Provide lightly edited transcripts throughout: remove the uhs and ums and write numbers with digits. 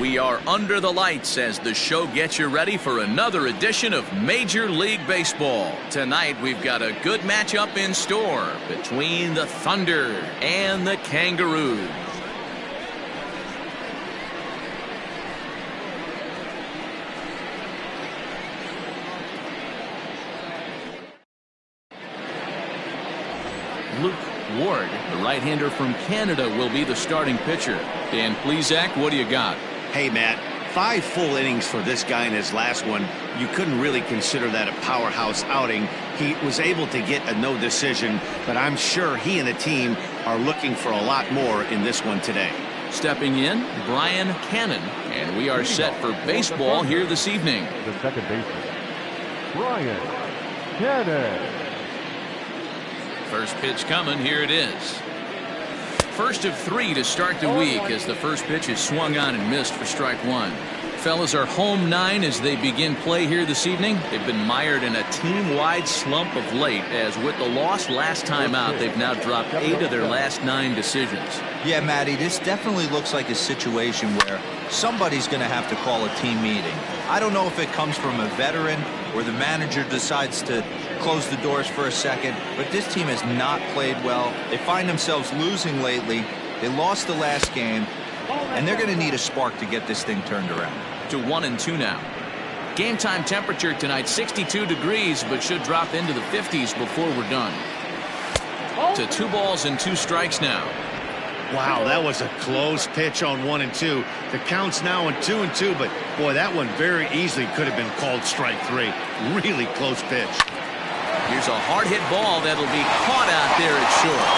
We are under the lights as the show gets you ready for another edition of Major League Baseball. Tonight we've got a good matchup in store between the Thunder and the Kangaroos. Luke Ward, the right-hander from Canada, will be the starting pitcher. Dan Plesac, what do you got? Hey, Matt, 5 full innings for this guy in his last one. You couldn't really consider that a powerhouse outing. He was able to get a no decision, but I'm sure he and the team are looking for a lot more in this one today. Stepping in, Brian Cannon, and we are set for baseball here this evening. The second baseman, Brian Cannon. First pitch coming, here it is. First of 3 to start the week as the first pitch is swung on and missed for strike 1. Fellas are home 9 as they begin play here this evening. They've been mired in a team-wide slump of late, as with the loss last time out, they've now dropped 8 of their last 9 decisions. Yeah, Matty, this definitely looks like a situation where somebody's going to have to call a team meeting. I don't know if it comes from a veteran or the manager decides to close the doors for a second, but this team has not played well. They find themselves losing lately. They lost the last game, and they're going to need a spark to get this thing turned around. To 1-2 now. Game time temperature tonight 62 degrees, but should drop into the 50s before we're done. To 2 balls and 2 strikes now. Wow, that was a close pitch on 1-2. The count's now in 2-2, but boy, that one very easily could have been called strike 3. Really close pitch. Here's a hard-hit ball that'll be caught out there at short.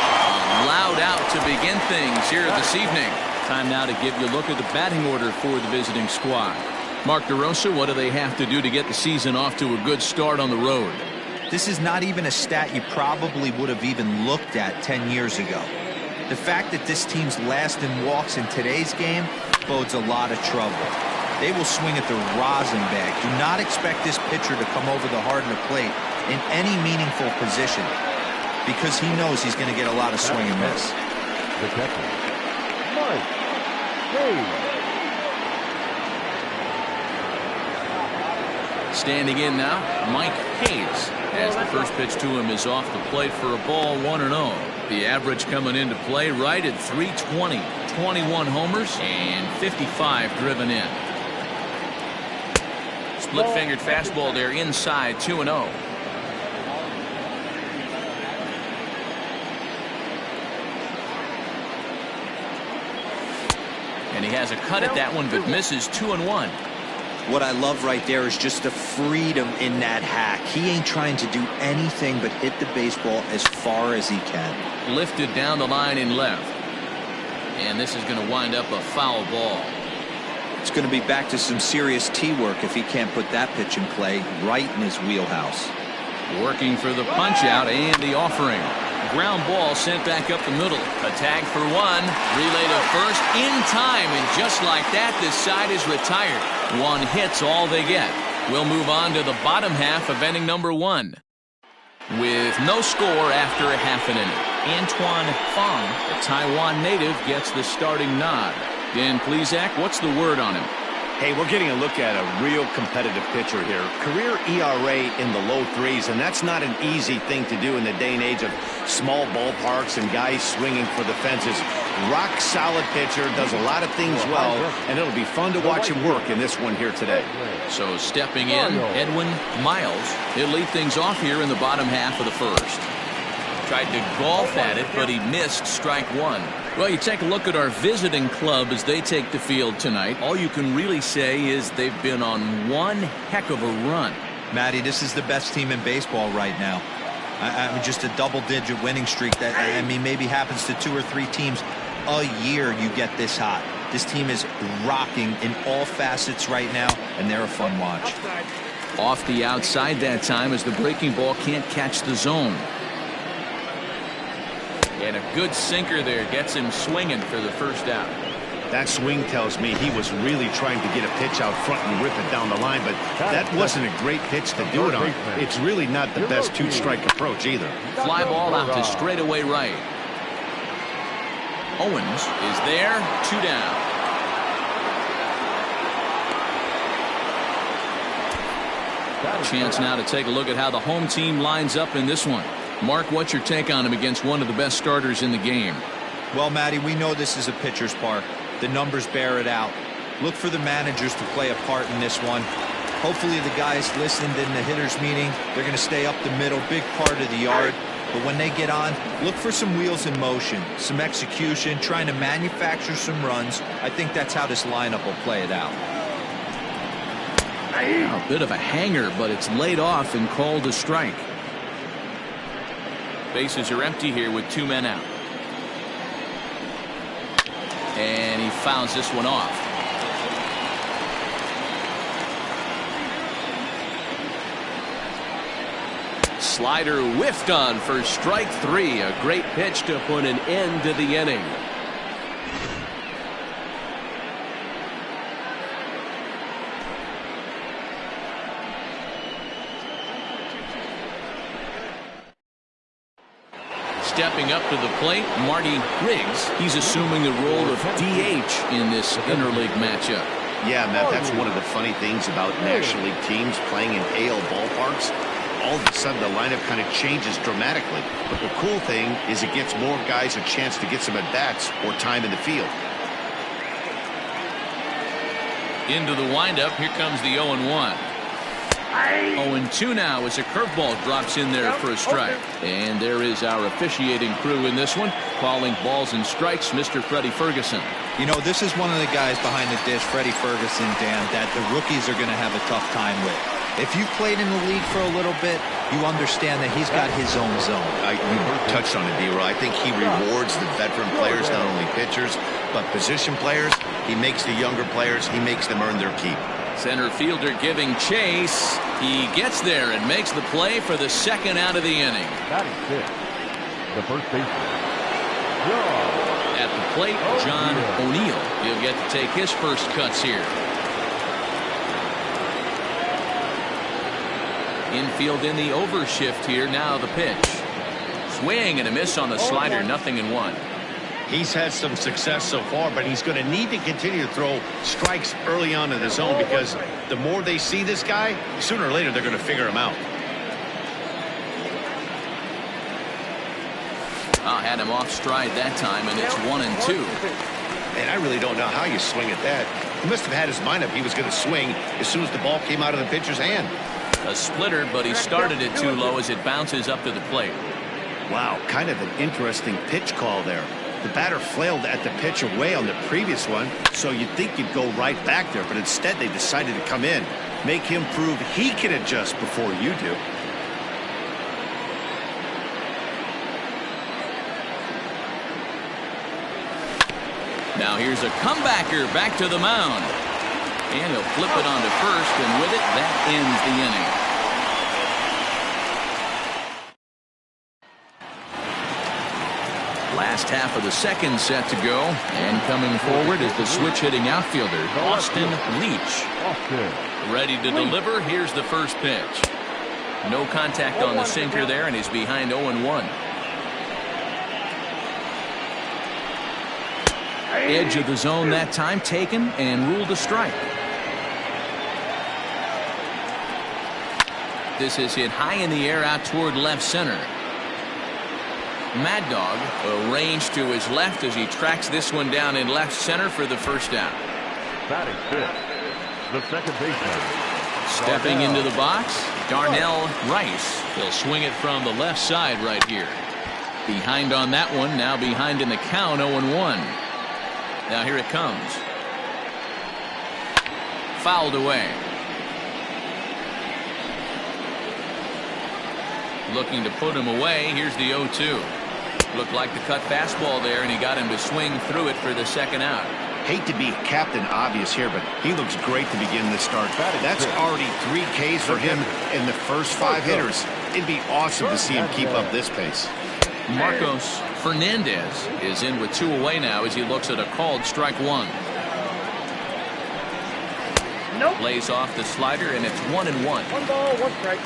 Loud out to begin things here this evening. Time now to give you a look at the batting order for the visiting squad. Mark DeRosa, what do they have to do to get the season off to a good start on the road? This is not even a stat you probably would have even looked at 10 years ago. The fact that this team's last in walks in today's game bodes a lot of trouble. They will swing at the rosin bag. Do not expect this pitcher to come over the heart of the plate in any meaningful position, because he knows he's going to get a lot of swing and miss. The catcher, Mike Hayes. Standing in now, Mike Hayes, as the first pitch to him is off the plate for a ball, 1-0. The average coming into play right at 320, 21 homers and 55 driven in. Split-fingered fastball there inside, 2-0. And he has a cut at that one, but misses. 2-1. What I love right there is just the freedom in that hack. He ain't trying to do anything but hit the baseball as far as he can. Lifted down the line in left. And this is going to wind up a foul ball. It's going to be back to some serious tee work if he can't put that pitch in play right in his wheelhouse. Working for the punch out and the offering. Ground ball sent back up the middle. A tag for 1. Relay to first in time, and just like that, this side is retired. 1 hit's all they get. We'll move on to the bottom half of inning number 1. With no score after a half an inning, Antoine Fong, the Taiwan native, gets the starting nod. Dan Plesac, what's the word on him? Hey, we're getting a look at a real competitive pitcher here. Career ERA in the low 3s, and that's not an easy thing to do in the day and age of small ballparks and guys swinging for the fences. Rock solid pitcher, does a lot of things well, and it'll be fun to watch him work in this one here today. So stepping in, Edwin Miles. He'll lead things off here in the bottom half of the first. Tried to golf at it, but he missed strike 1. Well, you take a look at our visiting club as they take the field tonight. All you can really say is they've been on one heck of a run. Matty, this is the best team in baseball right now. I mean, just a double-digit winning streak that, I mean, maybe happens to 2 or 3 teams a year. You get this hot. This team is rocking in all facets right now, and they're a fun watch. Off the outside that time as the breaking ball can't catch the zone. And a good sinker there gets him swinging for the first out. That swing tells me he was really trying to get a pitch out front and rip it down the line, but that wasn't a great pitch to do it on. It's really not the best 2-strike approach either. Fly ball out to straightaway right. Owens is there, 2 down. Chance now to take a look at how the home team lines up in this one. Mark, what's your take on him against one of the best starters in the game? Well, Matty, we know this is a pitcher's park. The numbers bear it out. Look for the managers to play a part in this one. Hopefully the guys listened in the hitters meeting. They're going to stay up the middle, big part of the yard. But when they get on, look for some wheels in motion, some execution, trying to manufacture some runs. I think that's how this lineup will play it out. A bit of a hanger, but it's laid off and called a strike. Bases are empty here with 2 men out. And he fouls this one off. Slider whiffed on for strike 3. A great pitch to put an end to the inning. Stepping up to the plate, Marty Riggs. He's assuming the role of DH in this interleague matchup. Yeah, Matt, that's one of the funny things about National League teams playing in AL ballparks. All of a sudden, the lineup kind of changes dramatically. But the cool thing is it gives more guys a chance to get some at-bats or time in the field. Into the windup, here comes the 0-1. 0-2 now as a curveball drops in there for a strike. And there is our officiating crew in this one, calling balls and strikes, Mr. Freddie Ferguson. You know, this is one of the guys behind the dish, Freddie Ferguson, Dan, that the rookies are going to have a tough time with. If you've played in the league for a little bit, you understand that he's got his own zone. You touched on it, D-Roy. I think he rewards the veteran players, not only pitchers, but position players. He makes the younger players, he makes them earn their keep. Center fielder giving chase. He gets there and makes the play for the second out of the inning. Batting fifth, the first baseman, At the plate, John O'Neill. He'll get to take his first cuts here. Infield in the overshift here. Now the pitch. Swing and a miss on the slider. 0-1. He's had some success so far, but he's going to need to continue to throw strikes early on in the zone because the more they see this guy, sooner or later they're going to figure him out. Had him off stride that time, and it's 1-2. And I really don't know how you swing at that. He must have had his mind up he was going to swing as soon as the ball came out of the pitcher's hand. A splitter, but he started it too low as it bounces up to the plate. Wow, kind of an interesting pitch call there. The batter flailed at the pitch away on the previous one, so you'd think you'd go right back there, but instead they decided to come in, make him prove he can adjust before you do. Now here's a comebacker back to the mound. And he'll flip it onto first, and with it, that ends the inning. Last half of the second set to go, and coming forward is the switch-hitting outfielder, Austin Leach. Ready to deliver. Here's the first pitch. No contact on the sinker there, and he's behind 0-1. Edge of the zone that time taken and ruled a strike. This is hit high in the air out toward left center. Mad Dog arranged to his left as he tracks this one down in left center for the first out. batting fifth, the second baseman. Stepping into the box, Darnell Rice. He'll swing it from the left side right here. Behind on that one, now behind in the count, 0-1. Now here it comes. Fouled away. Looking to put him away. Here's the 0-2. Looked like the cut fastball there, and he got him to swing through it for the second out. Hate to be Captain Obvious here, but he looks great to begin this start. That's already 3 Ks for him in the first 5 hitters. It'd be awesome to see him keep up this pace. Marcos Fernandez is in with 2 away now as he looks at a called strike 1. Nope. Lays off the slider, and it's 1-1. 1 ball, 1 strike.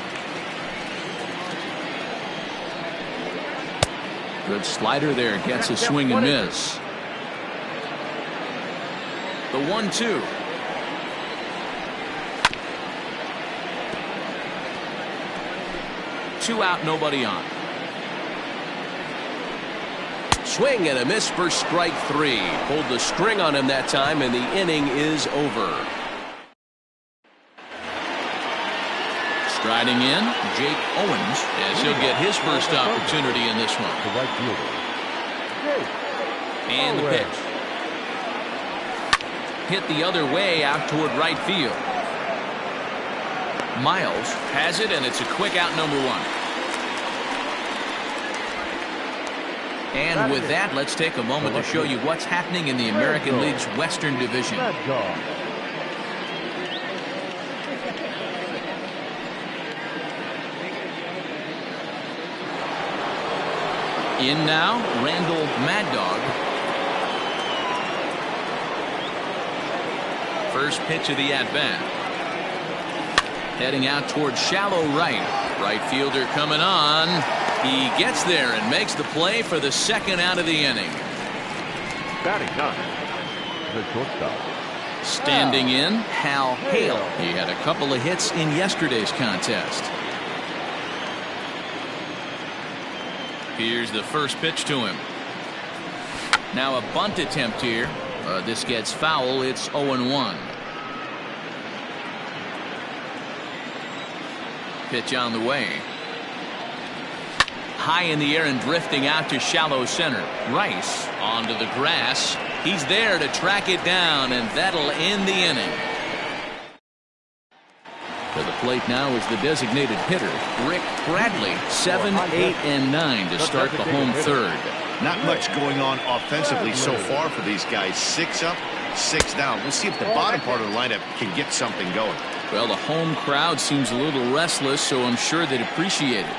Good slider there, gets a swing and miss. The 1-2. 2 out, nobody on. Swing and a miss for strike 3. Pulled the string on him that time, and the inning is over. Striding in, Jake Owens, as he'll get his first opportunity in this one. The right fielder. And the pitch. Hit the other way out toward right field. Miles has it, and it's a quick out, number 1. And with that, let's take a moment to show you what's happening in the American League's Western Division. In now, Randall Mad Dog. First pitch of the at-bat. Heading out towards shallow right. Right fielder coming on. He gets there and makes the play for the second out of the inning. Batting 9. The shortstop. Standing in, Hal Hale. He had a couple of hits in yesterday's contest. Here's the first pitch to him. Now a bunt attempt here. This gets foul. It's 0-1. Pitch on the way. High in the air and drifting out to shallow center. Rice onto the grass. He's there to track it down, and that'll end the inning. To the plate now is the designated hitter, Rick Bradley. 7, 8, and 9 to start the home third. Not much going on offensively so far for these guys. 6 up, 6 down. We'll see if the bottom part of the lineup can get something going. Well, the home crowd seems a little restless, so I'm sure they'd appreciate it.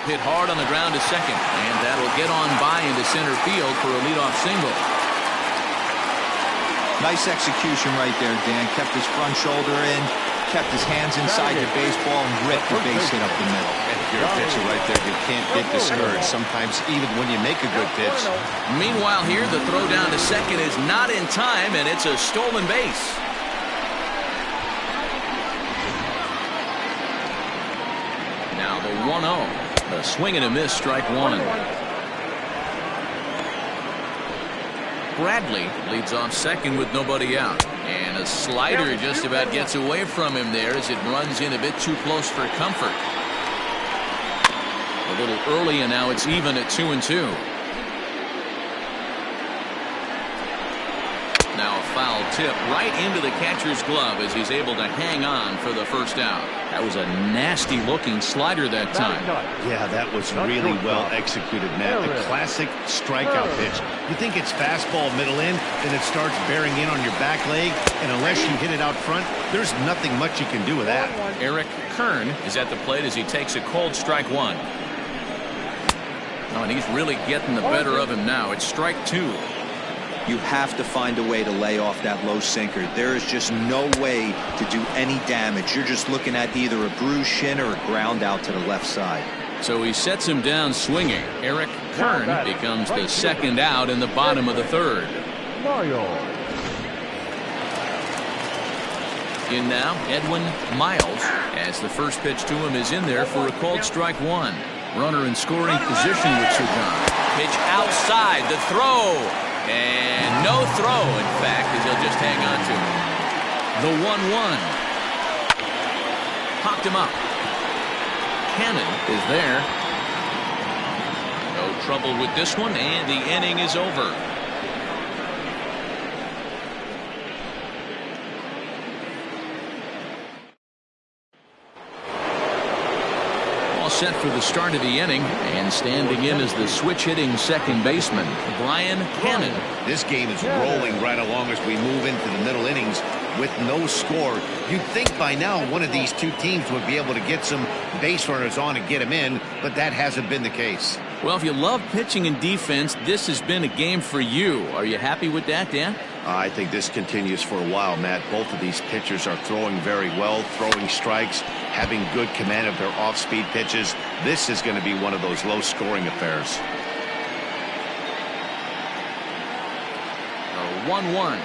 Hit hard on the ground to second, and that'll get on by into center field for a leadoff single. Nice execution right there, Dan. Kept his front shoulder in, kept his hands inside the baseball, and ripped the base hit up the middle. If you're a pitcher right there, you can't get discouraged. Sometimes even when you make a good pitch. Meanwhile here, the throw down to second is not in time, and it's a stolen base. Now the 1-0. A swing and a miss, strike 1. Bradley leads off second with nobody out. And a slider just about gets away from him there as it runs in a bit too close for comfort. A little early, and now it's even at 2-2. Now a foul tip right into the catcher's glove as he's able to hang on for the first out. That was a nasty looking slider that time. Yeah, that was really well executed, Matt. A classic strikeout pitch. You think it's fastball middle in, then it starts bearing in on your back leg, and unless you hit it out front, there's nothing much you can do with that. Eric Kern is at the plate as he takes a cold strike 1. Oh, and he's really getting the better of him now. It's strike 2. You have to find a way to lay off that low sinker. There is just no way to do any damage. You're just looking at either a bruised shin or a ground out to the left side. So he sets him down swinging. Eric Kern becomes the second out in the bottom of the third. Mario. In now, Edwin Miles, as the first pitch to him is in there for a called strike 1. Runner in scoring position with Sugan. Pitch outside, the throw. And no throw, in fact, as he'll just hang on to it. The 1-1. Popped him up. Cannon is there. No trouble with this one, and the inning is over. Set for the start of the inning, and standing in is the switch-hitting second baseman, Brian Cannon. This game is rolling right along as we move into the middle innings with no score. You'd think by now one of these two teams would be able to get some base runners on and get them in, but that hasn't been the case. Well, if you love pitching and defense, this has been a game for you. Are you happy with that, Dan? I think this continues for a while, Matt. Both of these pitchers are throwing very well, throwing strikes, having good command of their off-speed pitches. This is going to be one of those low-scoring affairs. 1-1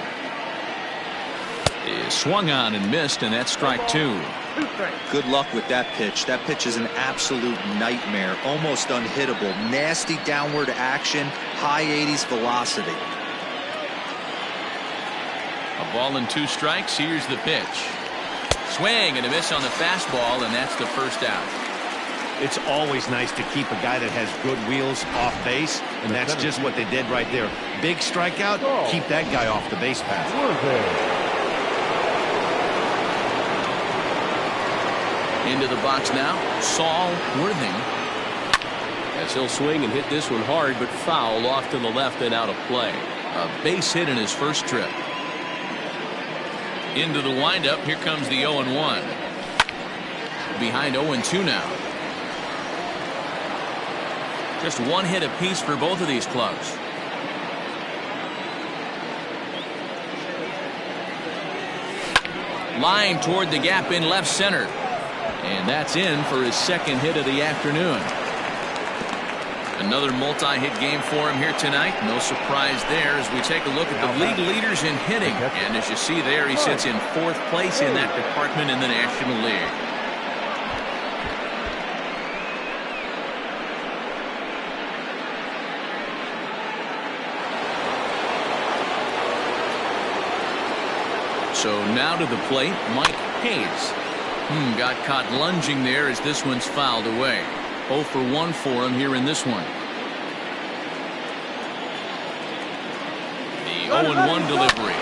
is swung on and missed, and that's strike 2. 2 strikes. Good luck with that pitch. That pitch is an absolute nightmare. Almost unhittable. Nasty downward action. High 80s velocity. A ball and 2 strikes. Here's the pitch. Swing and a miss on the fastball, and that's the first out. It's always nice to keep a guy that has good wheels off base, and that's just what they did right there. Big strikeout, keep that guy off the base path. Into the box now, Saul Worthing. As he'll swing and hit this one hard, but foul off to the left and out of play. A base hit in his first trip. Into the windup, here comes the 0-1. Behind 0-2 now. Just 1 hit apiece for both of these clubs. Line toward the gap in left center. And that's in for his second hit of the afternoon. Another multi-hit game for him here tonight. No surprise there as we take a look at the league leaders in hitting. And as you see there, he sits in 4th place in that department in the National League. So now to the plate, Mike Hayes. Got caught lunging there as this one's fouled away. 0 for 1 for him here in this one. The 0-1 delivery.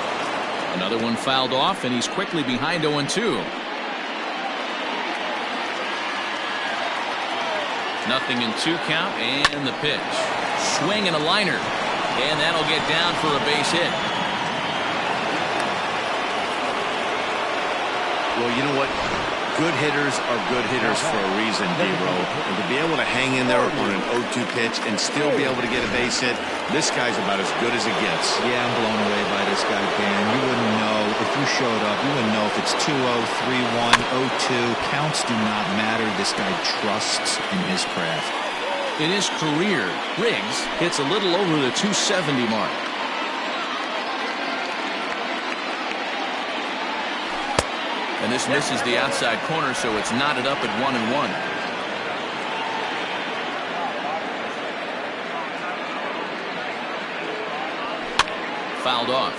Another one fouled off, and he's quickly behind 0-2. Nothing in 2 count, and the pitch. Swing and a liner. And that'll get down for a base hit. Well, you know what? Good hitters are good hitters for a reason, D-Row. And to be able to hang in there on an 0-2 pitch and still be able to get a base hit, this guy's about as good as it gets. Yeah, I'm blown away by this guy, Dan. You wouldn't know if you showed up. You wouldn't know if it's 2-0, 3-1, 0-2. Counts do not matter. This guy trusts in his craft. In his career, Riggs hits a little over the 270 mark. And this misses the outside corner, so it's knotted up at 1-1. Fouled off.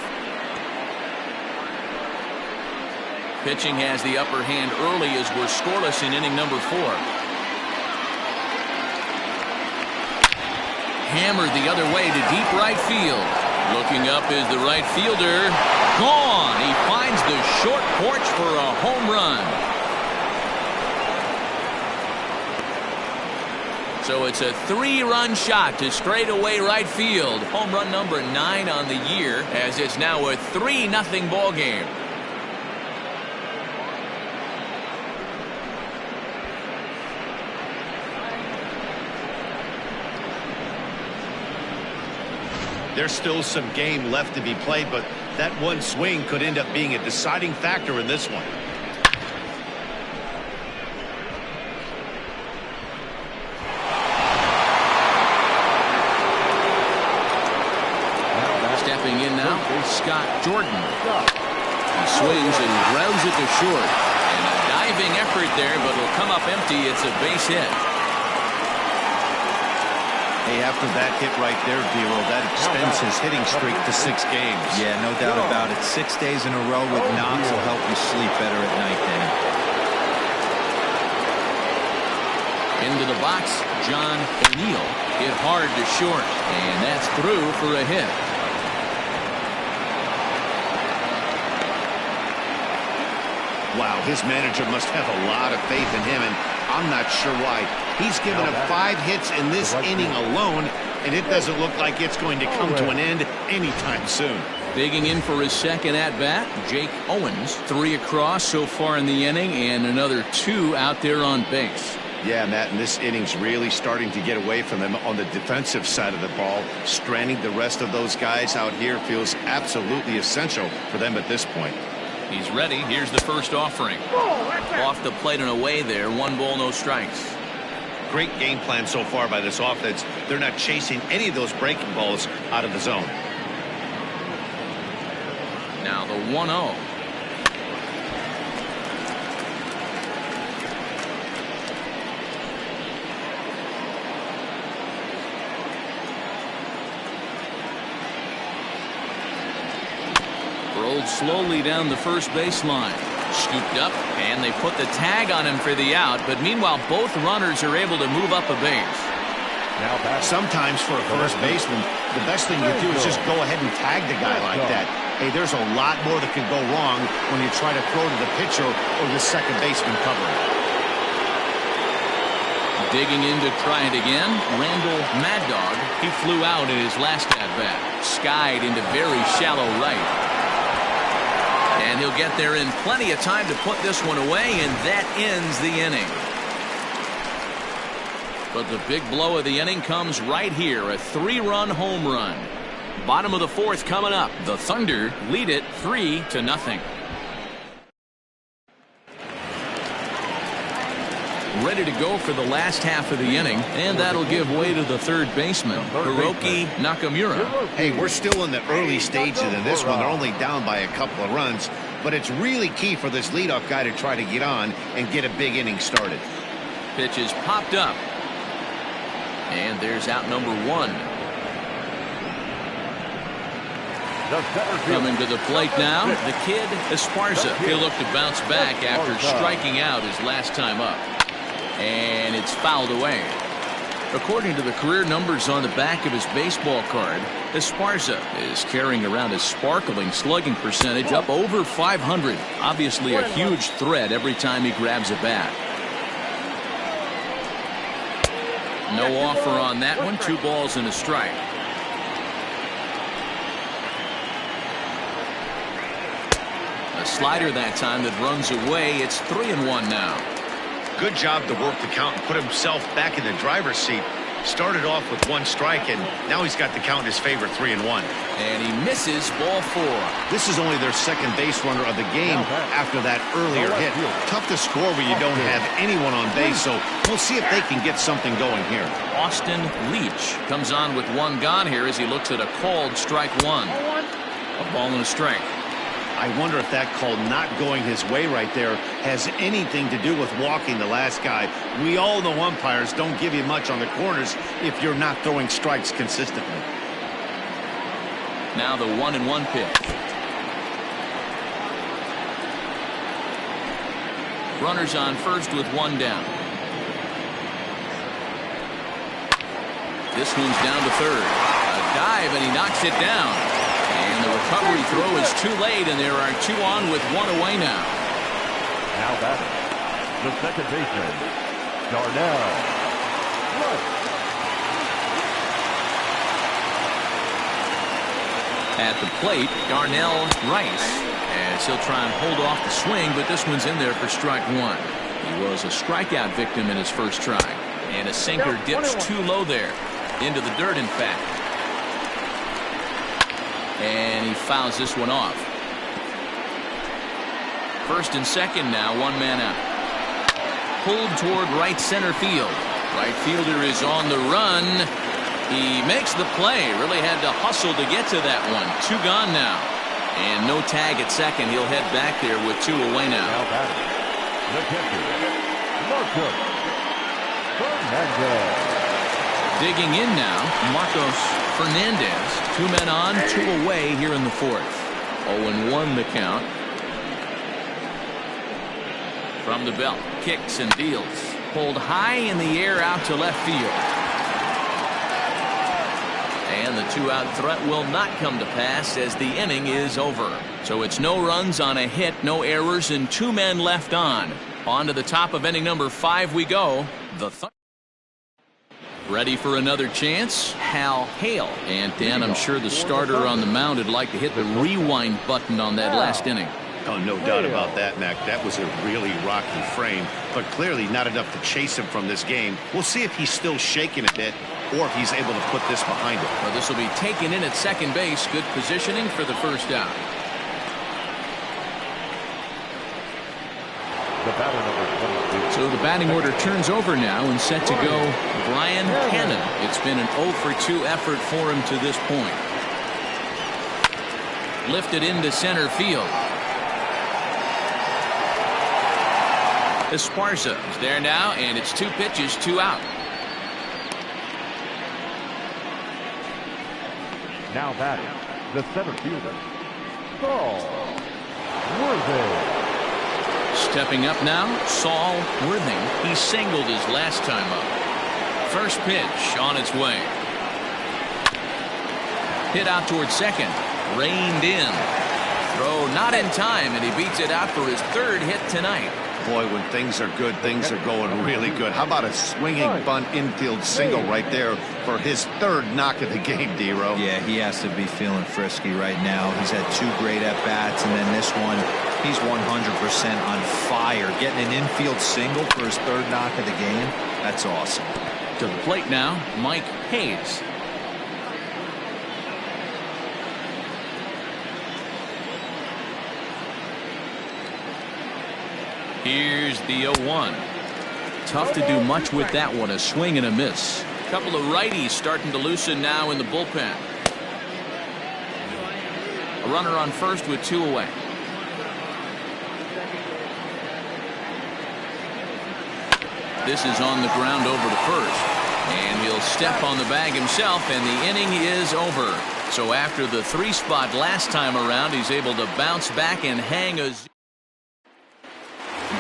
Pitching has the upper hand early as we're scoreless in inning number 4. Hammered the other way to deep right field. Looking up is the right fielder. Gone. He finds the short porch for a home run. So it's a 3-run shot to straightaway right field. Home run number 9 on the year, as it's now a 3-0 ball game. There's still some game left to be played, but that one swing could end up being a deciding factor in this one. Stepping in now, Scott Jordan. He swings and grounds it to short. And a diving effort there, but it'll come up empty. It's a base hit. Hey, after that hit right there, Vero, that extends his hitting streak to 6 games. Yeah, no doubt about it. 6 days in a row with knocks will help you sleep better at night, Dan. Into the box, John O'Neill hit hard to short, and that's through for a hit. Wow, his manager must have a lot of faith in him, and I'm not sure why. He's given up 5 hits in this inning alone, and it doesn't look like it's going to come to an end anytime soon. Digging in for his second at-bat, Jake Owens. 3 across so far in the inning, and another 2 out there on base. Yeah, Matt, and this inning's really starting to get away from them on the defensive side of the ball. Stranding the rest of those guys out here feels absolutely essential for them at this point. He's ready. Here's the first offering. Off the plate and away there. 1 ball, no strikes. Great game plan so far by this offense. They're not chasing any of those breaking balls out of the zone. Now the 1-0. rolled slowly down the first baseline. Scooped up, and they put the tag on him for the out, but meanwhile both runners are able to move up a base. Sometimes for a first baseman, the best thing you do is just go ahead and tag the guy like that. Hey, there's a lot more that can go wrong when you try to throw to the pitcher or the second baseman covering. Digging in to try it again, Randall Mad Dog. He flew out in his last at-bat. Skied into very shallow right. And he'll get there in plenty of time to put this one away, and that ends the inning. But the big blow of the inning comes right here, a 3-run home run. Bottom of the fourth coming up. The Thunder lead it 3-0. Ready to go for the last half of the inning, and that'll give way to the third baseman, Hiroki Nakamura. Hey, we're still in the early stages of this one. They're only down by a couple of runs, but it's really key for this leadoff guy to try to get on and get a big inning started. Pitch is popped up, and there's out number 1. Coming to the plate now, the kid Esparza. He'll look to bounce back after striking out his last time up. And it's fouled away. According to the career numbers on the back of his baseball card, Esparza is carrying around his sparkling slugging percentage up over 500. Obviously a huge threat every time he grabs a bat. No offer on that one. 2 balls and a strike. A slider that time that runs away. It's 3-1 now. Good job to work the count and put himself back in the driver's seat. Started off with 1 strike, and now he's got the count in his favor, 3-1. And he misses ball 4. This is only their second base runner of the game after that earlier hit. Tough to score when you don't have anyone on base, so we'll see if they can get something going here. Austin Leach comes on with 1 gone here as he looks at a called strike 1. A ball and a strike. I wonder if that call not going his way right there has anything to do with walking the last guy. We all know umpires don't give you much on the corners if you're not throwing strikes consistently. Now the 1-1 pitch. Runners on first with 1 down. This one's down to third. A dive, and he knocks it down. And the recovery throw is too late, and there are 2 on with 1 away now. Now batting, the second baseman, Darnell. At the plate, Darnell Rice, as he'll try and hold off the swing, but this one's in there for strike 1. He was a strikeout victim in his first try, and a sinker dips too low there, into the dirt in fact. And he fouls this one off. First and second now, 1 man out. Pulled toward right center field. Right fielder is on the run. He makes the play. Really had to hustle to get to that one. 2 gone now. And no tag at second. He'll head back there with 2 away now. Now batting, the catcher, Marcos Fernandez. Digging in now, Marcos Fernandez. 2 men on, 2 away here in the fourth. 0-1 the count. From the belt, kicks and deals. Pulled high in the air out to left field. And the 2-out threat will not come to pass as the inning is over. So it's no runs on a hit, no errors, and 2 men left on. On to the top of inning number 5 we go. The Thunder. Ready for another chance? Hal Hale. And Dan, I'm sure the starter on the mound would like to hit the rewind button on that last inning. Oh, no doubt about that, Mac. That was a really rocky frame, but clearly not enough to chase him from this game. We'll see if he's still shaking a bit or if he's able to put this behind him. Well, this will be taken in at second base. Good positioning for the first out. The batter number 22. So the batting order turns over now and set to go Brian Cannon. It's been an 0-for-2 effort for him to this point. Lifted into center field. Esparza is there now, and it's 2 pitches, 2 out. Now batting, the center fielder, Saul Worthing. Stepping up now, Saul Worthing. He singled his last time up. First pitch on its way. Hit out towards second. Reined in. Throw not in time, and he beats it out for his third hit tonight. Boy, when things are good, things are going really good. How about a swinging bunt infield single right there for his third knock of the game, D-Row? Yeah, he has to be feeling frisky right now. He's had 2 great at-bats, and then this one, he's 100% on fire. Getting an infield single for his third knock of the game, that's awesome. To the plate now, Mike Hayes. Here's the 0-1. Tough to do much with that one. A swing and a miss. A couple of righties starting to loosen now in the bullpen. A runner on first with 2 away. This is on the ground over to first. And he'll step on the bag himself, and the inning is over. So after the 3 spot last time around, he's able to bounce back and hang a...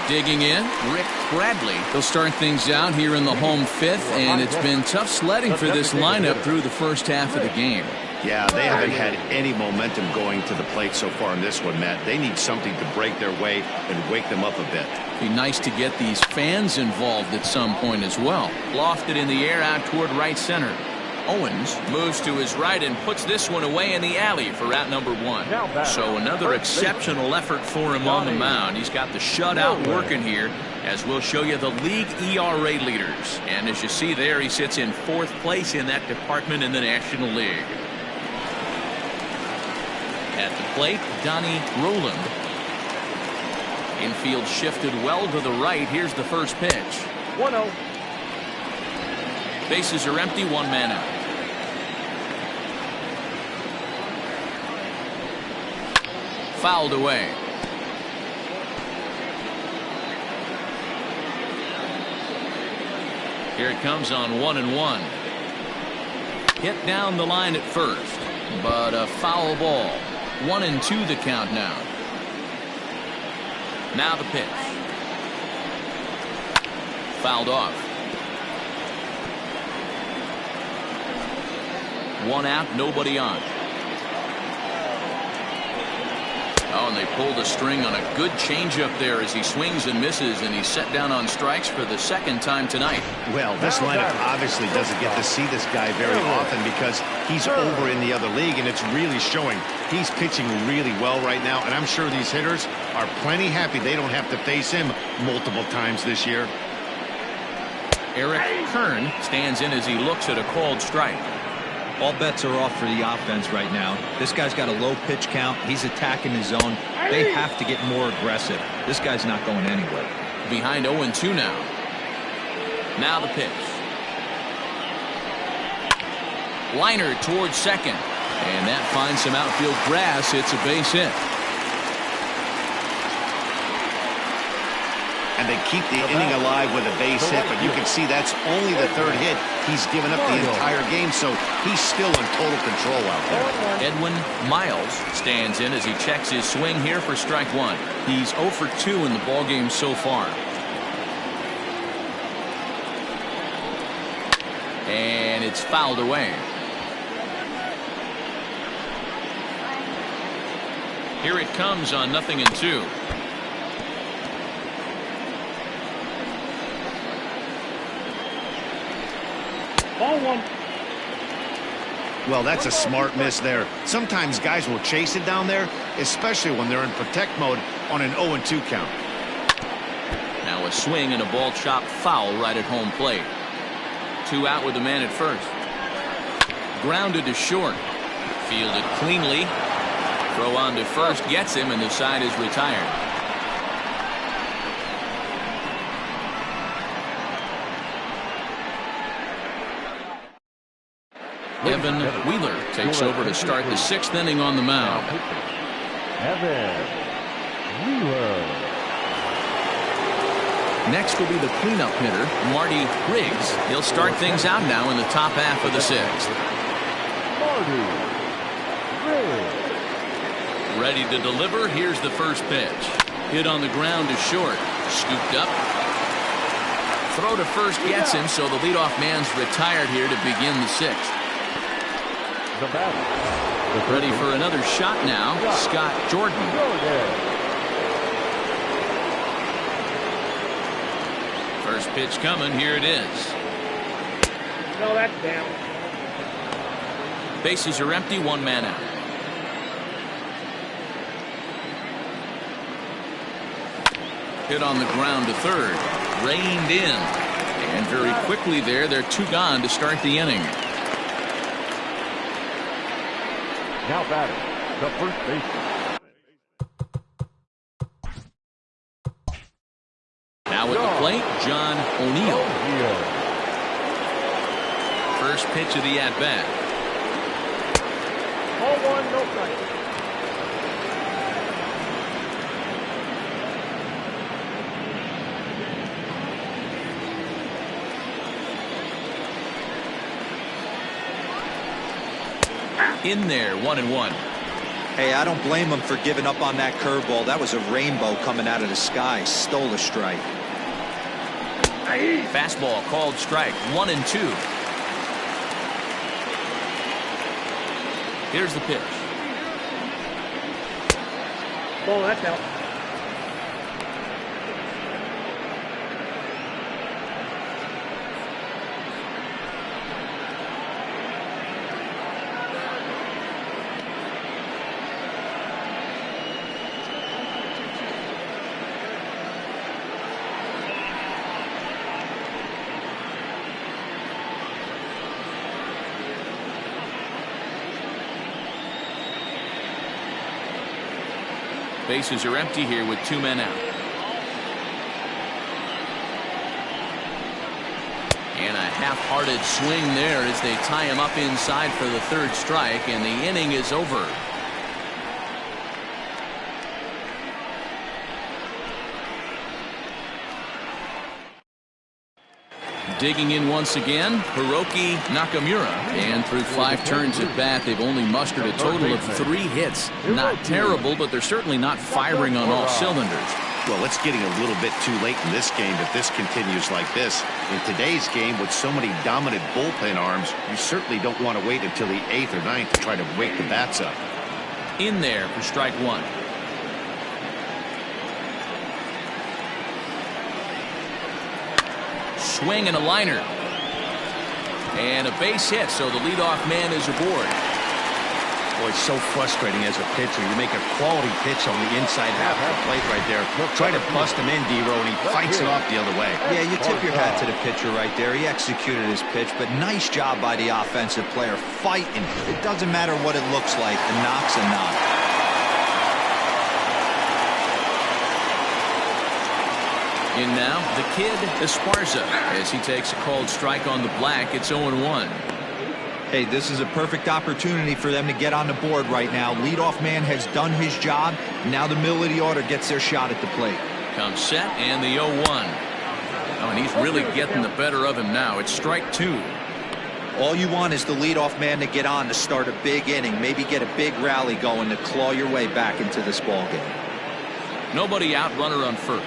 Digging in, Rick Bradley. They'll start things out here in the home 5th, and it's been tough sledding for this lineup through the first half of the game. Yeah, they haven't had any momentum going to the plate so far in this one, Matt. They need something to break their way and wake them up a bit. Be nice to get these fans involved at some point as well. Lofted in the air out toward right center. Owens moves to his right and puts this one away in the alley for out number 1. So another exceptional effort for him on the mound. He's got the shutout working here, as we'll show you the league ERA leaders. And as you see there, he sits in 4th place in that department in the National League. At the plate, Donnie Roland. Infield shifted well to the right. Here's the first pitch. 1-0. Bases are empty, 1 man out. Fouled away. Here it comes on 1-1. Hit down the line at first, but a foul ball. 1-2 the count now. Now the pitch. Fouled off. 1 out, nobody on. Oh, and they pulled a string on a good changeup there as he swings and misses, and he's set down on strikes for the 2nd time tonight. Well, this lineup obviously doesn't get to see this guy very often because he's over in the other league, and it's really showing. He's pitching really well right now, and I'm sure these hitters are plenty happy they don't have to face him multiple times this year. Eric Kern stands in as he looks at a called strike. All bets are off for the offense right now. This guy's got a low pitch count. He's attacking his zone. They have to get more aggressive. This guy's not going anywhere. Behind 0-2 now. Now the pitch. Liner towards second. And that finds some outfield grass. It's a base hit. And they keep the inning alive with a base hit, but you can see that's only the 3rd hit he's given up the entire game, so he's still in total control out there. Edwin Miles stands in as he checks his swing here for strike 1. He's 0 for 2 in the ballgame so far. And it's fouled away. Here it comes on 0-2. Ball 1. Well, that's a smart miss there. Sometimes guys will chase it down there, especially when they're in protect mode on an 0-2 count. Now a swing and a ball chopped foul right at home plate. 2 out with the man at first. Grounded to short. Fielded cleanly. Throw on to first gets him, and the side is retired. Evan Wheeler takes over to start the 6th inning on the mound. Evan Wheeler. Next will be the cleanup hitter, Marty Riggs. He'll start things out now in the top half of the 6th. Marty Riggs. Ready to deliver. Here's the first pitch. Hit on the ground to short. Scooped up. Throw to first gets him, so the leadoff man's retired here to begin the sixth. The batter. Ready for another shot now, Scott Jordan. First pitch coming. Here it is. No, that's down. Bases are empty. One man out. Hit on the ground to third. Reined in. And very quickly there, they're two gone to start the inning. Now batting, the first baseman. Now at the plate, John O'Neill. First pitch of the at-bat. Ball one, no strike. In there, 1-1. Hey, I don't blame him for giving up on that curveball. That was a rainbow coming out of the sky. Stole a strike. Fastball called strike. 1-2. Here's the pitch. Ball, that's out. Bases are empty here with two men out. And a half-hearted swing there as they tie him up inside for the third strike, and the inning is over. Digging in once again, Hiroki Nakamura. And through 5 turns at bat, they've only mustered a total of 3 hits. Not terrible, but they're certainly not firing on all cylinders. Well, it's getting a little bit too late in this game if this continues like this. In today's game, with so many dominant bullpen arms, you certainly don't want to wait until the 8th or 9th to try to wake the bats up. In there for strike one. Swing and a liner. And a base hit, so the leadoff man is aboard. Boy, it's so frustrating as a pitcher. You make a quality pitch on the inside half of the plate right there. Try to bust him in, D-Row, and he fights it off the other way. Yeah, you tip your hat to the pitcher right there. He executed his pitch, but nice job by the offensive player fighting. It doesn't matter what it looks like. A knock's a knock. In now, the kid Esparza, as he takes a called strike on the black. It's 0-1. Hey, this is a perfect opportunity for them to get on the board right now. Leadoff man has done his job. Now the middle of the order gets their shot at the plate. Comes set and the 0-1. Oh, and he's really getting the better of him now. It's strike 2. All you want is the leadoff man to get on to start a big inning. Maybe get a big rally going to claw your way back into this ball game. Nobody out, runner on first.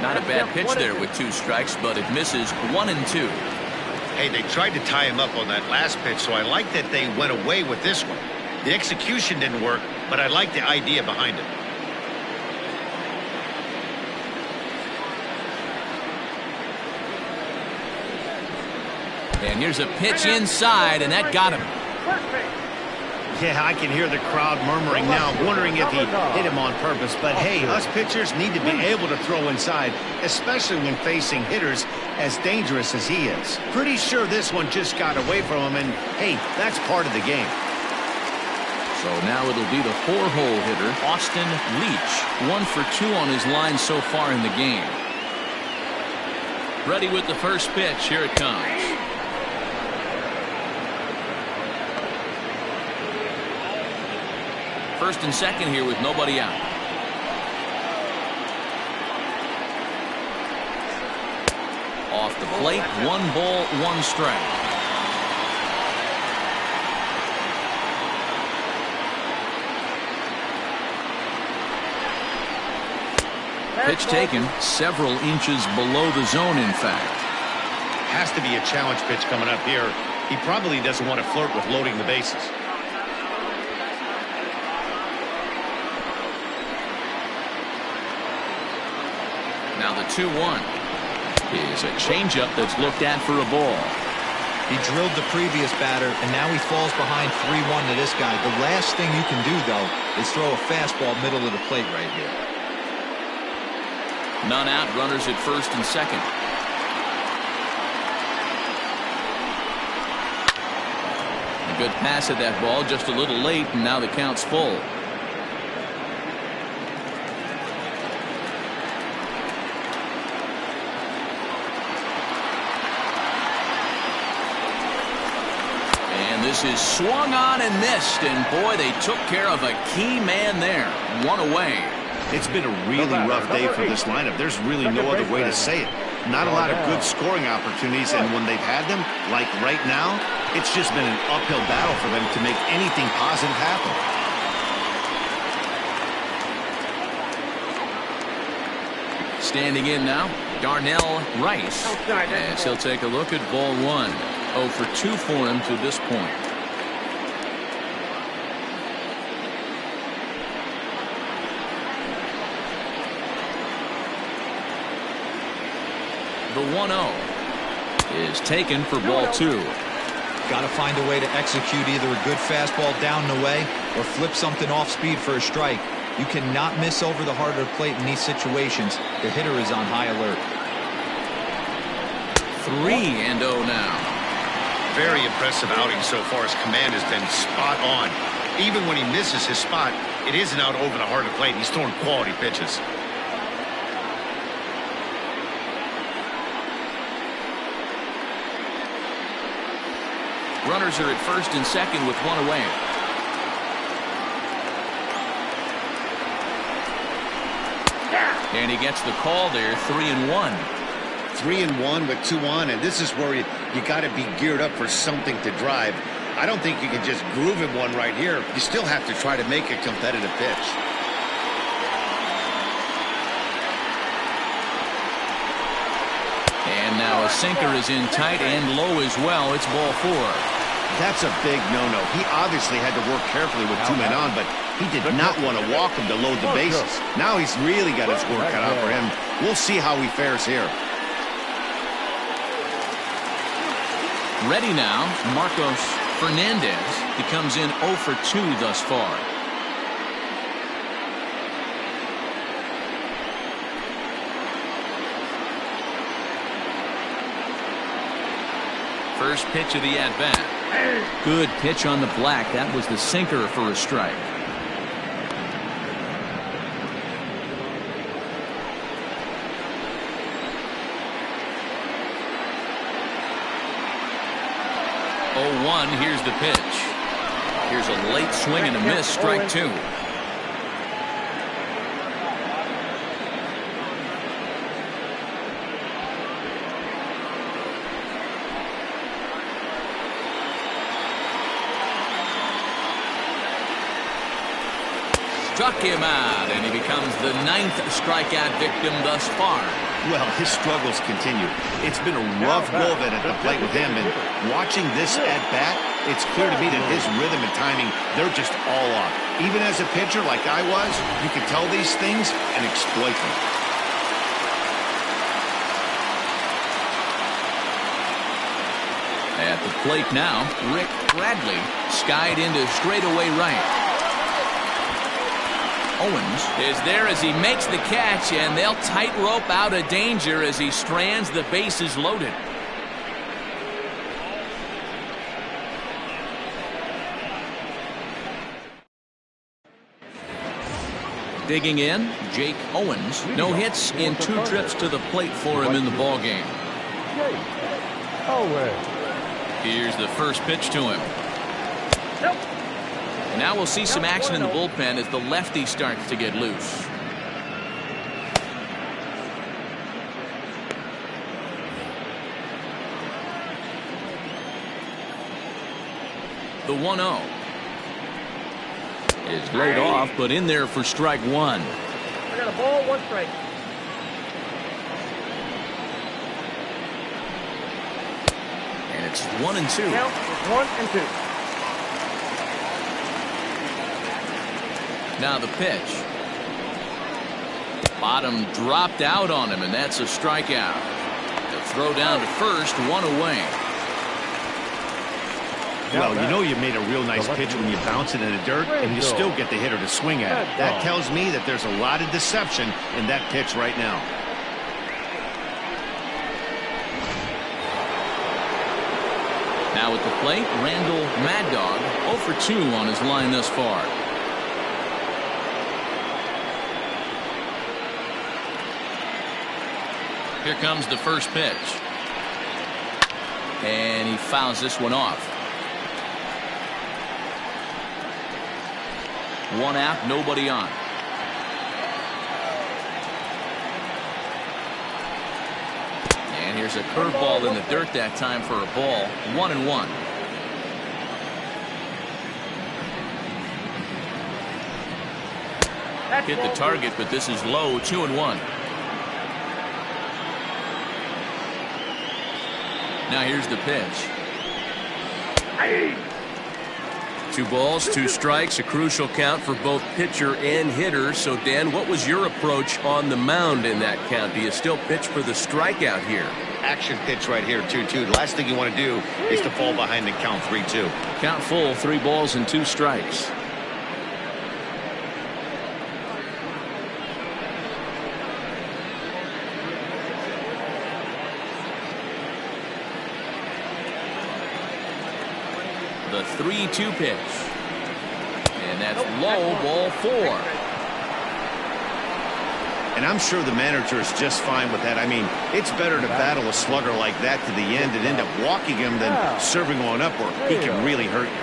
Not a bad pitch there with 2 strikes, but it misses. 1-2. Hey, they tried to tie him up on that last pitch, so I like that they went away with this one. The execution didn't work, but I like the idea behind it. And here's a pitch inside, and that got him. Yeah, I can hear the crowd murmuring now, wondering if he hit him on purpose. But hey, us pitchers need to be able to throw inside, especially when facing hitters as dangerous as he is. Pretty sure this one just got away from him, and hey, that's part of the game. So now it'll be the 4-hole hitter, Austin Leach. 1 for 2 on his line so far in the game. Ready with the first pitch. Here it comes. First and second here with nobody out. Off at the plate. 1 ball, 1 strike. Pitch taken several inches below the zone, in fact. Has to be a challenge pitch coming up here. He probably doesn't want to flirt with loading the bases. Now the 2-1 is a changeup that's looked at for a ball. He drilled the previous batter, and now he falls behind 3-1 to this guy. The last thing you can do, though, is throw a fastball middle of the plate right here. None out, runners at first and second. A good pass at that ball, just a little late, and now the count's full. And this is swung on and missed, and boy, they took care of a key man there. 1 away. It's been a really rough day for this lineup. There's really no other way to say it. Not a lot of good scoring opportunities, and when they've had them, like right now, it's just been an uphill battle for them to make anything positive happen. Standing in now, Darnell Rice, as he'll take a look at ball 1. 0 for 2 for him to this point. The 1-0 is taken for ball 2. Got to find a way to execute either a good fastball down and away or flip something off speed for a strike. You cannot miss over the heart of the plate in these situations. The hitter is on high alert. 3-0 now. Very impressive outing so far. His command has been spot on. Even when he misses his spot, it isn't out over the heart of the plate. He's throwing quality pitches. Runners are at first and second with 1 away. And he gets the call there. 3-1. 3-1 with 2 on, and this is where you got to be geared up for something to drive. I don't think you can just groove him one right here. You still have to try to make a competitive pitch. And now a sinker is in tight and low as well. It's ball 4. That's a big no-no. He obviously had to work carefully with 2 men on, but he did not want to walk him to load the bases. Now he's really got his work cut out for him. We'll see how he fares here. Ready now, Marcos Fernandez. He comes in 0 for 2 thus far. First pitch of the at-bat. Good pitch on the black. That was the sinker for a strike. Here's the pitch. Here's a late swing and a miss. Strike 2. Struck him out, and he becomes the 9th strikeout victim thus far. Well, his struggles continue. It's been a rough go of it at the plate with him, and watching this at-bat, it's clear to me that his rhythm and timing, they're just all off. Even as a pitcher like I was, you can tell these things and exploit them. At the plate now, Rick Bradley skied into straightaway right. Owens is there as he makes the catch, and they'll tightrope out of danger as he strands the bases loaded. Digging in, Jake Owens. No hits in 2 trips to the plate for him in the ballgame. Here's the first pitch to him. Now we'll see some action in the bullpen as the lefty starts to get loose. The 1-0 is laid off, but in there for strike one. I got a ball, 1 strike. And it's 1-2. Count is 1 and 2. Now the pitch. Bottom dropped out on him, and that's a strikeout. The throw down to first, 1 away. Well, you know you made a real nice pitch when you bounce it in the dirt and you still get the hitter to swing at it. That tells me that there's a lot of deception in that pitch right now. Now at the plate, Randall Mad Dog 0 for 2 on his line thus far. Here comes the first pitch. And he fouls this one off. 1 out, nobody on. And here's a curveball in the dirt that time for a ball. 1-1. Hit the target, but this is low. 2-1. Now here's the pitch. 2 balls, 2 strikes, a crucial count for both pitcher and hitter. So, Dan, what was your approach on the mound in that count? Do you still pitch for the strikeout here? Action pitch right here, 2-2. The last thing you want to do is to fall behind and count 3-2. Count full, 3 balls and 2 strikes. The 3-2 pitch. And that's low, ball 4. And I'm sure the manager is just fine with that. I mean, it's better to battle a slugger like that to the end and end up walking him than serving one up where he can really hurt you.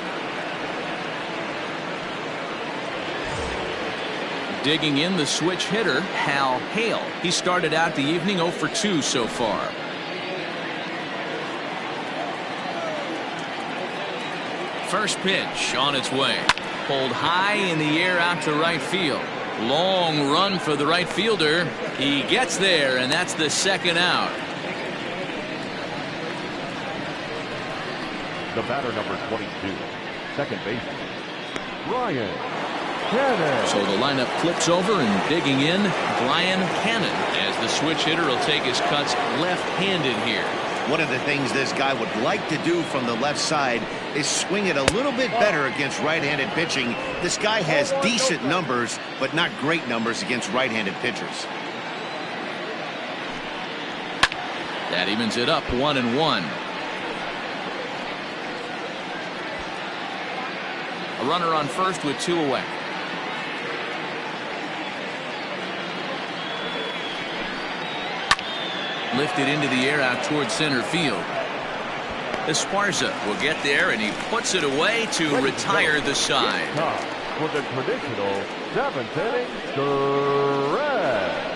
Digging in, the switch hitter, Hal Hale. He started out the evening 0 for 2 so far. First pitch on its way. Pulled high in the air out to right field. Long run for the right fielder. He gets there, and that's the 2nd out. The batter, number 22, second baseman, Brian Cannon. So the lineup flips over, and digging in, Brian Cannon, as the switch hitter will take his cuts left-handed here. One of the things this guy would like to do from the left side is swing it a little bit better against right-handed pitching. This guy has decent numbers, but not great numbers against right-handed pitchers. That evens it up, 1-1. A runner on first with 2 away. Lifted into the air out towards center field. Esparza will get there, and he puts it away to retire the side. For the traditional 7th inning stretch.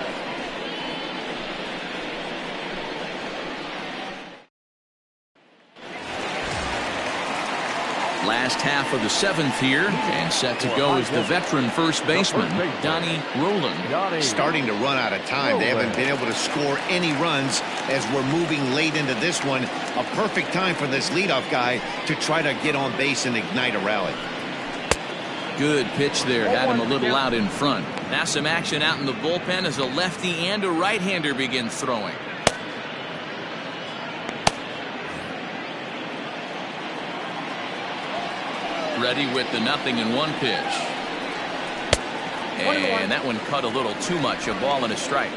Last half of the 7th here, and set to go is the veteran first baseman, Donnie Roland. Starting to run out of time. They haven't been able to score any runs as we're moving late into this one. A perfect time for this leadoff guy to try to get on base and ignite a rally. Good pitch there, had him a little out in front. Now some action out in the bullpen as a lefty and a right-hander begin throwing. Ready with the 0-1 pitch. And that one cut a little too much. A ball and a strike.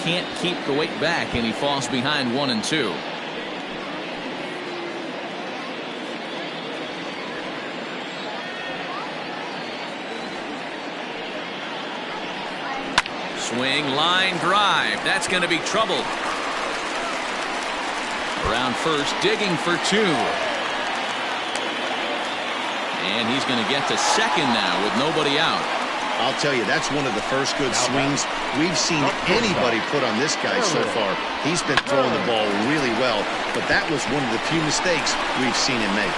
Can't keep the weight back, and he falls behind 1-2. Swing, line drive. That's going to be trouble. Around first, digging for 2. And he's going to get to second now with nobody out. I'll tell you, that's one of the first good swings we've seen anybody put on this guy so far. He's been throwing the ball really well, but that was one of the few mistakes we've seen him make.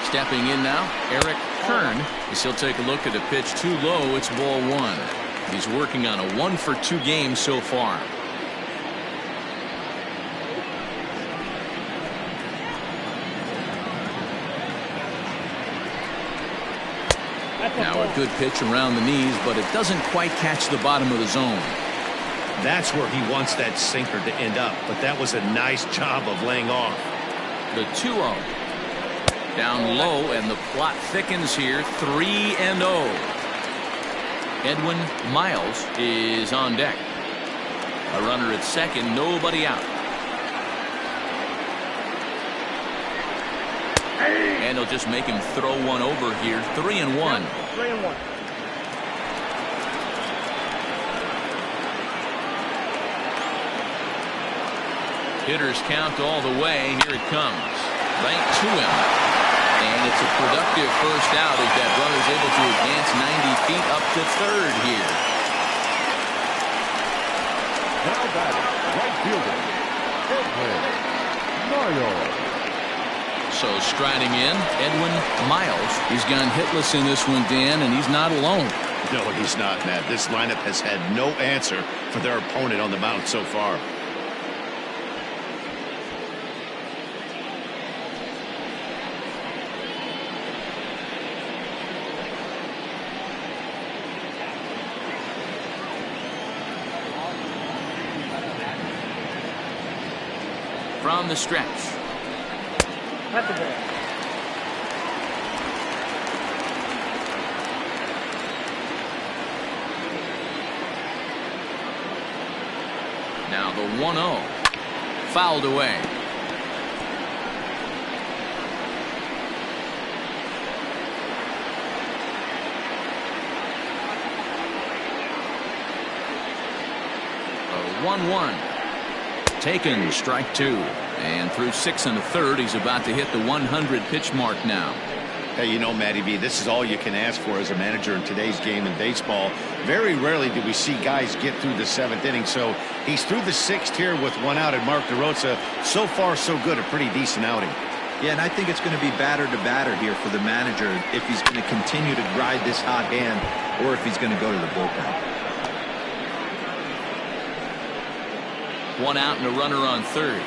Stepping in now, Eric Kern, as he'll take a look at a pitch too low. It's ball one. He's working on a 1-for-2 game so far. Now a good pitch around the knees, but it doesn't quite catch the bottom of the zone. That's where he wants that sinker to end up, but that was a nice job of laying off. The 2-0. Down low, and the plot thickens here. 3-0. Edwin Miles is on deck. A runner at second, nobody out. And he'll just make him throw one over here. 3-1. 3-1. Hitters count all the way. Here it comes. Right to him. And it's a productive first out as that runner's able to advance 90 feet up to third here. Now batting, right fielder, Edwin Miles. So striding in, Edwin Miles. He's gone hitless in this one, Dan, and he's not alone. No, he's not, Matt. This lineup has had no answer for their opponent on the mound so far. From the stretch. That's the ball. Now the 1-0. Fouled away. A 1-1. Taken, strike two. And through 6 1/3, he's about to hit the 100 pitch mark now. Hey, you know, Matty V, this is all you can ask for as a manager in today's game in baseball. Very rarely do we see guys get through the 7th inning. So he's through the 6th here with 1 out, and Mark DeRosa, so far so good, a pretty decent outing. Yeah, and I think it's going to be batter to batter here for the manager if he's going to continue to ride this hot hand or if he's going to go to the bullpen. 1 out and a runner on third.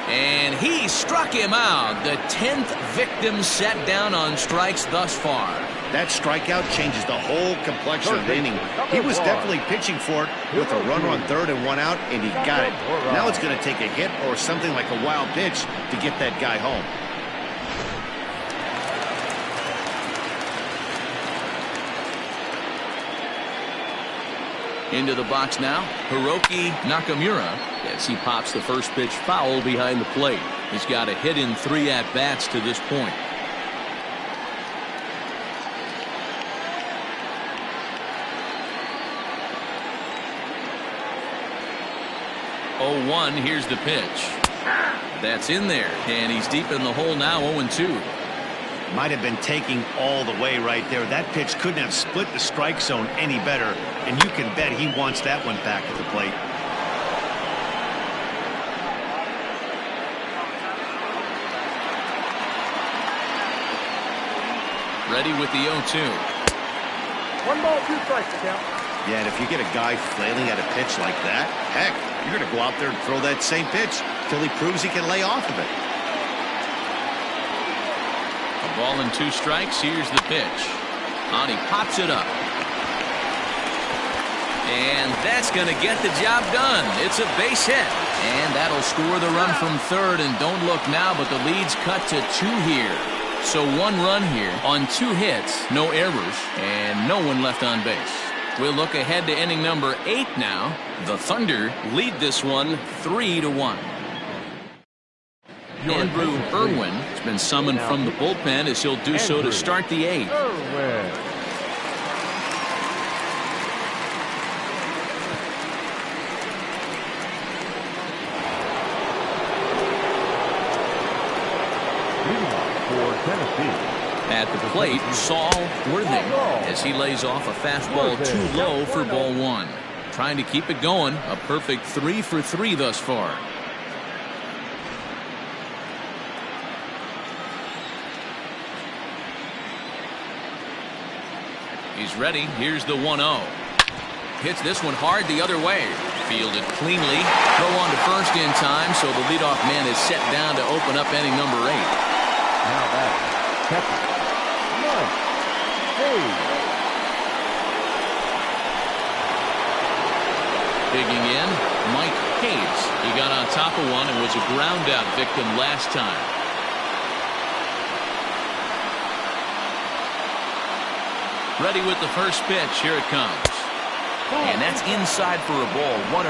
And he struck him out. The 10th victim set down on strikes thus far. That strikeout changes the whole complexion of the inning. He was definitely pitching for it with a runner on third and 1 out, and he got it. Now it's going to take a hit or something like a wild pitch to get that guy home. Into the box now, Hiroki Nakamura, as he pops the first pitch foul behind the plate. He's got a hit in 3 at-bats to this point. Oh, 1, here's the pitch. That's in there, and he's deep in the hole now, 0-2. Might have been taking all the way right there. That pitch couldn't have split the strike zone any better, and you can bet he wants that one back at the plate. Ready with the 0-2. 1 ball, 2 strikes to count. Yeah, and if you get a guy flailing at a pitch like that, heck, you're going to go out there and throw that same pitch till he proves he can lay off of it. A ball and 2 strikes. Here's the pitch. And he pops it up. And that's going to get the job done. It's a base hit. And that'll score the run from third. And don't look now, but the lead's cut to 2 here. So 1 run here on 2 hits, no errors, and no one left on base. We'll look ahead to inning number 8 now. The Thunder lead this one 3-1. Andrew Irwin has been summoned from the bullpen as he'll do so to start the 8th. Tennessee. At the plate, Saul Worthing, as he lays off a fastball too low for ball one. Trying to keep it going. A perfect 3 for 3 thus far. He's ready. Here's the 1-0. Hits this one hard the other way. Fielded cleanly. Throw on to first in time, so the leadoff man is set down to open up inning number 8. Now that catcher. Digging in, Mike Hayes. He got on top of one and was a ground out victim last time. Ready with the first pitch. Here it comes. And that's inside for a ball. 1-0.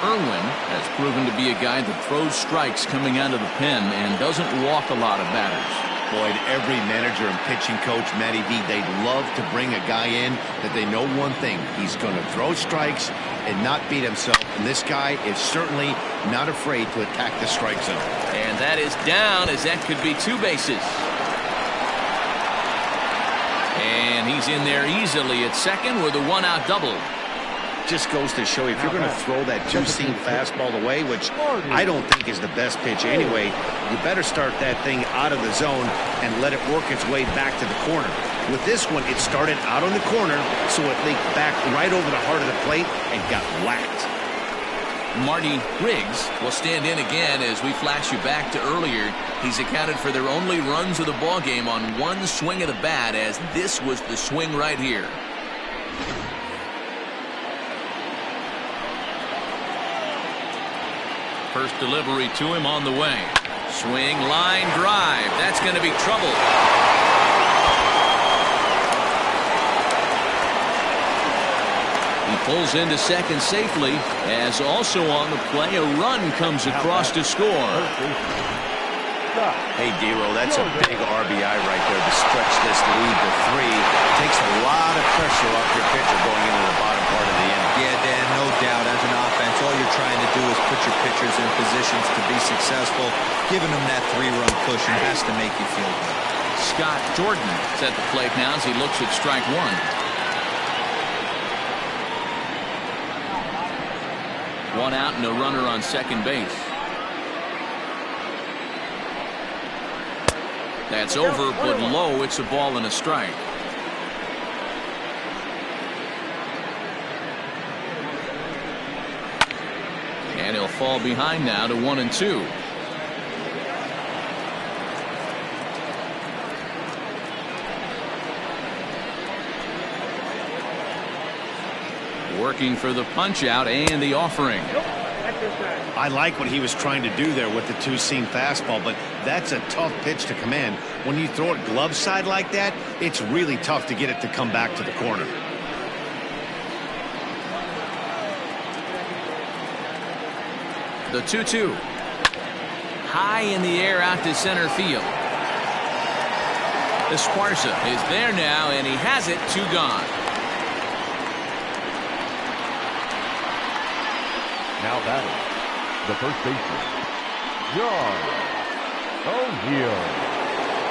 Irwin has proven to be a guy that throws strikes coming out of the pen and doesn't walk a lot of batters. Boyd, every manager and pitching coach, Matty V, they'd love to bring a guy in that they know one thing. He's going to throw strikes and not beat himself. And this guy is certainly not afraid to attack the strike zone. And that is down, as that could be 2 bases. And he's in there easily at second with a 1-out double. Just goes to show you, if you're going to throw that two-seam fastball away, which I don't think is the best pitch anyway, you better start that thing out of the zone and let it work its way back to the corner. With this one, it started out on the corner, so it leaked back right over the heart of the plate and got whacked. Marty Riggs will stand in again as we flash you back to earlier. He's accounted for their only runs of the ball game on one swing of the bat, as this was the swing right here. First delivery to him on the way. Swing, line drive. That's going to be trouble. He pulls into second safely, as also on the play a run comes across to score. Hey, Dero, that's a big RBI right there to stretch this lead to 3. Takes a lot of pressure off your pitcher going into the bottom part of the inning. Yeah, Dan, no doubt. As an offense, all you're trying to do is put your pitchers in positions to be successful. Giving them that 3-run cushion has to make you feel good. Scott Jordan is at the plate now as he looks at strike 1. One out and a runner on second base. That's over, but low. It's a ball and a strike. And he'll fall behind now to 1-2. Working for the punch out and the offering. I like what he was trying to do there with the two-seam fastball, but that's a tough pitch to command. When you throw it glove side like that, it's really tough to get it to come back to the corner. The 2-2. High in the air out to center field. Esparza is there now, and he has it. 2 gone. Now batting, the first baseman, John O'Neill.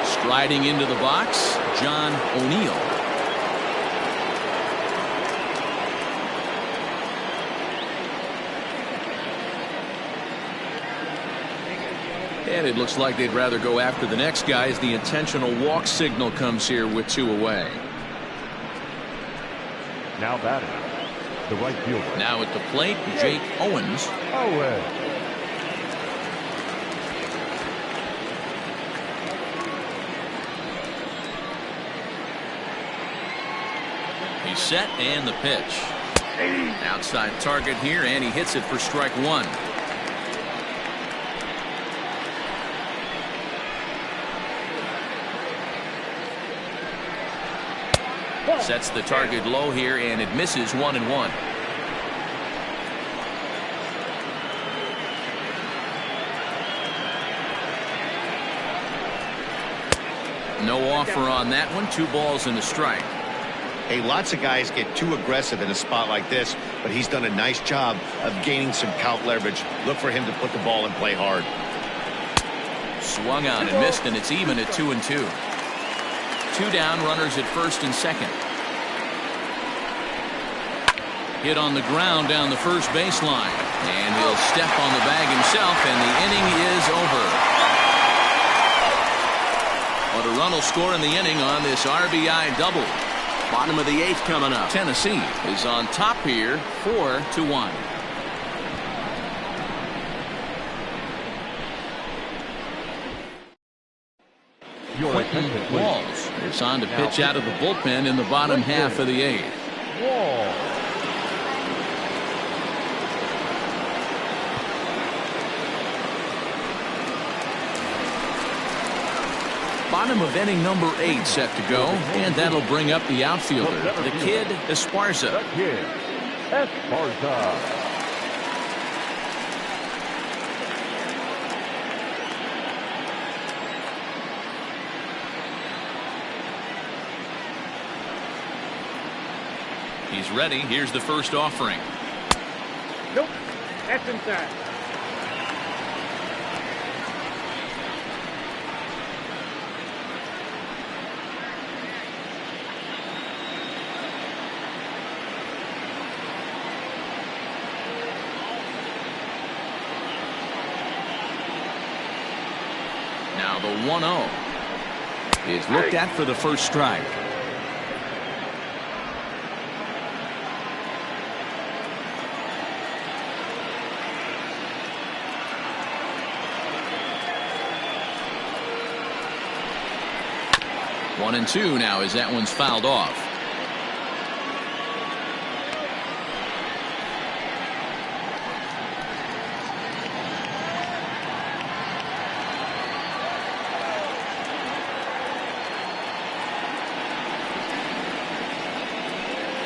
Striding into the box, John O'Neill. And it looks like they'd rather go after the next guy as the intentional walk signal comes here with 2 away. Now batting, the right fielder. Now at the plate, Jake Owens. He's set, and the pitch. Outside target here, and he hits it for strike 1. Sets the target low here, and it misses. 1-1. No offer on that one. 2 balls and a strike. Hey, lots of guys get too aggressive in a spot like this, but he's done a nice job of gaining some count leverage. Look for him to put the ball in play hard. Swung on and missed, and it's even at 2-2. 2 down, runners at first and second. Hit on the ground down the first baseline, and he'll step on the bag himself, and the inning is over. But a run will score in the inning on this RBI double. Bottom of the 8th coming up. Tennessee is on top here, 4-1. Walls is on to pitch out of the bullpen in the bottom half of the 8th. Wall. Bottom of inning number 8 set to go, and that'll bring up the outfielder, the kid Esparza. The kid, Esparza. He's ready. Here's the first offering. Nope. That's inside. Now the 1-0 is looked at for the first strike. One and two now as that one's fouled off.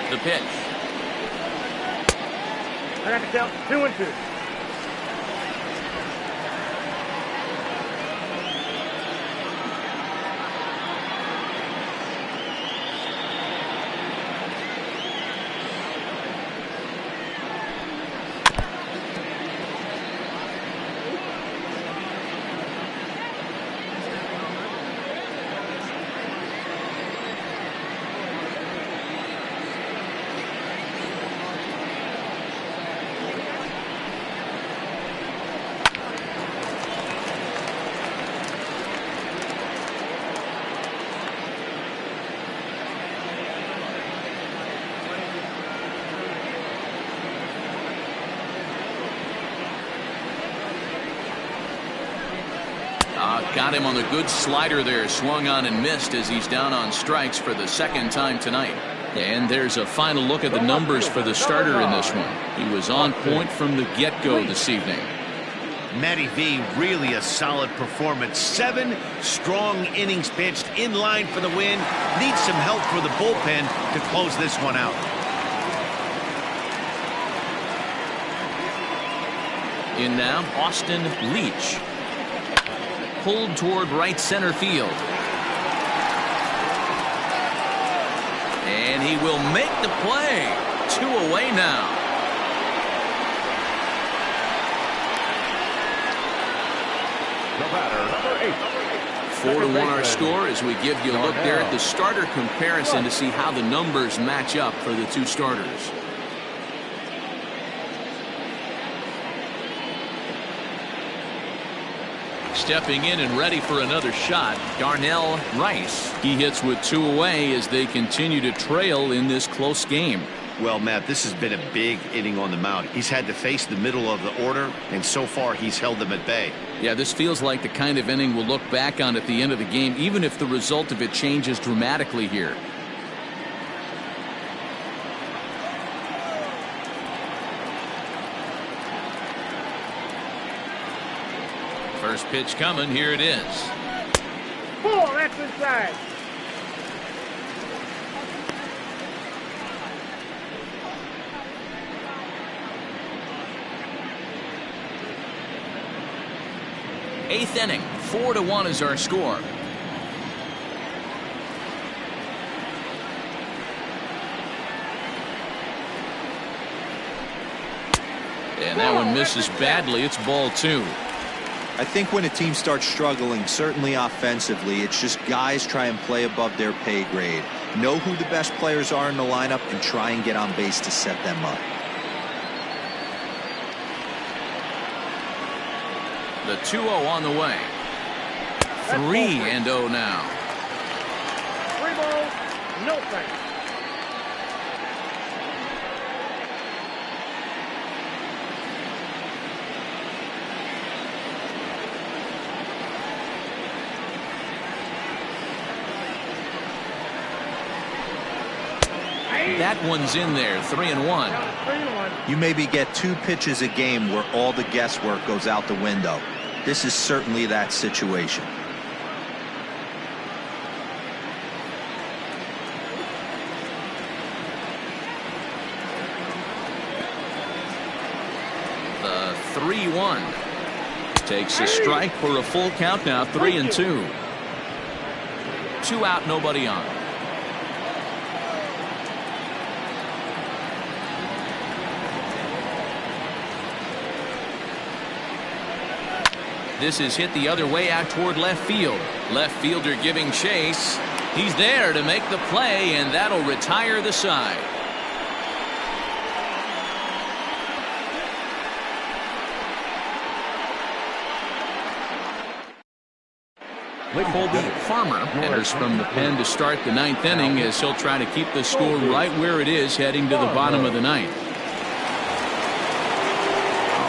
The pitch. I got to count 2-2. Got him on the good slider there. Swung on and missed as he's down on strikes for the second time tonight. And there's a final look at the numbers for the starter in this one. He was on point from the get-go this evening. Matty V, really a solid performance. 7 strong innings pitched, in line for the win. Needs some help for the bullpen to close this one out. In now, Austin Leach. Pulled toward right center field. And he will make the play. 2 away now. The batter, number 8. 4-1 our score as we give you a look there at the starter comparison to see how the numbers match up for the two starters. Stepping in and ready for another shot, Darnell Rice. He hits with 2 away as they continue to trail in this close game. Well, Matt, this has been a big inning on the mound. He's had to face the middle of the order, and so far he's held them at bay. Yeah, this feels like the kind of inning we'll look back on at the end of the game, even if the result of it changes dramatically here. First pitch coming. Here it is. Ball, that's inside. Eighth inning. 4-1 is our score. And that one misses badly. It's ball 2. I think when a team starts struggling, certainly offensively, it's just guys try and play above their pay grade. Know who the best players are in the lineup and try and get on base to set them up. The 2-0 on the way. 3-0 now. 3 balls, no thanks. That one's in there. 3-1. 3-1. You maybe get 2 pitches a game where all the guesswork goes out the window. This is certainly that situation. The 3-1. Takes a strike for a full count now. 3-2. 2 out, nobody on. This is hit the other way out toward left field. Left fielder giving chase. He's there to make the play, and that'll retire the side. Colby Farmer enters from the pen to start the 9th inning as he'll try to keep the score right where it is heading to the bottom of the 9th.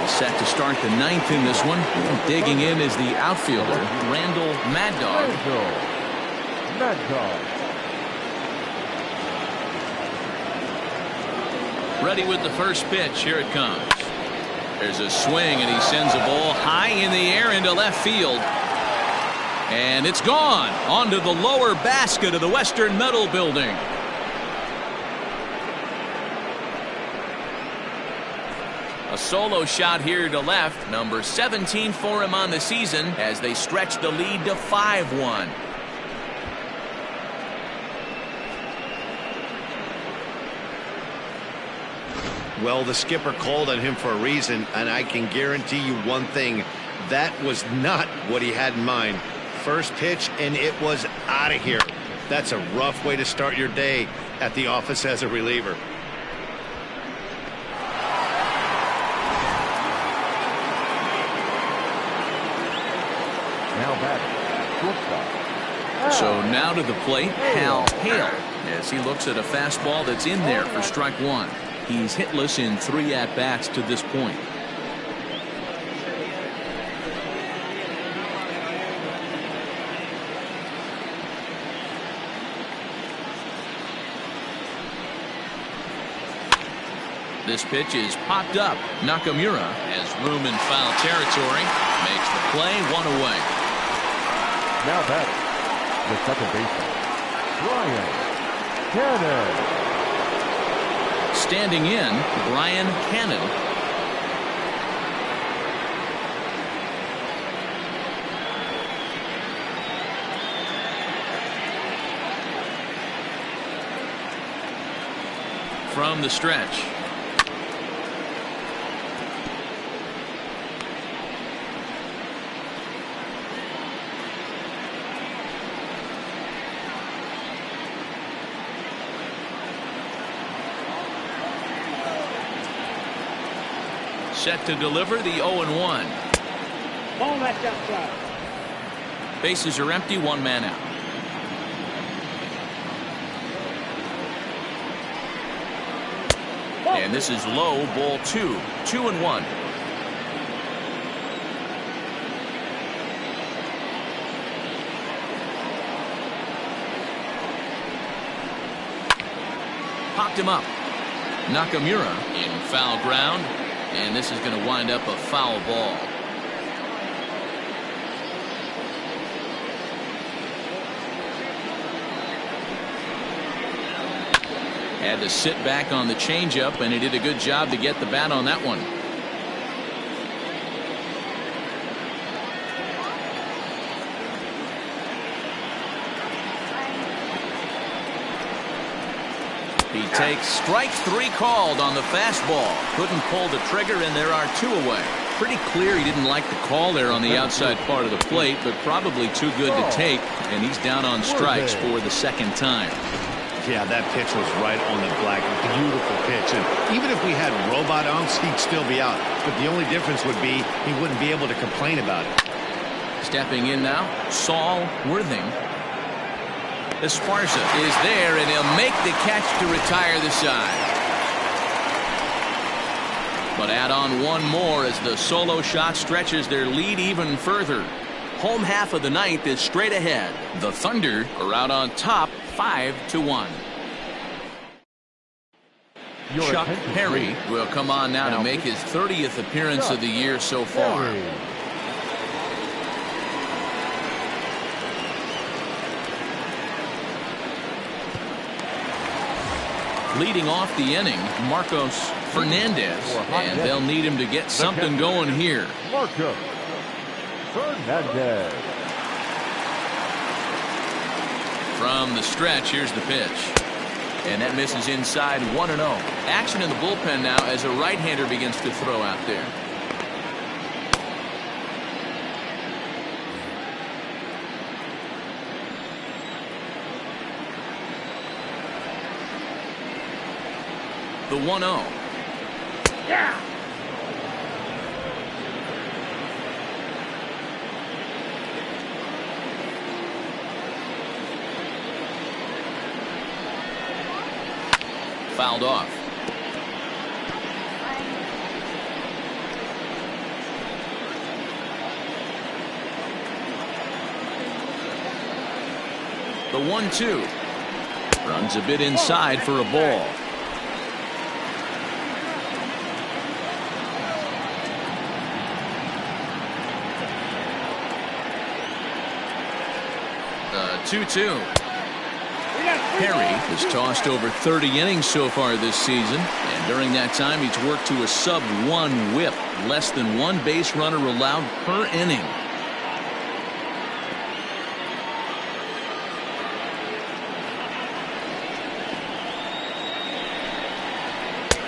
Set to start the 9th in this one. Digging in is the outfielder, Randall Mad Dog. Ready with the first pitch. Here it comes. There's a swing, and he sends a ball high in the air into left field. And it's gone onto the lower basket of the Western Metal Building. A solo shot here to left, number 17 for him on the season as they stretch the lead to 5-1. Well, the skipper called on him for a reason, and I can guarantee you one thing. That was not what he had in mind. First pitch, and it was out of here. That's a rough way to start your day at the office as a reliever. Now batting, shortstop. So now to the plate, Hal Hale, as he looks at a fastball that's in there for strike 1. He's hitless in 3 at-bats to this point. This pitch is popped up. Nakamura has room in foul territory. Makes the play, 1 away. Now batting, the second baseman, Brian Cannon. Standing in, Brian Cannon. From the stretch. Set to deliver the 0-1. Ball that's outside. Bases are empty, 1 man out. And this is low, ball 2. 2-1. Popped him up. Nakamura in foul ground. And this is going to wind up a foul ball. Had to sit back on the changeup, and he did a good job to get the bat on that one. He takes strike 3 called on the fastball. Couldn't pull the trigger, and there are 2 away. Pretty clear he didn't like the call there on the outside part of the plate, but probably too good to take, and he's down on strikes for the second time. Yeah, that pitch was right on the black. Beautiful pitch. And even if we had robot umps, he'd still be out. But the only difference would be he wouldn't be able to complain about it. Stepping in now, Saul Worthing. Esparza is there, and he'll make the catch to retire the side. But add on one more as the solo shot stretches their lead even further. Home half of the ninth is straight ahead. The Thunder are out on top, 5-1. Chuck Perry will come on now to make his 30th appearance of the year so far. Leading off the inning, Marcos Fernandez, and they'll need him to get something going here. Marcos Fernandez. From the stretch, here's the pitch. And that misses inside 1-0. Action in the bullpen now as a right-hander begins to throw out there. The 1-0. Yeah. Fouled off. The 1-2. Runs a bit inside for a ball. The 2-2. Perry has tossed over 30 innings so far this season, and during that time he's worked to a sub-1 whip, less than one base runner allowed per inning.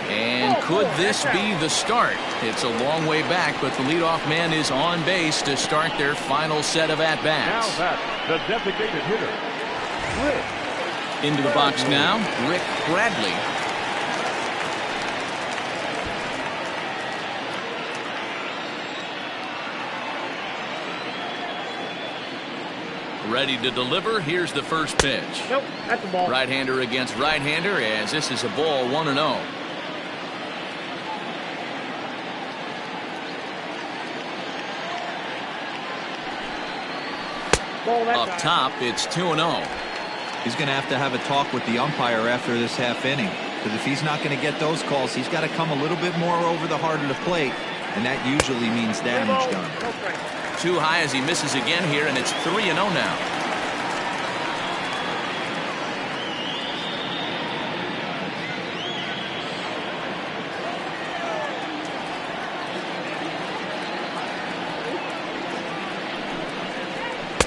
And could this be the start? It's a long way back, but the leadoff man is on base to start their final set of at-bats. Now that's the designated hitter, Rick. Into the box now, Rick Bradley. Ready to deliver. Here's the first pitch. Nope, that's a ball. Right-hander against right-hander, as this is a ball, 1-0. Up top, it's 2-0. He's going to have a talk with the umpire after this half inning, because if he's not going to get those calls, he's got to come a little bit more over the heart of the plate, and that usually means damage done. Too high as he misses again here, and it's 3-0 now.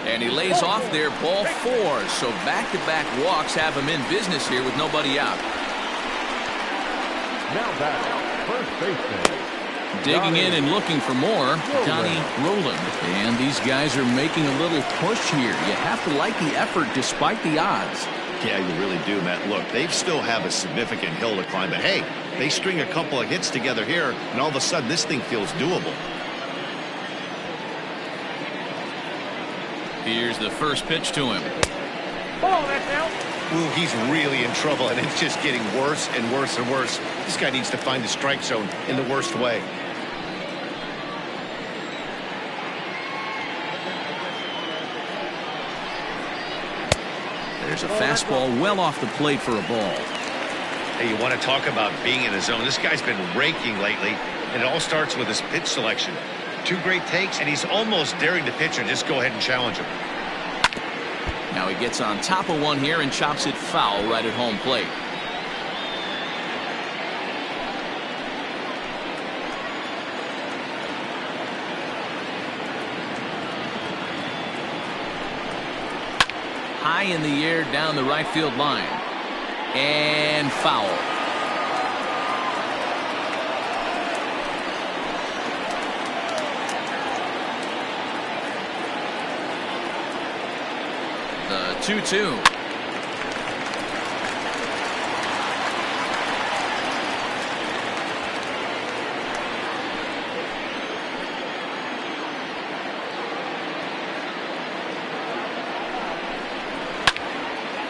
And he lays off there, ball 4. So back-to-back walks have him in business here with nobody out. Now back, first baseman. Digging in and looking for more, Donnie Roland. And these guys are making a little push here. You have to like the effort despite the odds. Yeah, you really do, Matt. Look, they still have a significant hill to climb, but hey, they string a couple of hits together here, and all of a sudden this thing feels doable. Here's the first pitch to him. Ball, that's out. Ooh, he's really in trouble, and it's just getting worse and worse and worse. This guy needs to find the strike zone in the worst way. There's a fastball well off the plate for a ball. Hey, you want to talk about being in the zone? This guy's been raking lately, and it all starts with his pitch selection. 2 great takes, and he's almost daring the pitcher just go ahead and challenge him. Now he gets on top of one here and chops it foul right at home plate. High in the air down the right field line. And foul. 2-2.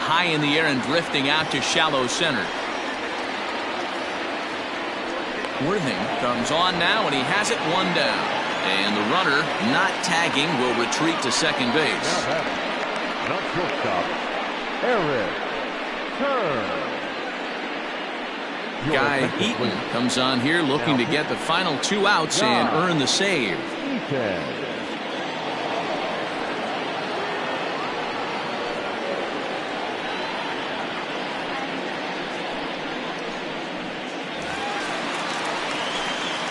High in the air and drifting out to shallow center. Worthing comes on now, and he has it one down. And the runner, not tagging, will retreat to second base. Not shortstop, Eric Kern. Guy Eaton comes on here looking to get the final 2 outs and earn the save.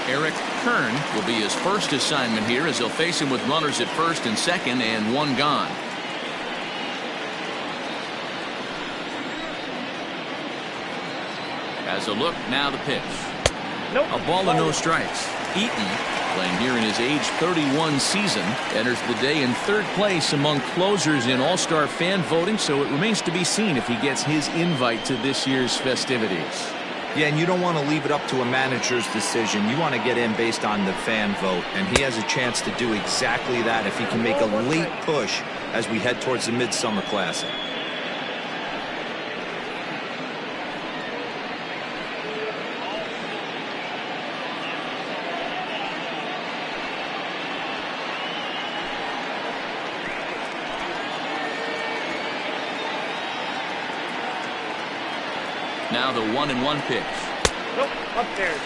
Eric Kern will be his first assignment here as he'll face him with runners at first and second and 1 gone. As a look, now the pitch. Nope. A ball and no strikes. Eaton, playing here in his age 31 season, enters the day in 3rd place among closers in All-Star fan voting, so it remains to be seen if he gets his invite to this year's festivities. Yeah, and you don't want to leave it up to a manager's decision. You want to get in based on the fan vote, and he has a chance to do exactly that if he can make a late push as we head towards the Midsummer Classic. Now the 1-1 pitch. Nope, upstairs.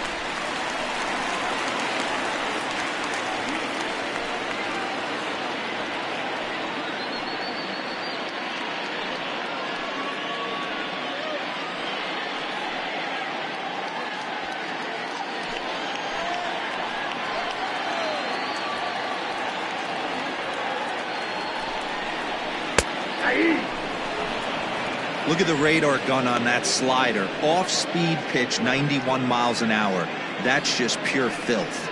Look at the radar gun on that slider. Off-speed pitch, 91 miles an hour. That's just pure filth.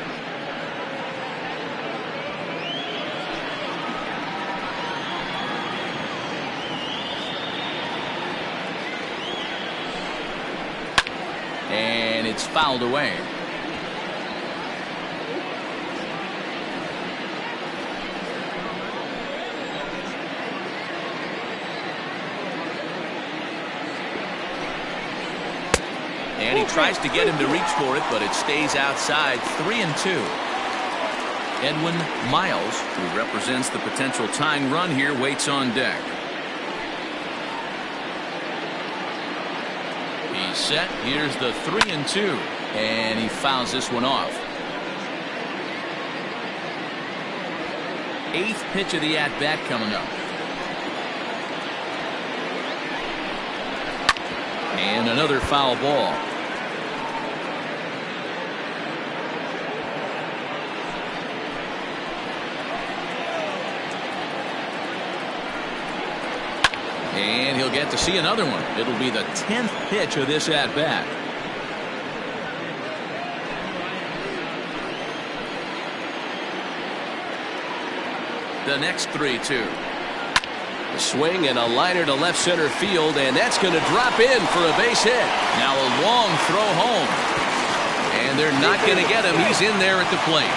And it's fouled away. And he tries to get him to reach for it, but it stays outside. 3-2. Edwin Miles, who represents the potential tying run here, waits on deck. He's set. Here's the 3-2. And he fouls this one off. 8th pitch of the at-bat coming up. And another foul ball. And he'll get to see another one. It'll be the 10th pitch of this at-bat. The next 3-2. A swing and a liner to left center field, and that's going to drop in for a base hit. Now a long throw home. And they're not going to get him. He's in there at the plate.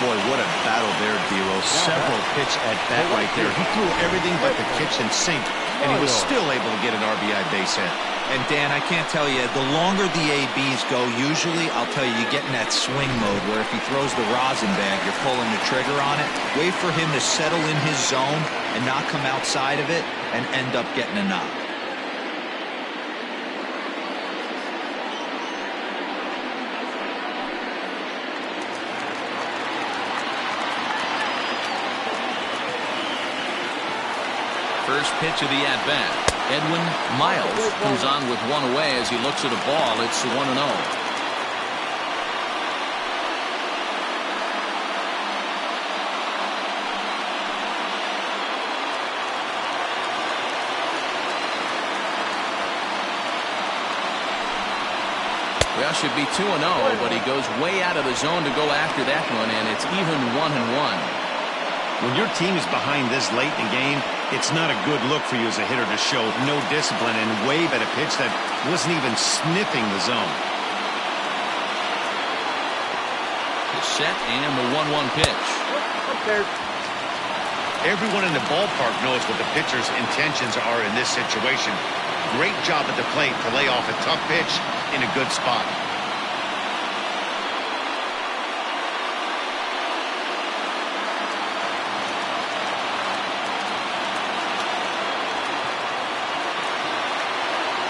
Boy, what a battle there, Dero. Several pitch at bat right there. He threw everything but the kitchen sink, and he was still able to get an RBI base hit. And Dan, I can't tell you, the longer the ABs go, usually, I'll tell you, you get in that swing mode where if he throws the rosin bag, you're pulling the trigger on it. Wait for him to settle in his zone and not come outside of it and end up getting a knock. First pitch of the at-bat. Edwin Miles comes on with one away as he looks at a ball. It's 1-0. Well, should be 2-0, but he goes way out of the zone to go after that one, and it's even 1-1. When your team is behind this late in the game, it's not a good look for you as a hitter to show no discipline and wave at a pitch that wasn't even sniffing the zone. The set and the 1-1 pitch. Up there. Everyone in the ballpark knows what the pitcher's intentions are in this situation. Great job at the plate to lay off a tough pitch in a good spot.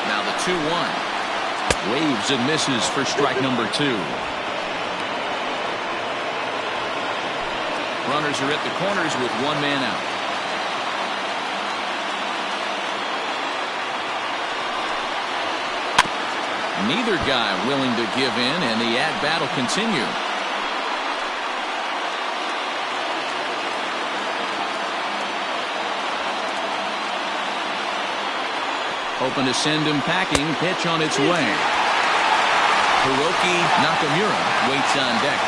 Now the 2-1. Waves and misses for strike number 2. Runners are at the corners with one man out. Neither guy willing to give in, and the at-bat will continue. Hoping to send him packing. Pitch on its way. Hiroki Nakamura waits on deck.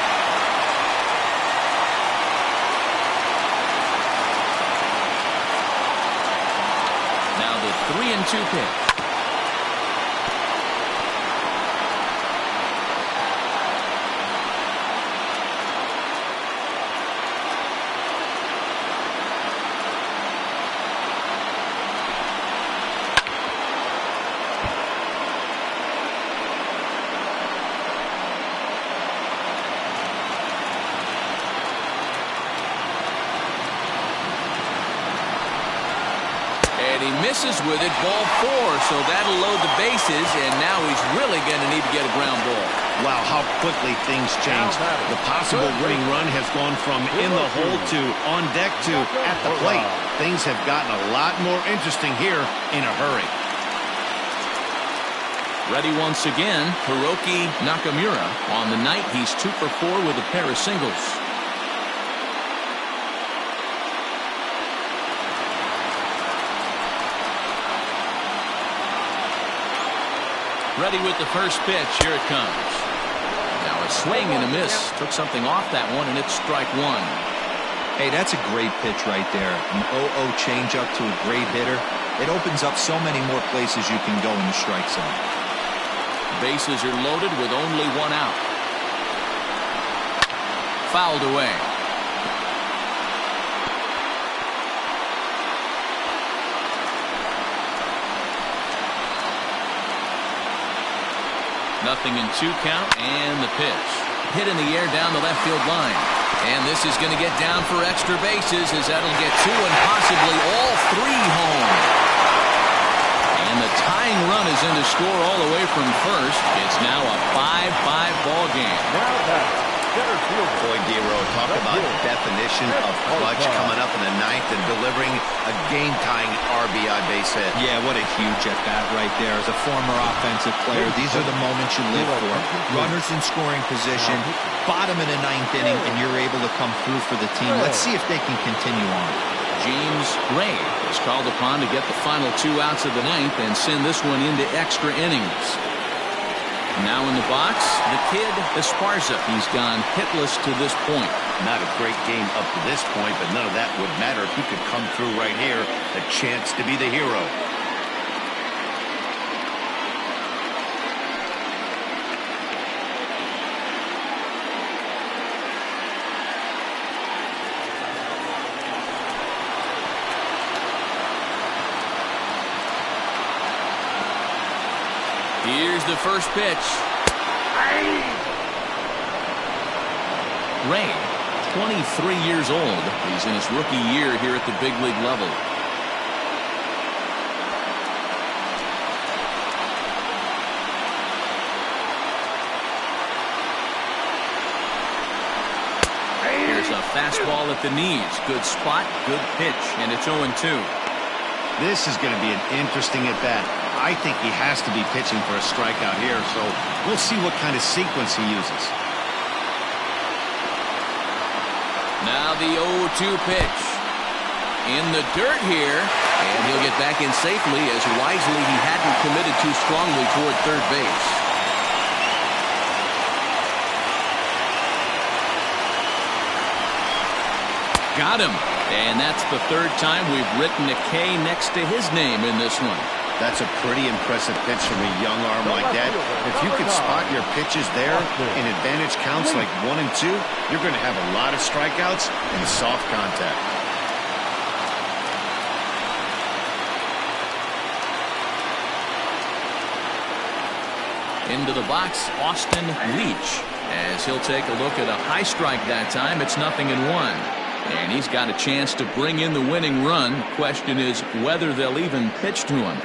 Now the 3-2 pitch. He misses with it, ball 4, so that'll load the bases, and now he's really going to need to get a ground ball. Wow, how quickly things change. The possible winning run has gone from in the hole to on deck to at the plate. Things have gotten a lot more interesting here in a hurry. Ready once again, Hiroki Nakamura. On the night, he's 2 for 4 with a pair of singles. Ready with the first pitch. Here it comes. Now a swing and a miss. Took something off that one, and it's strike 1. Hey, that's a great pitch right there. An 0-0 changeup to a great hitter. It opens up so many more places you can go in the strike zone. Bases are loaded with only one out. Fouled away. Nothing in 2 count, and the pitch. Hit in the air down the left field line. And this is going to get down for extra bases as that'll get 2 and possibly all 3 home. And the tying run is in to score all the way from first. It's now a 5-5 ball game. Now that center field. Boy, Giro, talk about definition of clutch coming up in the 9th and delivering a game-tying RBI base hit. Yeah, what a huge at-bat right there. As a former offensive player, these are the moments you live for. Runners in scoring position, bottom of the 9th inning, and you're able to come through for the team. Let's see if they can continue on. James Ray is called upon to get the final 2 outs of the 9th and send this one into extra innings. Now in the box, the kid Esparza. He's gone hitless to this point. Not a great game up to this point, but none of that would matter if he could come through right here. A chance to be the hero. Here's the first pitch. Ray, 23 years old. He's in his rookie year here at the big league level. Here's a fastball at the knees. Good spot, good pitch, and it's 0-2. This is going to be an interesting at-bat. I think he has to be pitching for a strikeout here, so we'll see what kind of sequence he uses. Now the 0-2 pitch. In the dirt here, and he'll get back in safely as wisely he hadn't committed too strongly toward third base. Got him. And that's the third time we've written a K next to his name in this one. That's a pretty impressive pitch from a young arm like that. If you can spot your pitches there in advantage counts like 1 and 2, you're going to have a lot of strikeouts and soft contact. Into the box, Austin Leach, as he'll take a look at a high strike that time. It's 0-1. And he's got a chance to bring in the winning run. Question is whether they'll even pitch to him.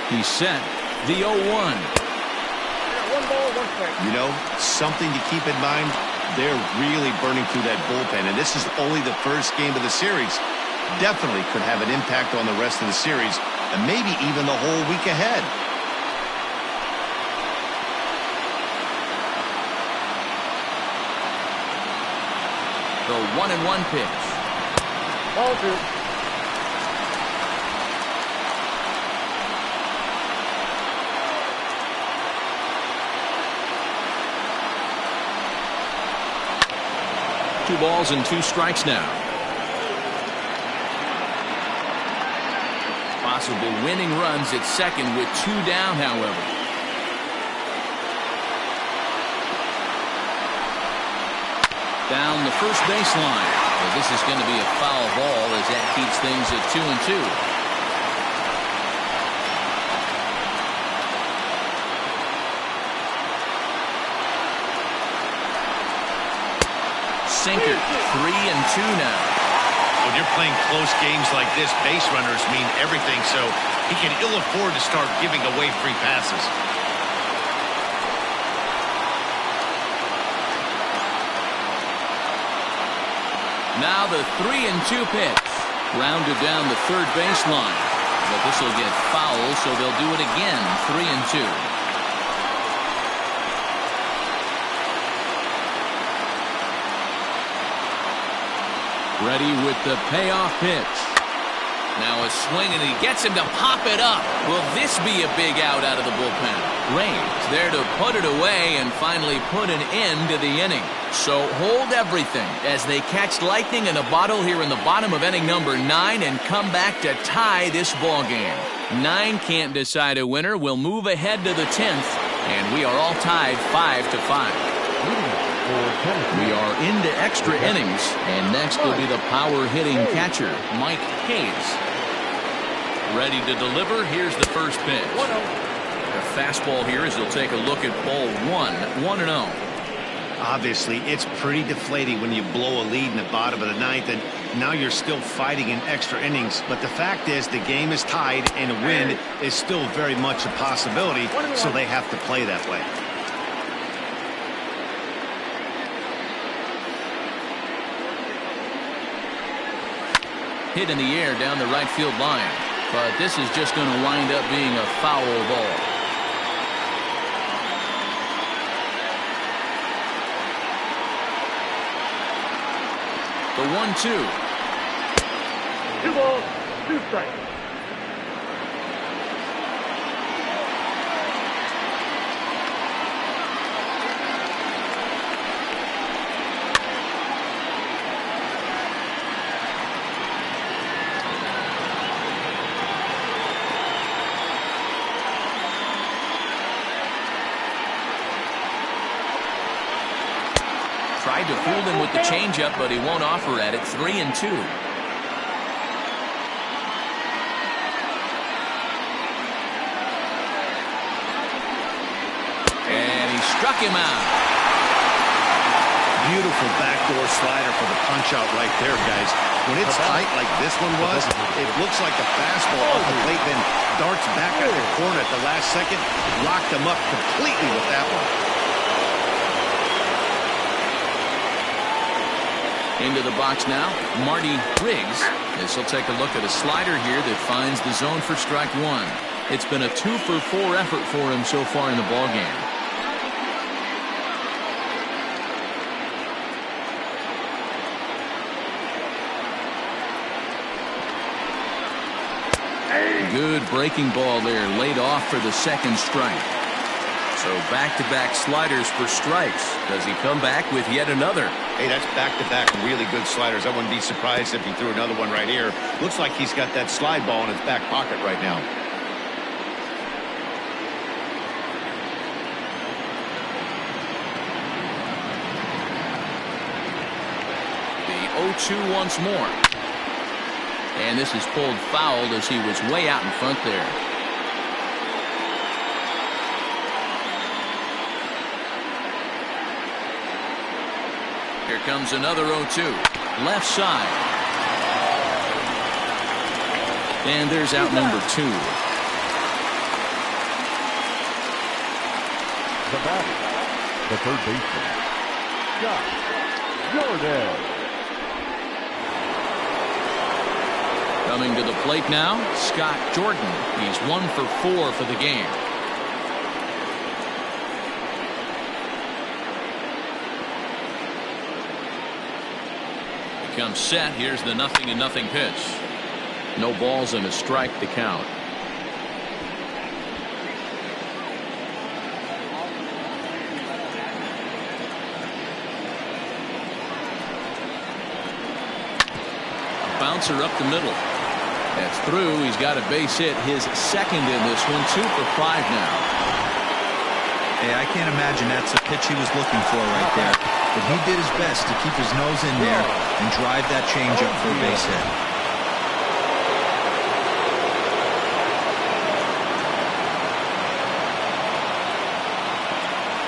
He's set. The 0-1. 1 ball, 1 strike. You know, something to keep in mind, they're really burning through that bullpen, and this is only the first game of the series. Definitely could have an impact on the rest of the series, and maybe even the whole week ahead. The 1-1 pitch. Ball 2. Two balls and 2 strikes now. Possible winning runs at second with 2 down, however. Down the first baseline. Well, this is going to be a foul ball as that keeps things at 2-2. Sinker, 3-2 now. When you're playing close games like this, base runners mean everything, so he can ill afford to start giving away free passes. Now the 3-2 pitch. Grounded down the third baseline. But this will get foul, so they'll do it again. 3-2. Ready with the payoff pitch. Now a swing, and he gets him to pop it up. Will this be a big out of the bullpen? Raines there to put it away and finally put an end to the inning. So hold everything as they catch lightning in a bottle here in the bottom of inning number 9 and come back to tie this ball game. 9 can't decide a winner. We'll move ahead to the 10th, and we are all tied 5-5. We are into extra innings, and next will be the power-hitting catcher, Mike Hayes. Ready to deliver. Here's the first pitch. The fastball here as he'll take a look at ball 1, 1-0. Obviously, it's pretty deflating when you blow a lead in the bottom of the 9th, and now you're still fighting in extra innings. But the fact is, the game is tied, and a win is still very much a possibility, so they have to play that way. Hit in the air down the right field line, but this is just going to wind up being a foul ball. The 1-2. 2 balls, 2 strikes. Tried to fool him with the changeup, but he won't offer at it. 3-2. And he struck him out. Beautiful backdoor slider for the punch-out right there, guys. When it's tight like this one was, it looks like a fastball off the plate, then darts back at the corner at the last second. Locked him up completely with that one. Into the box now, Marty Riggs, as he'll take a look at a slider here that finds the zone for strike 1. It's been a 2-for-4 effort for him so far in the ballgame. Good breaking ball there, laid off for the second strike. So back-to-back sliders for strikes. Does he come back with yet another? Hey, that's back-to-back really good sliders. I wouldn't be surprised if he threw another one right here. Looks like he's got that slide ball in his back pocket right now. The 0-2 once more. And this is pulled fouled as he was way out in front there. Here comes another 0-2. Left side. And there's out number 2. The batter, the third baseman, Scott Jordan. Coming to the plate now, Scott Jordan. He's 1 for 4 for the game. Comes set. Here's the 0-0 pitch. No balls and a strike to count. A bouncer up the middle. That's through. He's got a base hit. His second in this one. 2 for 5 now. Hey, I can't imagine that's the pitch he was looking for right there. But he did his best to keep his nose in there and drive that changeup for a base hit.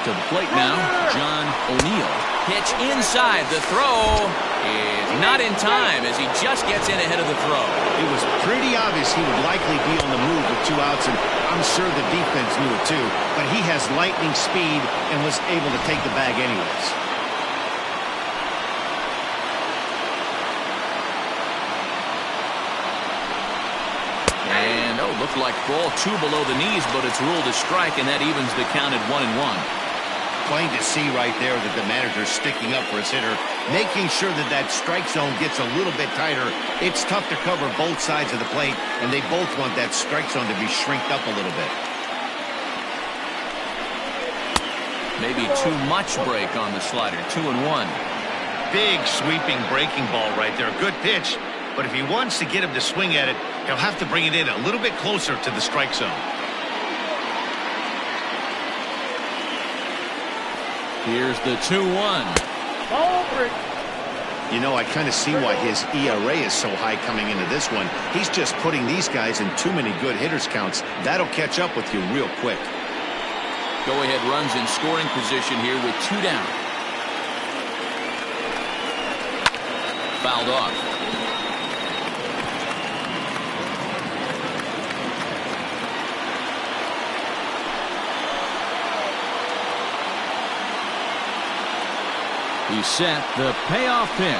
To the plate now, John O'Neill. Pitch inside. The throw is not in time as he just gets in ahead of the throw. It was pretty obvious he would likely be on the move with 2 outs, and I'm sure the defense knew it too. But he has lightning speed and was able to take the bag anyways. And, looked like ball 2 below the knees, but it's ruled a strike, and that evens the count at 1-1. Plain to see right there that the manager's sticking up for his hitter, making sure that that strike zone gets a little bit tighter. It's tough to cover both sides of the plate, and they both want that strike zone to be shrinked up a little bit. Maybe too much break on the slider. 2-1. Big sweeping breaking ball right there. Good pitch. But if he wants to get him to swing at it, he'll have to bring it in a little bit closer to the strike zone. Here's the 2-1. Ball 3. You know, I kind of see why his ERA is so high coming into this one. He's just putting these guys in too many good hitters counts. That'll catch up with you real quick. Go-ahead runs in scoring position here with 2 down. Fouled off. He's set the payoff pitch.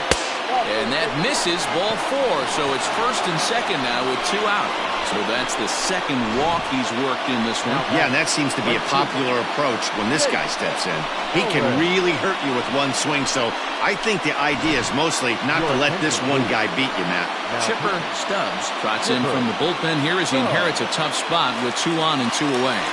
And that misses ball 4. So it's first and second now with 2 out. So that's the second walk he's worked in this one. Yeah, and that seems to be a popular approach when this guy steps in. He can really hurt you with one swing. So I think the idea is mostly not to let this one guy beat you, Matt. Chipper Stubbs trots in from the bullpen here as he inherits a tough spot with 2 on and 2 away.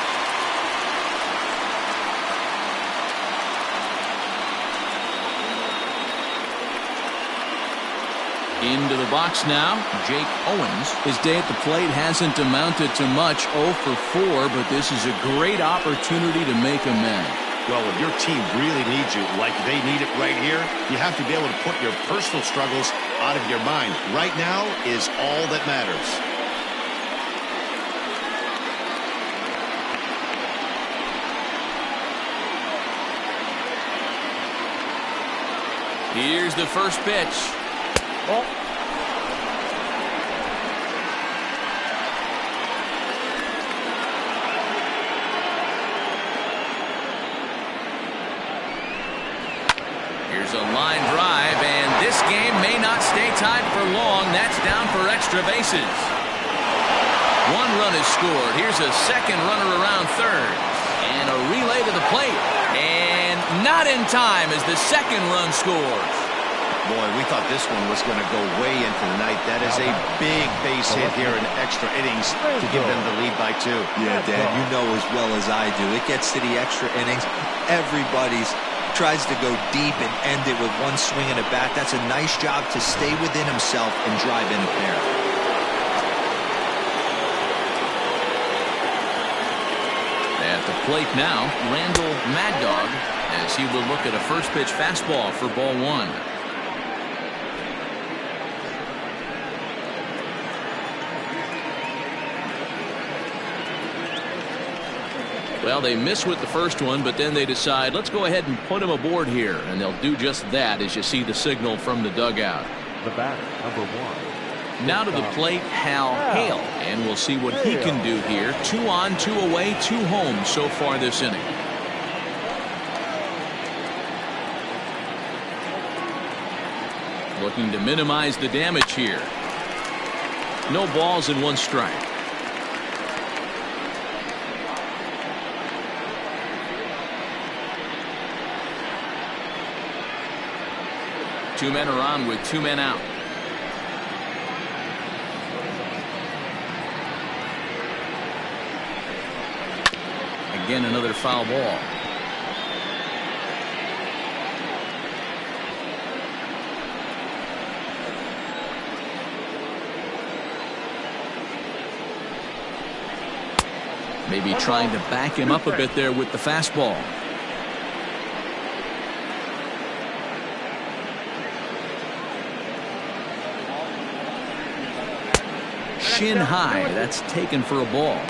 Into the box now, Jake Owens. His day at the plate hasn't amounted to much, 0 for 4, but this is a great opportunity to make amends. Well, if your team really needs you like they need it right here, you have to be able to put your personal struggles out of your mind. Right now is all that matters. Here's the first pitch. Ball. Here's a line drive, and this game may not stay tied for long. That's down for extra bases. 1 run is scored. Here's a second runner around third. And a relay to the plate. And not in time as the second run scores. Boy, we thought this one was going to go way into the night. That is a big base hit here in extra innings to give them the lead by 2. Yeah, Dan, you know as well as I do. It gets to the extra innings. Everybody's tries to go deep and end it with one swing and a bat. That's a nice job to stay within himself and drive in a pair. At the plate now, Randall Mad Dog, as he will look at a first pitch fastball for ball 1. Well, they miss with the first one, but then they decide, let's go ahead and put him aboard here. And they'll do just that as you see the signal from the dugout. The batter, number 1. Now to the plate, Hal Hale. And we'll see what he can do here. 2 on, 2 away, 2 home so far this inning. Looking to minimize the damage here. No balls and 1 strike. Two men are on with 2 men out. Again, another foul ball. Maybe trying to back him up a bit there with the fastball. Shin high. That's taken for a ball.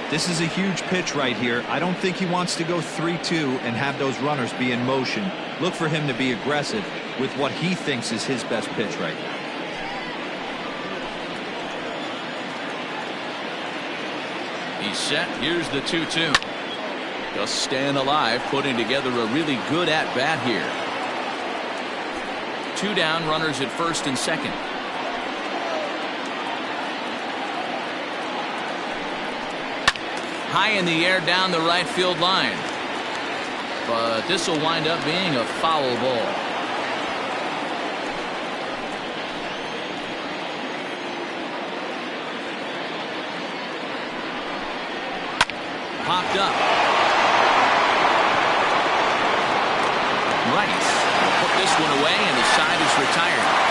This is a huge pitch right here. I don't think he wants to go 3-2 and have those runners be in motion. Look for him to be aggressive with what he thinks is his best pitch right now. He's set. Here's the 2-2. Just staying alive, putting together a really good at-bat here. 2 down, runners at first and second. High in the air down the right field line. But this will wind up being a foul ball. Popped up. Rice will put this one away, and the side is retired.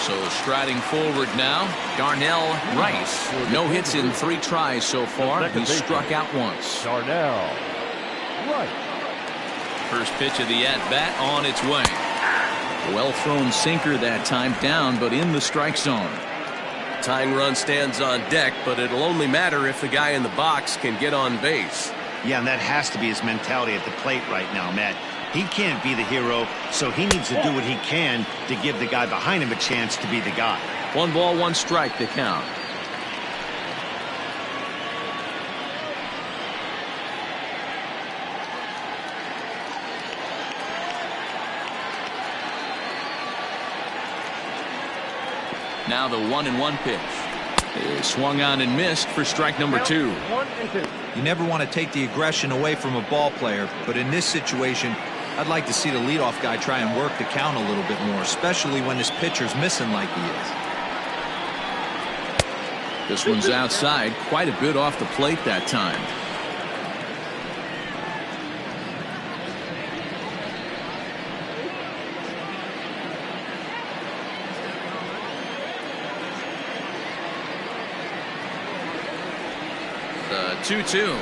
So striding forward now, Darnell Rice. No hits in 3 tries so far. He struck out once. Darnell Rice. First pitch of the at-bat on its way. Well thrown sinker that time, down but in the strike zone. Tying run stands on deck, but it'll only matter if the guy in the box can get on base. Yeah, and that has to be his mentality at the plate right now, Matt. He can't be the hero, so he needs to do what he can to give the guy behind him a chance to be the guy. 1 ball, 1 strike to count. Now the 1-1 pitch is swung on and missed for strike number 2. 1-2. You never want to take the aggression away from a ball player, but in this situation, I'd like to see the leadoff guy try and work the count a little bit more, especially when this pitcher's missing like he is. This one's outside, quite a bit off the plate that time. The 2-2.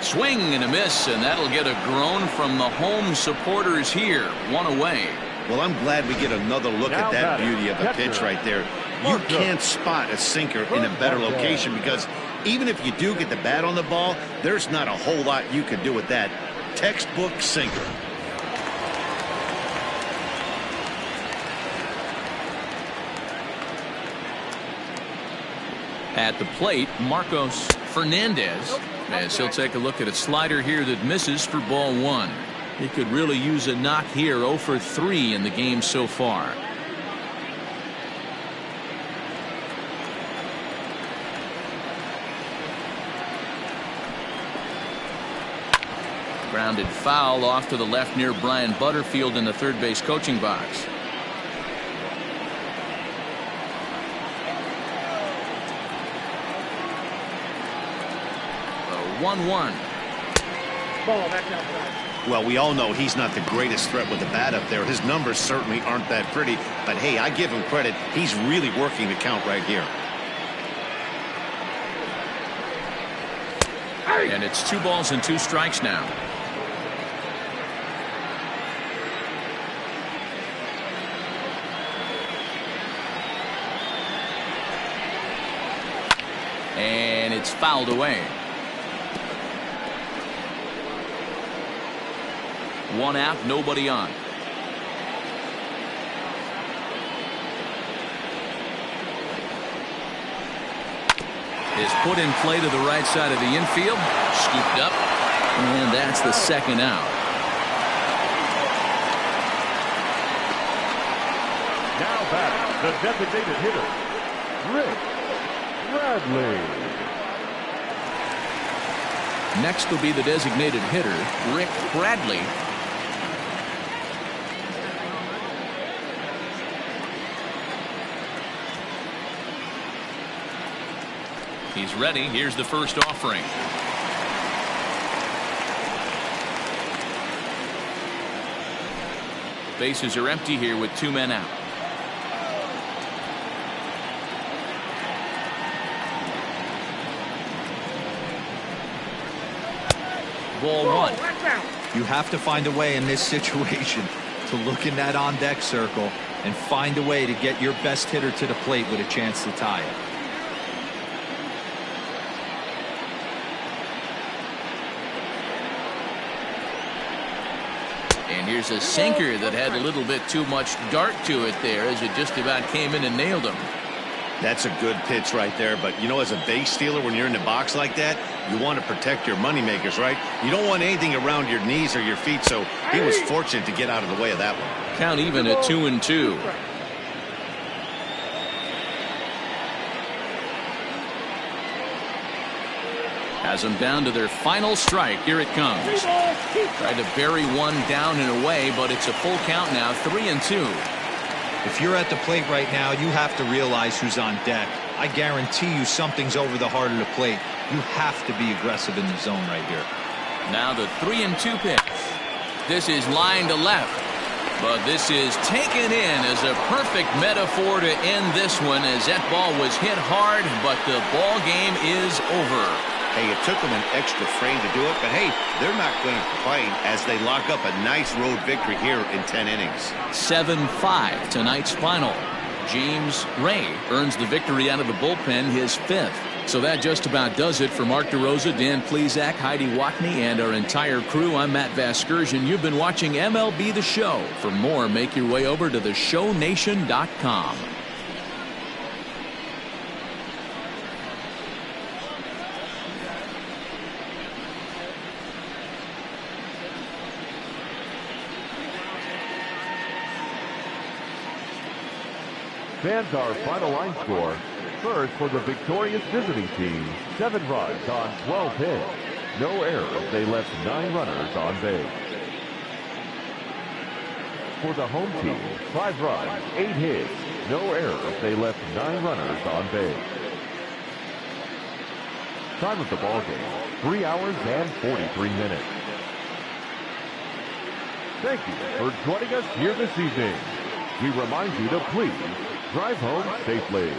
Swing and a miss, and that'll get a groan from the home supporters here. 1 away. Well, I'm glad we get another look Now at that batting, beauty of a catcher, pitch right there. You Marco. can't spot a sinker in a better Marco. location because even if you do get the bat on the ball, there's not a whole lot you can do with that. Textbook sinker. At the plate, Marcos Fernandez, as he'll take a look at a slider here that misses for ball one. He could really use a knock here. 0 for 3 in the game so far. Grounded foul off to the left near Brian Butterfield in the third base coaching box. 1-1. Ball back outside. Well, we all know he's not the greatest threat with the bat up there. His numbers certainly aren't that pretty. But, hey, I give him credit. He's really working the count right here. And it's 2 balls and 2 strikes now. And it's fouled away. 1 out, nobody on. Is put in play to the right side of the infield. Scooped up. And that's the second out. Now back, the designated hitter, Rick Bradley. Next will be the designated hitter, Rick Bradley. He's ready. Here's the first offering. Bases are empty here with 2 men out. Ball 1. You have to find a way in this situation to look in that on-deck circle and find a way to get your best hitter to the plate with a chance to tie it. And here's a sinker that had a little bit too much dart to it there as it just about came in and nailed him. That's a good pitch right there. But, you know, as a base stealer, when you're in the box like that, you want to protect your moneymakers, right? You don't want anything around your knees or your feet, so he was fortunate to get out of the way of that one. Count even at 2-2. Has them down to their final strike. Here it comes. Tried to bury one down and away, but it's a full count now. 3-2. If you're at the plate right now, you have to realize who's on deck. I guarantee you something's over the heart of the plate. You have to be aggressive in the zone right here. Now the 3-2 pitch. This is line to left. But this is taken in as a perfect metaphor to end this one, as that ball was hit hard, but the ball game is over. Hey, it took them an extra frame to do it, but hey, they're not going to complain as they lock up a nice road victory here in 10 innings. 7-5 tonight's final. James Ray earns the victory out of the bullpen, his 5th. So that just about does it for Mark DeRosa, Dan Plesac, Heidi Watney, and our entire crew. I'm Matt Vasgersian. You've been watching MLB The Show. For more, make your way over to theshownation.com. Fans, our final line score. First, for the victorious visiting team, 7 runs on 12 hits. No errors. They left 9 runners on base. For the home team, 5 runs, 8 hits. No errors. They left 9 runners on base. Time of the ball game, 3 hours and 43 minutes. Thank you for joining us here this evening. We remind you to please drive home safely.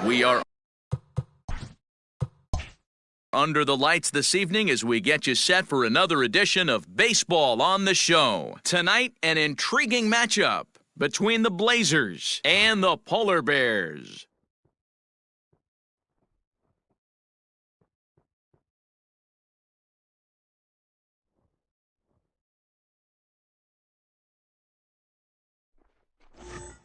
We are under the lights this evening as we get you set for another edition of Baseball on the Show. Tonight, an intriguing matchup between the Blazers and the Polar Bears.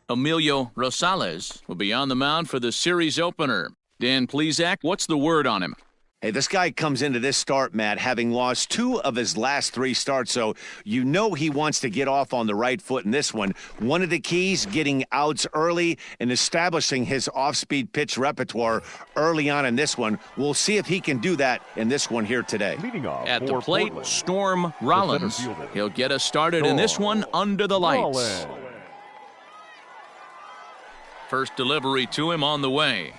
Emilio Rosales will be on the mound for the series opener. Dan Plesac, what's the word on him? Hey, this guy comes into this start, Matt, having lost 2 of his last 3 starts, so you know he wants to get off on the right foot in this one. One of the keys, getting outs early and establishing his off-speed pitch repertoire early on in this one. We'll see if he can do that in this one here today. Leading off at the for plate, Portland, Storm Rollins. He'll get us started in this one under the lights. First delivery to him on the way.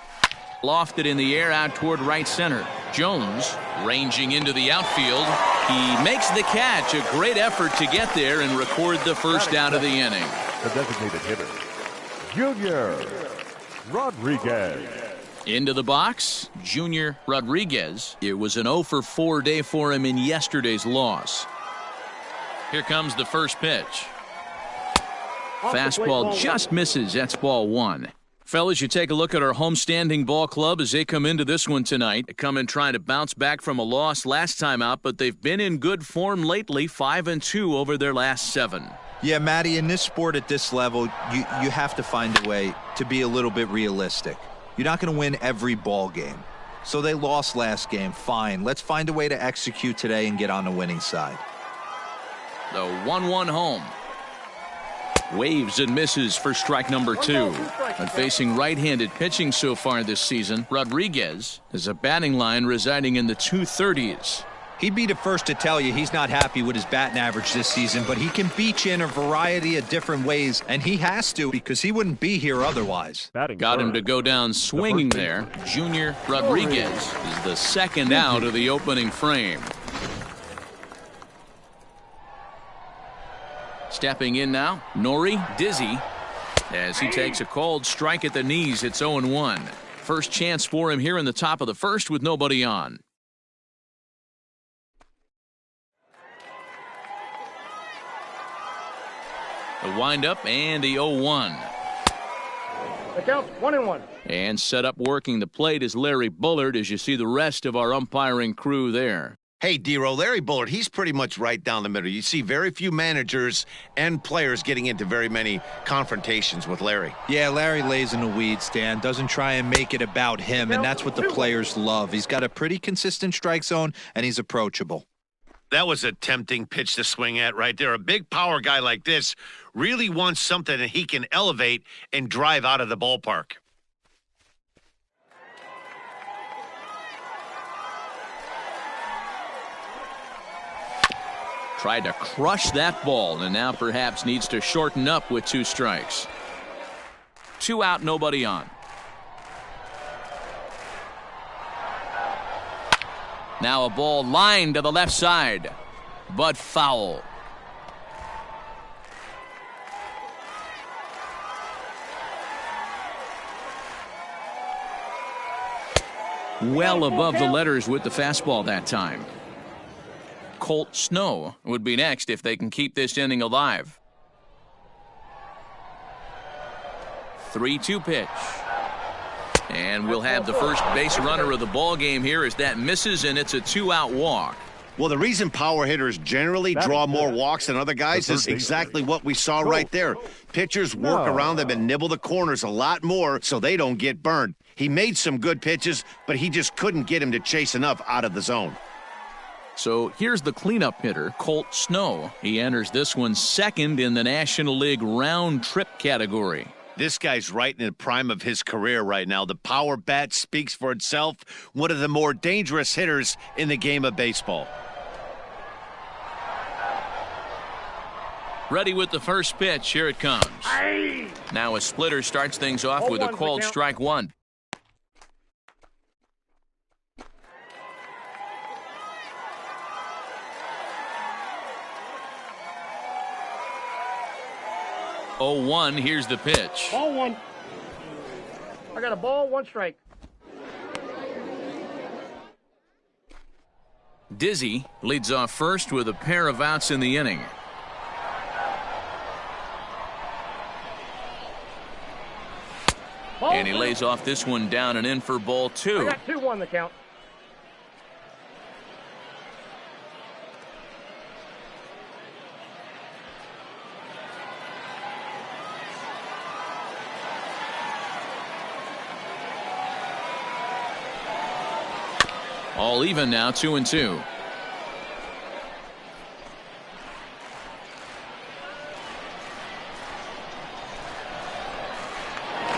Lofted in the air out toward right center. Jones ranging into the outfield. He makes the catch. A great effort to get there and record the first out of the inning. The designated hitter, Junior Rodriguez. Into the box, Junior Rodriguez. It was an 0-for-4 day for him in yesterday's loss. Here comes the first pitch. Fastball just misses. That's ball 1. Fellas, you take a look at our homestanding ball club as they come into this one tonight. They come in trying to bounce back from a loss last time out, but they've been in good form lately, 5-2 over their last 7. Yeah, Matty, in this sport at this level, you have to find a way to be a little bit realistic. You're not going to win every ball game. So they lost last game. Fine. Let's find a way to execute today and get on the winning side. The 1-1 home. Waves and misses for strike number 2. And facing right-handed pitching so far this season, Rodriguez has a batting line residing in the 230s. He'd be the first to tell you he's not happy with his batting average this season, but he can beat you in a variety of different ways, and he has to because he wouldn't be here otherwise. Got him to go down swinging there. Junior Rodriguez is the second out of the opening frame. Stepping in now, Nori Dizzy, as he takes a called strike at the knees. It's 0-1. First chance for him here in the top of the first with nobody on. The windup and the 0-1. The count's 1-1. And set up working the plate is Larry Bullard, as you see the rest of our umpiring crew there. Hey, D-Row, Larry Bullard, he's pretty much right down the middle. You see very few managers and players getting into very many confrontations with Larry. Yeah, Larry lays in the weeds, Dan. Doesn't try and make it about him, and that's what the players love. He's got a pretty consistent strike zone, and he's approachable. That was a tempting pitch to swing at right there. A big power guy like this really wants something that he can elevate and drive out of the ballpark. Tried to crush that ball and now perhaps needs to shorten up with 2 strikes. 2 out, nobody on. Now a ball lined to the left side, but foul. Well above the letters with the fastball that time. Colt Snow would be next if they can keep this inning alive. 3-2 pitch. And we'll have the first base runner of the ball game here as that misses, and it's a 2-out walk. Well, the reason power hitters generally draw more walks than other guys is exactly what we saw right there. Pitchers work around them and nibble the corners a lot more so they don't get burned. He made some good pitches, but he just couldn't get him to chase enough out of the zone. So here's the cleanup hitter, Colt Snow. He enters this one second in the National League round trip category. This guy's right in the prime of his career right now. The power bat speaks for itself. One of the more dangerous hitters in the game of baseball. Ready with the first pitch. Here it comes. Now a splitter starts things off with a called strike 1. Oh, 1. Here's the pitch. Ball 1. I got a ball, 1 strike. Dizzy leads off first with a pair of outs in the inning. And he lays off this one down and in for ball 2. I got 2-1 the count. All even now, 2-2.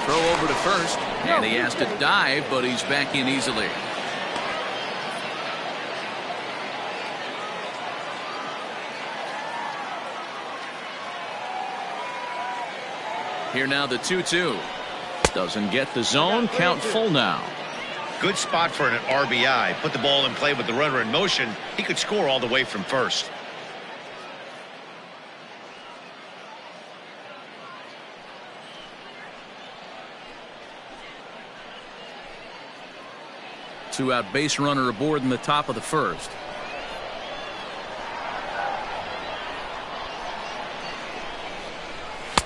Throw over to first, and he has to dive, but he's back in easily. Here now the 2-2. Doesn't get the zone. Count full now. Good spot for an RBI. Put the ball in play with the runner in motion. He could score all the way from first. Two-out base runner aboard in the top of the first.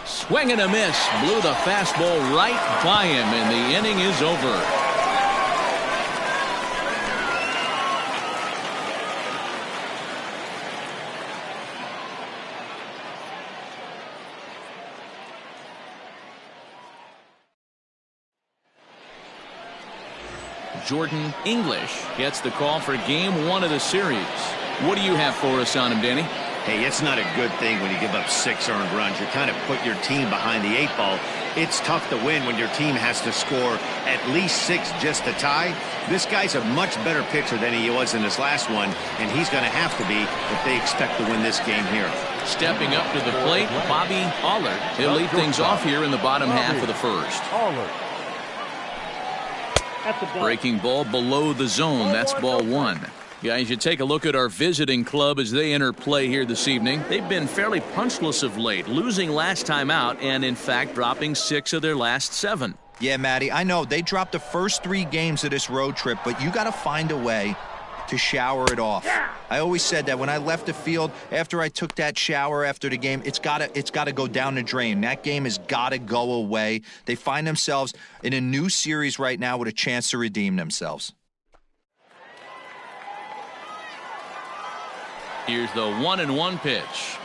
Swing and a miss. Blew the fastball right by him, and the inning is over. Jordan English gets the call for game 1 of the series. What do you have for us on him, Danny? Hey, it's not a good thing when you give up 6 earned runs. You kind of put your team behind the 8 ball. It's tough to win when your team has to score at least 6 just to tie. This guy's a much better pitcher than he was in his last one, and he's going to have to be if they expect to win this game here. Stepping up to the plate, Bobby Allard. He'll lead things off here in the bottom half of the first. Breaking ball below the zone. That's ball 1. Guys, you take a look at our visiting club as they enter play here this evening. They've been fairly punchless of late, losing last time out and, in fact, dropping 6 of their last 7. Yeah, Matty, I know they dropped the first 3 games of this road trip, but you got to find a way to shower it off. I always said that when I left the field after I took that shower after the game, it's got to go down the drain. That game has got to go away. They find themselves in a new series right now with a chance to redeem themselves. Here's the 1-1 pitch.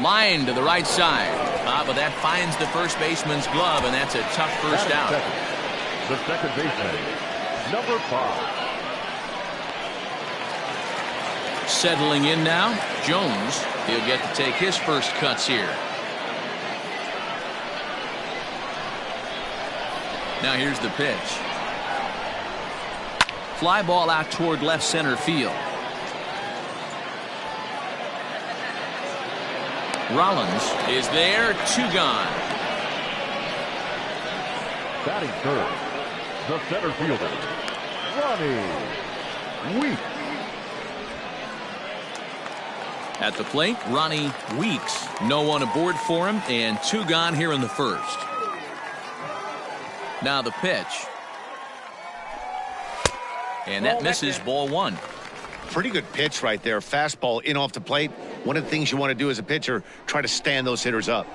Line to the right side. But that finds the first baseman's glove, and that's a tough first out. The second baseman, number 5. Settling in now, Jones. He'll get to take his first cuts here. Now here's the pitch. Fly ball out toward left center field. Rollins is there, 2 gone. Batting third, the center fielder, Ronnie Weeks. At the plate, Ronnie Weeks. No one aboard for him, and 2 gone here in the first. Now the pitch. And that misses ball 1. Pretty good pitch right there. Fastball in off the plate. One of the things you want to do as a pitcher, try to stand those hitters up.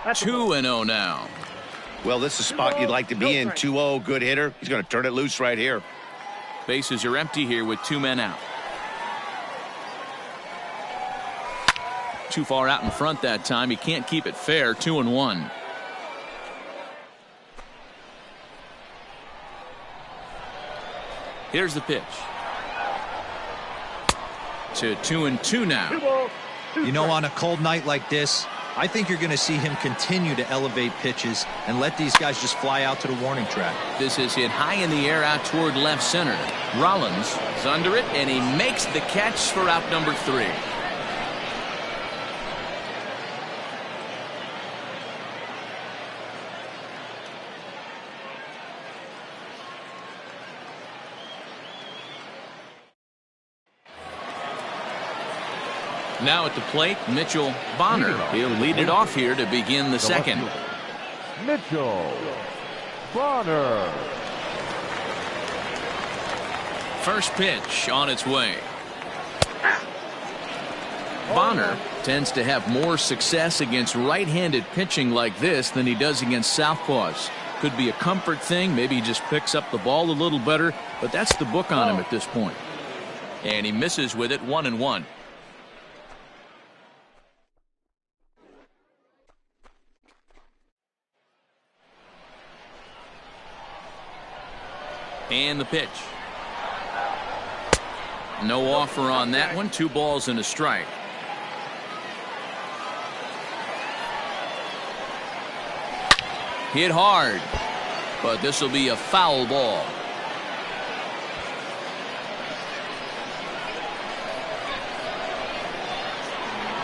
2-0 now. Well, this is a spot you'd like to be in. 2-0, good hitter. He's going to turn it loose right here. Bases are empty here with 2 men out. Too far out in front that time. He can't keep it fair. 2-1. Here's the pitch. To 2-2 now. You know, on a cold night like this, I think you're going to see him continue to elevate pitches and let these guys just fly out to the warning track. This is hit high in the air out toward left center. Rollins is under it, and he makes the catch for out number 3. Now at the plate, Mitchell Bonner. He'll lead it off here to begin the second. Mitchell Bonner. First pitch on its way. Bonner tends to have more success against right-handed pitching like this than he does against southpaws. Could be a comfort thing. Maybe he just picks up the ball a little better, but that's the book on him at this point. And he misses with it, 1-1. And the pitch. No offer on that one. 2 balls and a strike. Hit hard, but this will be a foul ball.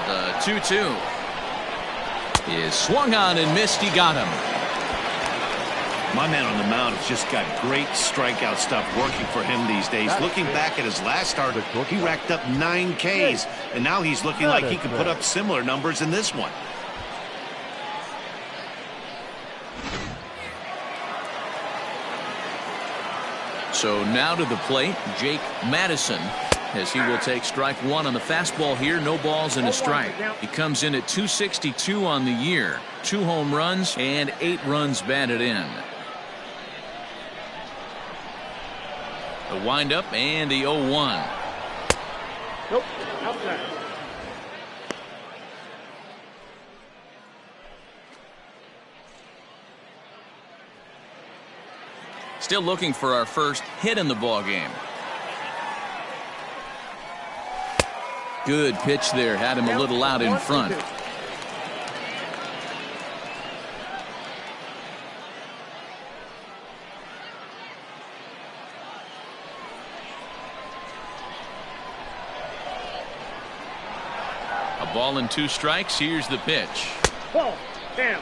The 2-2 is swung on and missed. He got him. My man on the mound has just got great strikeout stuff working for him these days. Looking back at his last start, he racked up 9 Ks, and now he's looking like he can put up similar numbers in this one. So now to the plate, Jake Madison, as he will take strike 1 on the fastball here. No balls and a strike. He comes in at 262 on the year. 2 home runs and 8 runs batted in. The windup and the 0-1. Nope, outside. Still looking for our first hit in the ball game. Good pitch there. Had him a little out in front. A ball and 2 strikes. Here's the pitch. Ball. Damn.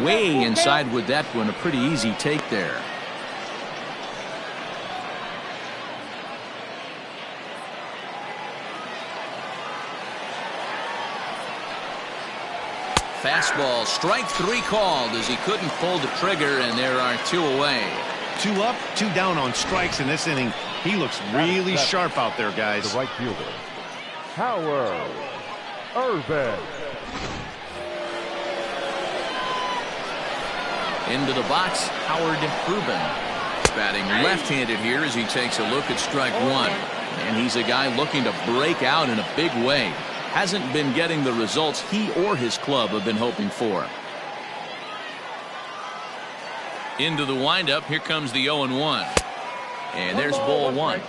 Way inside with that one. A pretty easy take there. Fastball, strike 3 called as he couldn't pull the trigger, and there are 2 away. 2 up, 2 down on strikes in this inning. He looks really sharp out there, guys. The right fielder, Howard Irvin. Into the box, Howard Rubin. Batting left-handed here as he takes a look at strike 1. And he's a guy looking to break out in a big way. Hasn't been getting the results he or his club have been hoping for. Into the windup. Here comes the 0-1. And there's ball 1.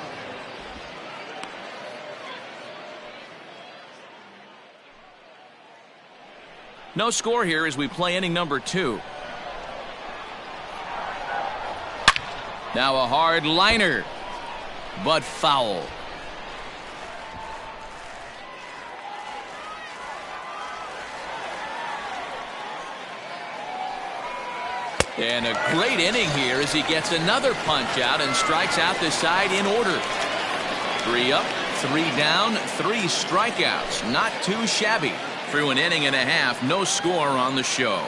No score here as we play inning number 2. Now a hard liner, but foul. And a great inning here as he gets another punch out and strikes out the side in order. 3 up, 3 down, 3 strikeouts. Not too shabby through an inning and a half. No score on the show.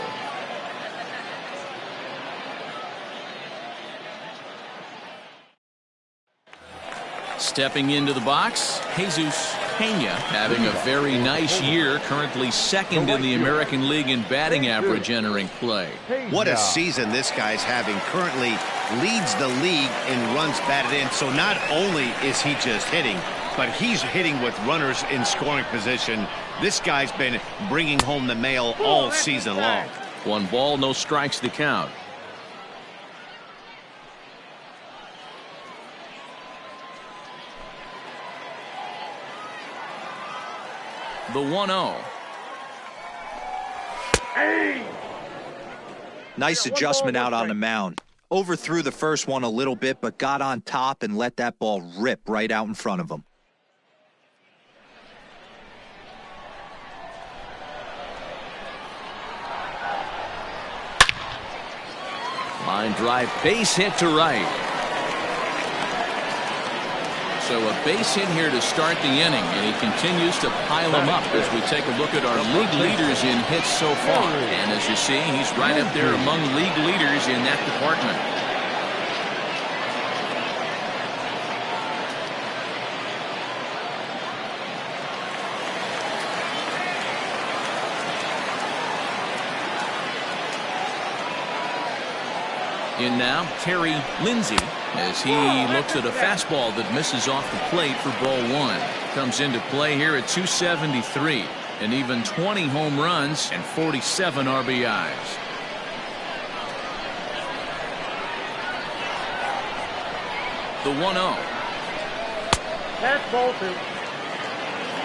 Stepping into the box, Jesus Pena having a very nice year, currently second in the American League in batting average entering play. What a season this guy's having. Currently leads the league in runs batted in. So not only is he just hitting, but he's hitting with runners in scoring position. This guy's been bringing home the mail all season long. 1 ball, no strikes to count. The 1-0. Nice adjustment out on the mound. Overthrew the first one a little bit, but got on top and let that ball rip right out in front of him. Line drive, base hit to right. So a base hit here to start the inning, and he continues to pile them up as we take a look at our league leaders in hits so far. And as you see, he's right up there among league leaders in that department. In now, Terry Lindsay, as he looks at a fastball that misses off the plate for ball 1. Comes into play here at 273, and even 20 home runs and 47 RBIs. The 1-0. That's ball 2.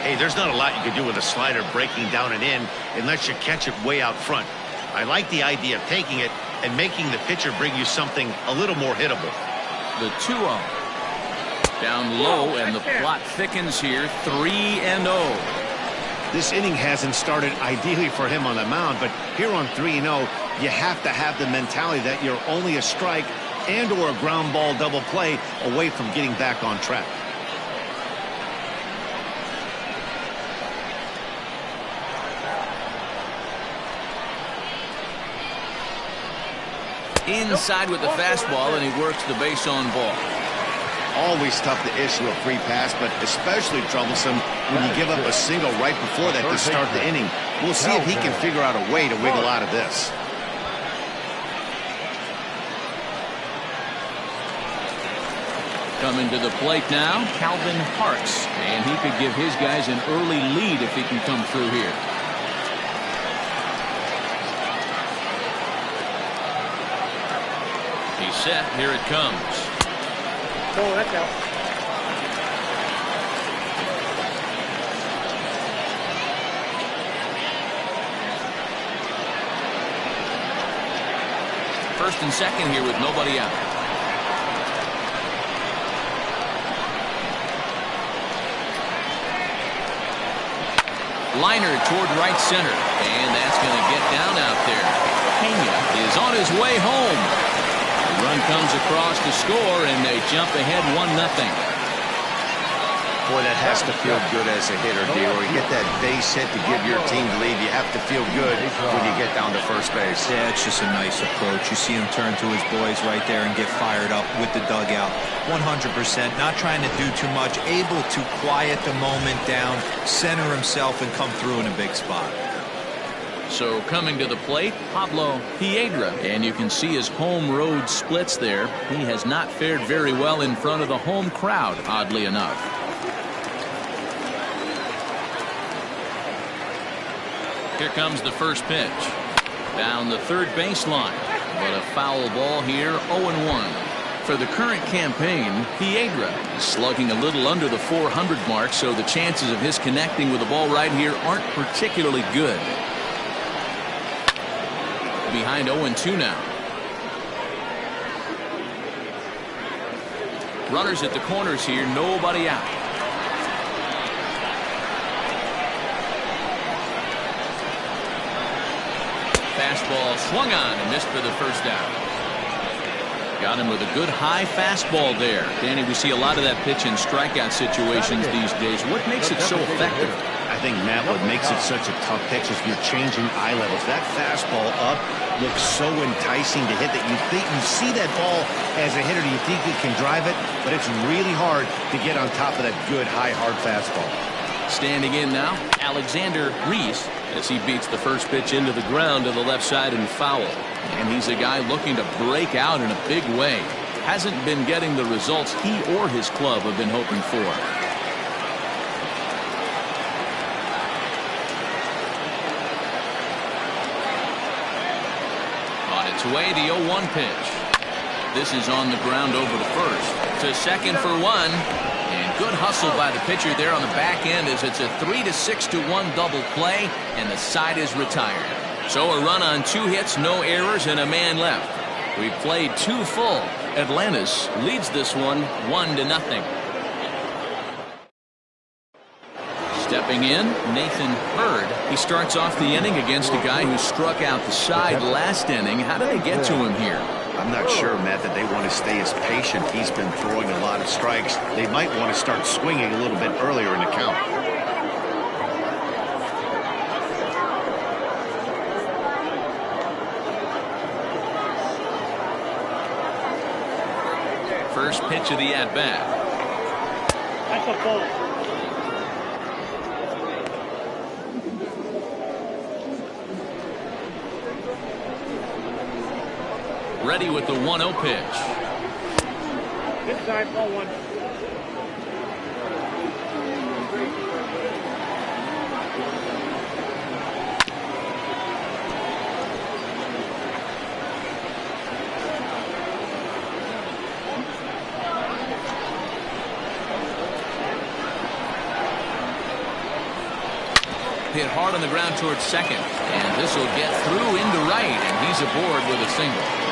Hey, there's not a lot you can do with a slider breaking down and in unless you catch it way out front. I like the idea of taking it and making the pitcher bring you something a little more hittable. The 2-0. Down low, and the plot thickens here. 3-0. This inning hasn't started ideally for him on the mound, but here on 3-0, you have to have the mentality that you're only a strike and or a ground ball double play away from getting back on track. Inside with the fastball, and he works the base on ball. Always tough to issue a free pass, but especially troublesome when you give up a single right before that to start the inning. We'll see if he can figure out a way to wiggle out of this. Coming to the plate now, Calvin Parks, and he could give his guys an early lead if he can come through here. He's set. Here it comes. Oh, that's out. First and second here with nobody out. Liner toward right center, and that's going to get down out there. Pena is on his way home. The run comes across to score, and they jump ahead 1-0. Boy, that has to feel good as a hitter, D-Roy. You get that base hit to give your team the lead. You have to feel good when you get down to first base. Yeah, it's just a nice approach. You see him turn to his boys right there and get fired up with the dugout. 100%, not trying to do too much, able to quiet the moment down, center himself, and come through in a big spot. So coming to the plate, Pablo Piedra, and you can see his home road splits there. He has not fared very well in front of the home crowd, oddly enough. Here comes the first pitch. Down the third baseline, but a foul ball here, 0-1. For the current campaign, Piedra is slugging a little under the 400 mark, so the chances of his connecting with the ball right here aren't particularly good. Behind 0-2 now. Runners at the corners here, nobody out. Fastball swung on and missed for the first out. Got him with a good high fastball there. Danny, we see a lot of that pitch in strikeout situations these days. What makes it so effective? I think, Matt, what makes it such a tough pitch is you're changing eye levels. That fastball up looks so enticing to hit that you see that ball as a hitter, you think you can drive it, but it's really hard to get on top of that good high hard fastball. Standing in now, Alexander Reese, as he beats the first pitch into the ground to the left side and foul. And he's a guy looking to break out in a big way. Hasn't been getting the results he or his club have been hoping for. gets away the 0-1 pitch. This is on the ground over to first. To second for one. And good hustle by the pitcher there on the back end as it's a 3-6-1 double play, and the side is retired. So a run on 2 hits, no errors, and a man left. We've played 2 full. Atlantis leads this one 1-0. Stepping in, Nathan Hurd. He starts off the inning against a guy who struck out the side last inning. How did they get to him here? I'm not sure, Matt, that they want to stay as patient. He's been throwing a lot of strikes. They might want to start swinging a little bit earlier in the count. First pitch of the at-bat. That's a ball. Ready with the 1-0 pitch. Inside, ball 1. Hit hard on the ground towards second. And this will get through into right, and he's aboard with a single.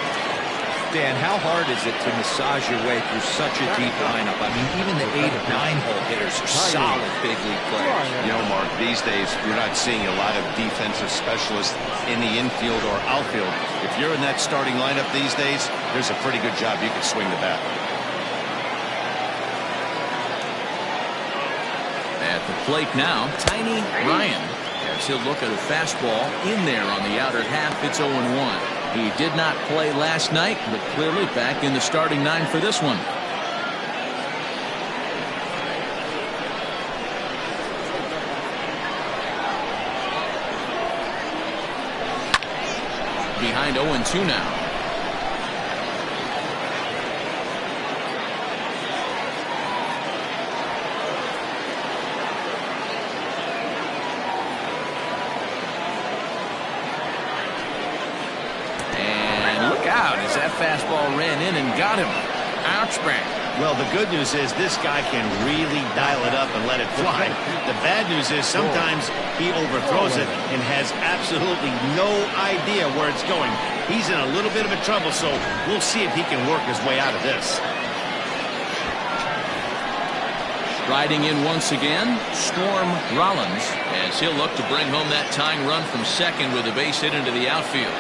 Dan, how hard is it to massage your way through such a deep lineup? I mean, even the 8 or 9 hole hitters are solid big league players. You know, Mark, these days you're not seeing a lot of defensive specialists in the infield or outfield. If you're in that starting lineup these days, there's a pretty good job you can swing the bat. At the plate now, Tiny Ryan. As he'll look at a fastball in there on the outer half. It's 0-1. He did not play last night, but clearly back in the starting 9 for this one. Behind 0-2 now. Fastball ran in and got him. Ouch, bang. Well, the good news is this guy can really dial it up and let it fly. The bad news is sometimes he overthrows it and has absolutely no idea where it's going. He's in a little bit of a trouble, so we'll see if he can work his way out of this. Riding in once again, Storm Rollins, as he'll look to bring home that tying run from second with a base hit into the outfield.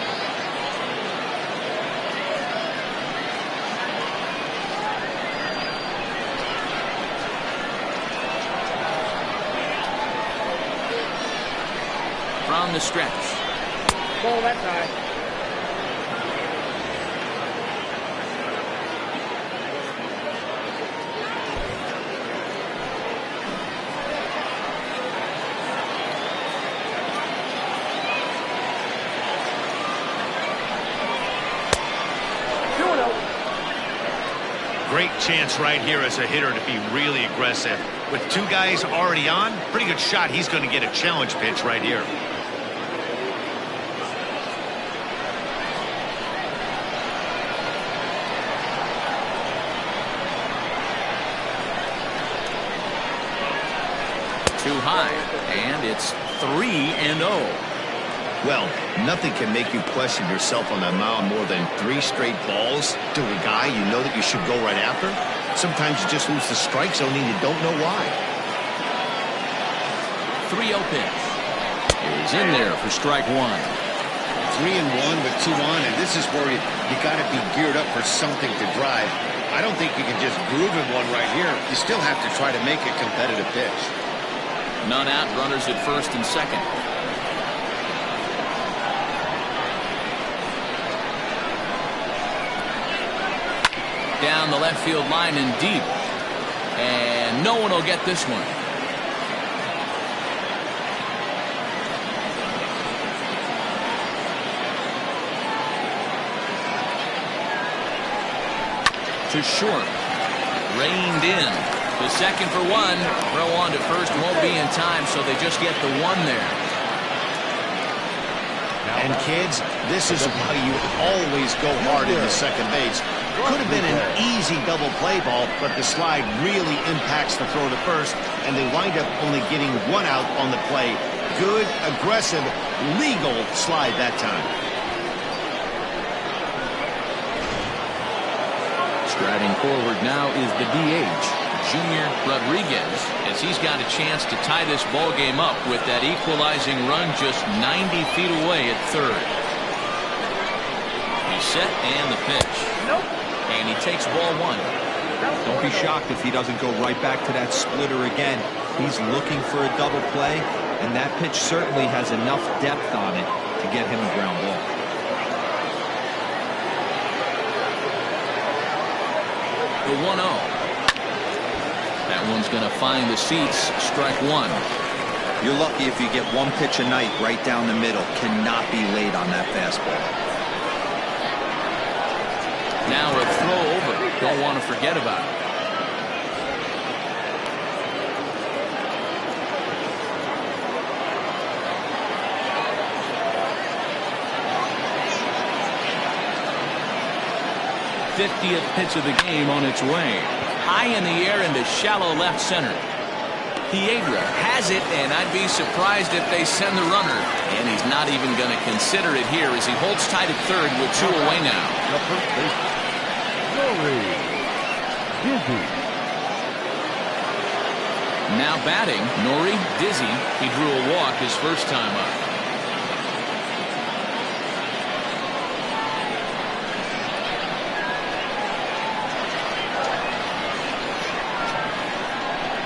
From the stretch. Ball that side. Great chance right here as a hitter to be really aggressive. With 2 guys already on, pretty good shot. He's going to get a challenge pitch right here. Too high, and it's 3-0. Well, nothing can make you question yourself on the mound more than 3 straight balls to a guy you know that you should go right after. Sometimes you just lose the strike zone and you don't know why. 3-0 pitch is in there for strike 1. 3-1 with 2 on, and this is where you got to be geared up for something to drive. I don't think you can just groove in one right here. You still have to try to make a competitive pitch. None out, runners at first and second. Down the left field line and deep. And no one will get this one. To short. Reined in. The second for one. Throw on to first won't be in time, so they just get the 1 there. And kids, this is why you always go hard into second base. Could have been an easy double play ball, but the slide really impacts the throw to first, and they wind up only getting one out on the play. Good, aggressive, legal slide that time. Striding forward now is the DH, Junior Rodriguez, as he's got a chance to tie this ball game up with that equalizing run just 90 feet away at third. He's set and the pitch. Nope. And he takes ball one. Don't be shocked if he doesn't go right back to that splitter again. He's looking for a double play, and that pitch certainly has enough depth on it to get him a ground ball. The 1-0. That one's going to find the seats. Strike one. You're lucky if you get one pitch a night right down the middle. Cannot be late on that fastball. Now a throw over. Don't want to forget about it. '50th pitch of the game on its way. High in the air into shallow left center. Piedra has it, and I'd be surprised if they send the runner. And he's not even going to consider it here as he holds tight at third with two away now. Dizzy. Now batting, Nori Dizzy. He drew a walk his first time up.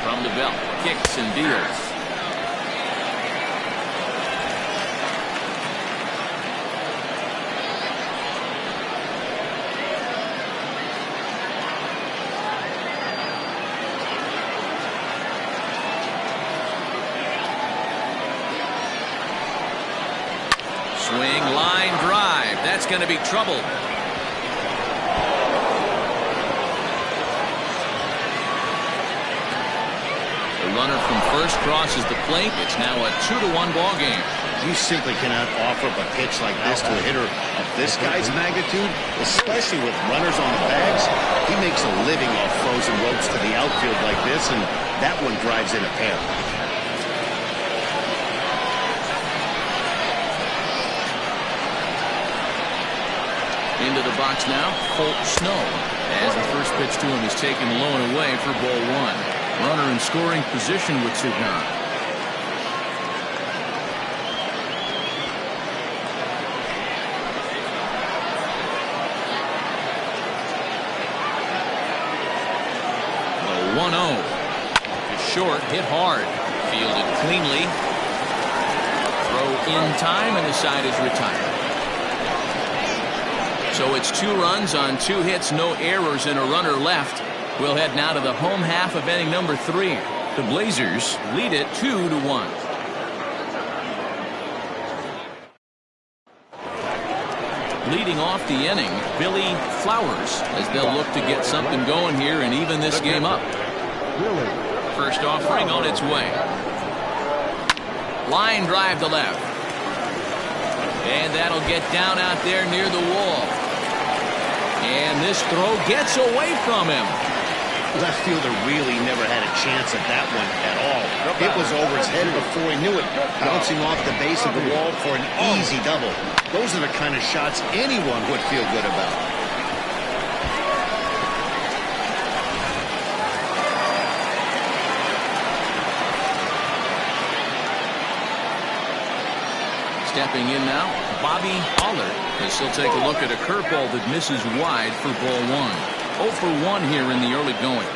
From the belt, kicks and deals. Swing, line drive. That's going to be trouble. The runner from first crosses the plate. It's now a 2-1 ball game. You simply cannot offer up a pitch like this to a hitter of this guy's magnitude, especially with runners on the bags. He makes a living off frozen ropes to the outfield like this, and that one drives in a pair. Into the box now, Colt Snow, as the first pitch to him is taken low and away for ball one. Runner in scoring position with two gone. The 1-0. Short, hit hard. Fielded cleanly. Throw in time, and the side is retired. So it's 2 runs on 2 hits, no errors, and a runner left. We'll head now to the home half of inning number 3. The Blazers lead it 2-1. Leading off the inning, Billy Flowers, as they'll look to get something going here and even this game up. First offering on its way. Line drive to left. And that'll get down out there near the wall. And this throw gets away from him. Left fielder really never had a chance at that one at all. It was over his head before he knew it, bouncing off the base of the wall for an easy double. Those are the kind of shots anyone would feel good about. Stepping in now, Bobby Allard, as he'll take a look at a curveball that misses wide for ball one. 0 for 1 here in the early going.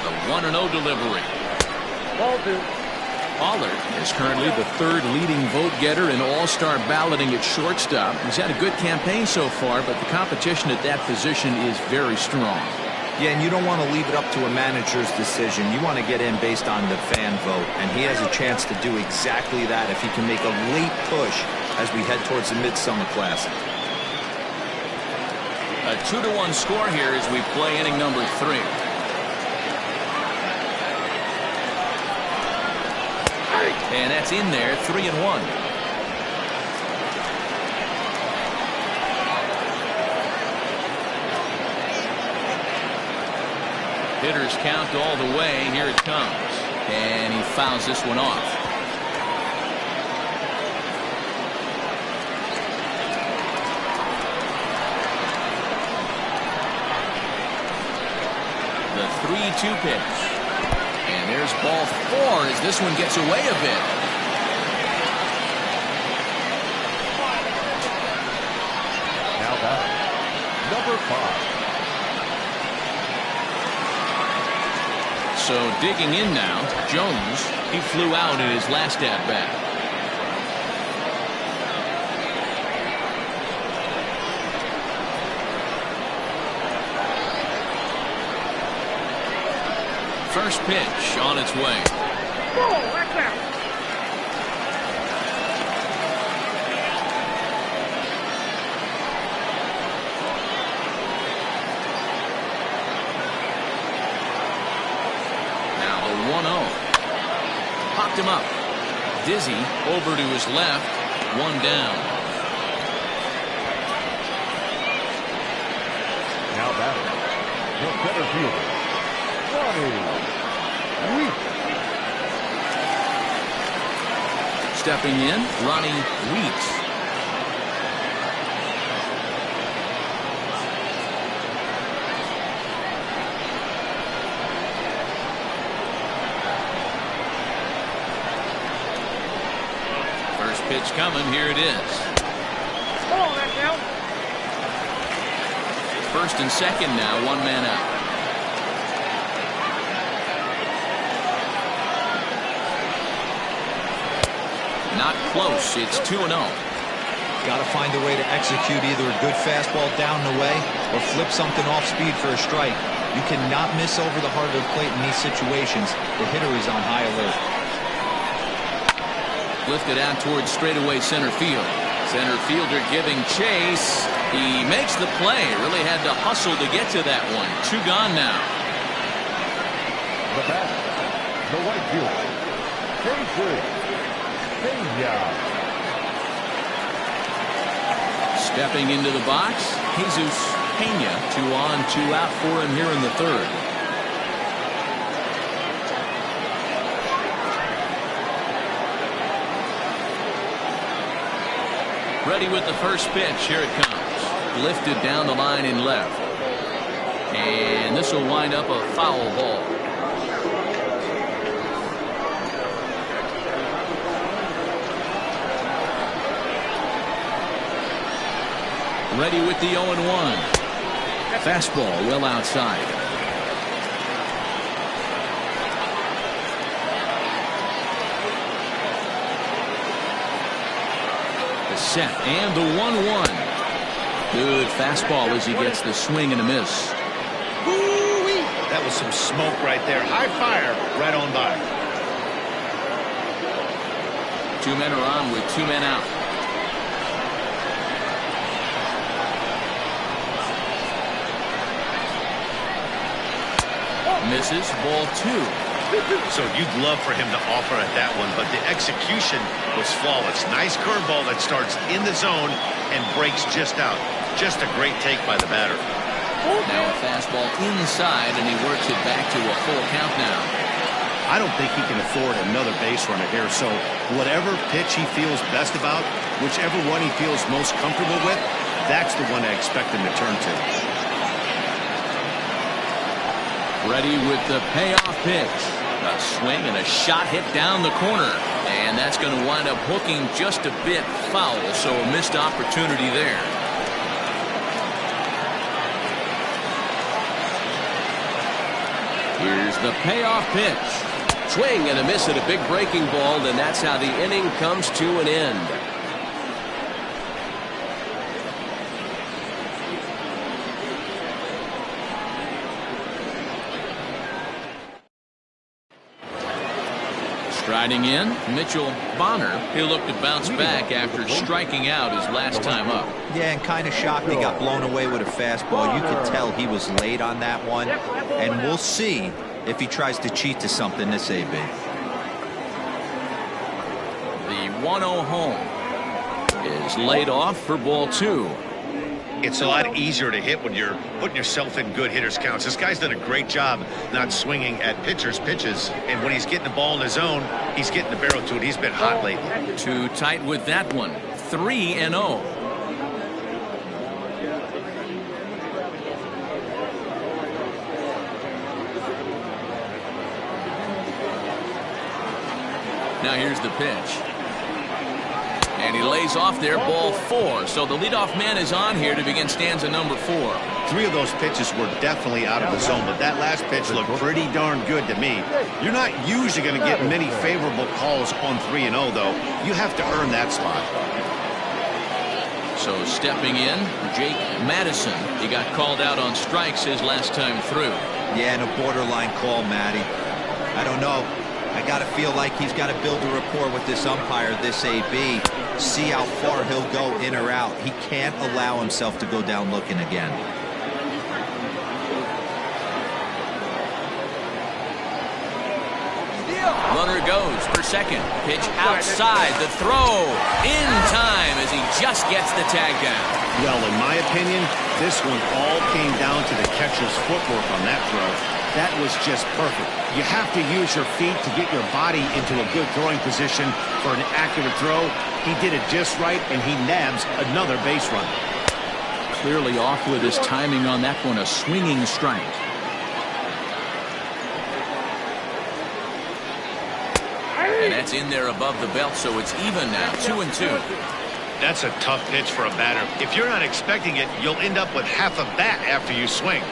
The 1-0 delivery. Ball 2. Allard is currently the 3rd leading vote getter in all-star balloting at shortstop. He's had a good campaign so far, but the competition at that position is very strong. Yeah, and you don't want to leave it up to a manager's decision. You want to get in based on the fan vote, and he has a chance to do exactly that if he can make a late push as we head towards the Midsummer Classic. A 2-1 score here as we play inning number 3. And that's in there, 3-1. Hitters count all the way. Here it comes. And he fouls this one off. The 3-2 pitch. And there's ball 4 as this one gets away a bit. Now back, number 5. So digging in now, Jones. He flew out in his last at-bat. First pitch on its way. Oh, that's out. Now the 1-0. Popped him up. Dizzy over to his left. 1 down. Now batting, the center fielder, Ronnie Weeks. Stepping in, Ronnie Weeks. First pitch coming. Here it is. Oh, that's out. First and second now. 1 man out. Not close. It's 2-0. Got to find a way to execute either a good fastball down the way or flip something off speed for a strike. You cannot miss over the heart of the plate in these situations. The hitter is on high alert. Lifted out towards straightaway center field. Center fielder giving chase. He makes the play. Really had to hustle to get to that one. 2 gone now. The batter, the right fielder, Jesus Pena. Stepping into the box, Jesus Pena. 2 on, 2 out for him here in the 3rd. Ready with the first pitch. Here it comes. Lifted down the line in left. And this will wind up a foul ball. Ready with the 0-1. Fastball well outside. The set and the 1-1. Good fastball as he gets the swing and a miss. Woo-wee. That was some smoke right there. High fire right on by. 2 men are on with 2 men out. Misses. Ball 2. So you'd love for him to offer at that one, but the execution was flawless. Nice curveball that starts in the zone and breaks just out. Just a great take by the batter. Now a fastball inside, and he works it back to a full count now. I don't think he can afford another base runner here, so whatever pitch he feels best about, whichever one he feels most comfortable with, that's the one I expect him to turn to. Ready with the payoff pitch. A swing and a shot hit down the corner. And that's going to wind up hooking just a bit foul, so a missed opportunity there. Here's the payoff pitch. Swing and a miss at a big breaking ball, and that's how the inning comes to an end. Striding in, Mitchell Bonner. He'll look to bounce back after striking out his last time up. Yeah, and kind of shocked he got blown away with a fastball. You could tell he was late on that one. And we'll see if he tries to cheat to something this AB. The 1-0 home is laid off for ball 2. It's a lot easier to hit when you're putting yourself in good hitters counts. This guy's done a great job not swinging at pitchers' pitches. And when he's getting the ball in the zone, he's getting the barrel to it. He's been hot lately. Too tight with that one. 3-0. Now here's the pitch. And he lays off there, ball 4. So the leadoff man is on here to begin stanza number 4. 3 of those pitches were definitely out of the zone, but that last pitch looked pretty darn good to me. You're not usually going to get many favorable calls on 3-0, though. You have to earn that spot. So stepping in, Jake Madison. He got called out on strikes his last time through. Yeah, and a borderline call, Matty. I don't know. I got to feel like he's got to build a rapport with this umpire, this AB. See how far he'll go in or out. He can't allow himself to go down looking again. Runner goes for second. Pitch outside. The throw in time as he just gets the tag down. Well, in my opinion, this one all came down to the catcher's footwork on that throw. That was just perfect. You have to use your feet to get your body into a good throwing position for an accurate throw. He did it just right, and he nabs another base runner. Clearly off with his timing on that one. A swinging strike. And that's in there above the belt, so it's even now. 2-2. That's a tough pitch for a batter. If you're not expecting it, you'll end up with half a bat after you swing.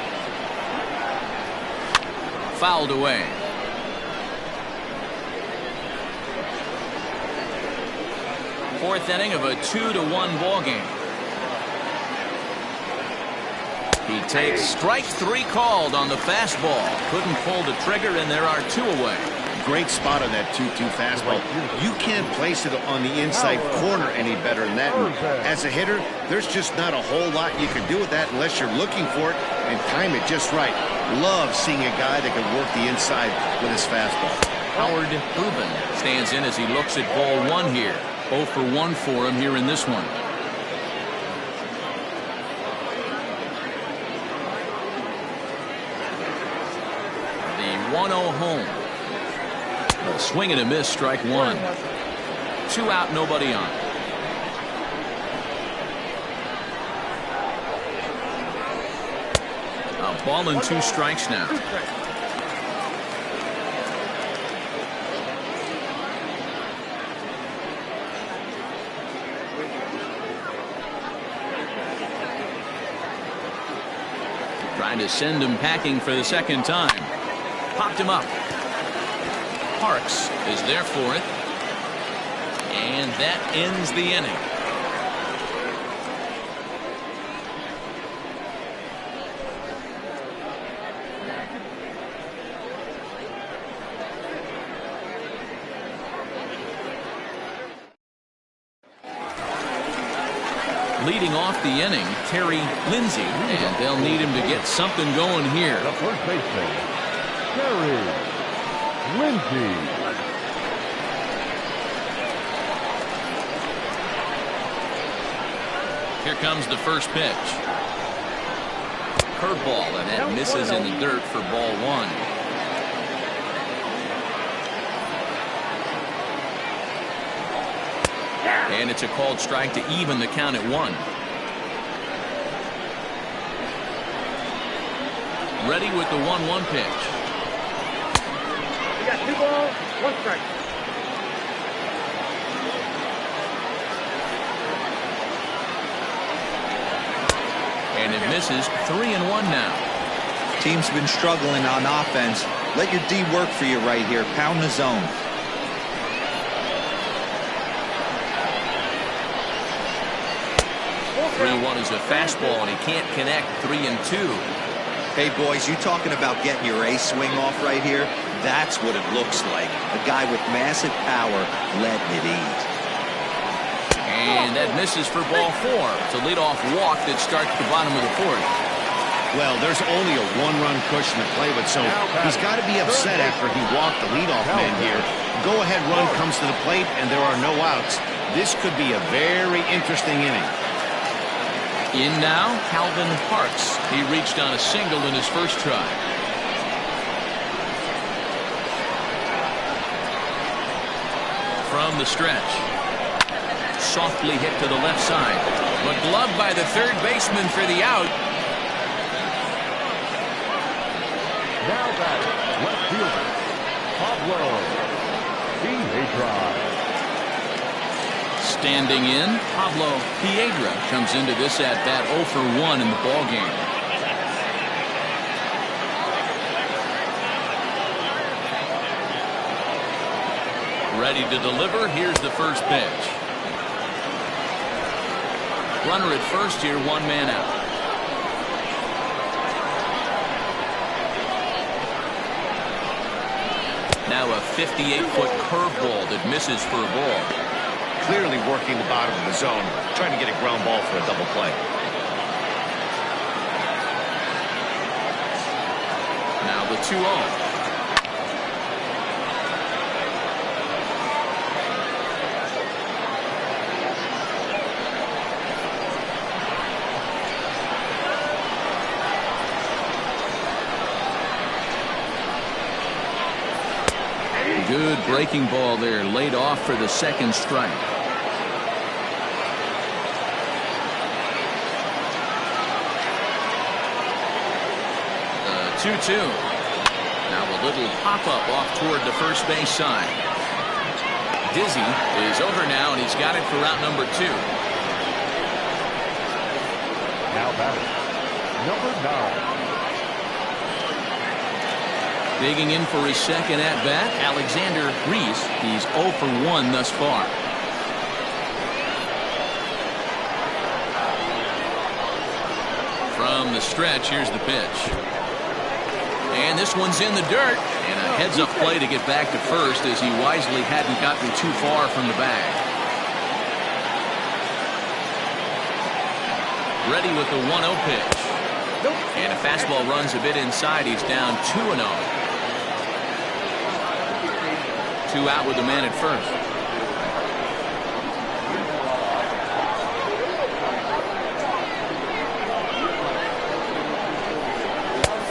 Fouled away. Fourth inning of a 2-1 ball game. He takes strike 3 called on the fastball. Couldn't pull the trigger, and there are 2 away. Great spot on that 2-2 fastball. You can't place it on the inside corner any better than that. And as a hitter, there's just not a whole lot you can do with that unless you're looking for it and time it just right. Love seeing a guy that can work the inside with his fastball. Howard Rubin stands in as he looks at ball 1 here. 0 for 1 for him here in this one. The 1-0 home. A swing and a miss, strike 1. 2 out, nobody on. A ball and 2 strikes now. Trying to send him packing for the second time. Popped him up. Parks is there for it. And that ends the inning. Leading off the inning, Terry Lindsay, and they'll need him to get something going here. The first baseman, Terry Lindsay. Here comes the first pitch. Curveball, and that misses in the dirt for ball 1. And it's a called strike to even the count at 1. Ready with the 1-1 pitch. We got 2 balls, 1 strike. And it misses. 3-1 now. Team's been struggling on offense. Let your D work for you right here. Pound the zone. 3-1 is a fastball, and he can't connect. 3-2. Hey, boys, you talking about getting your A swing off right here? That's what it looks like. A guy with massive power letting it eat. And that misses for ball 4. It's a leadoff walk that starts the bottom of the 4th. Well, there's only a one-run cushion to play with, so he's got to be upset after he walked the leadoff man here. Go-ahead run comes to the plate, and there are no outs. This could be a very interesting inning. In now, Calvin Parks. He reached on a single in his first try. From the stretch. Softly hit to the left side. But gloved by the third baseman for the out. Now batting, left fielder, Pablo Piedra. Standing in, Pablo Piedra comes into this at-bat 0 for 1 in the ballgame. Ready to deliver. Here's the first pitch. Runner at first here, 1 man out. Now a 58-foot curveball that misses for a ball. Clearly working the bottom of the zone, trying to get a ground ball for a double play. Now the 2-0. Good breaking ball there, laid off for the second strike. 2-2. Now a little pop-up off toward the first base side. Dizzy is over now, and he's got it for route number 2. Now batting, number 9. Digging in for his second at-bat, Alexander Reese. He's 0 for 1 thus far. From the stretch, here's the pitch. And this one's in the dirt. And a heads-up play to get back to first, as he wisely hadn't gotten too far from the bag. Ready with the 1-0 pitch. And a fastball runs a bit inside. He's down 2-0. 2 out with the man at first.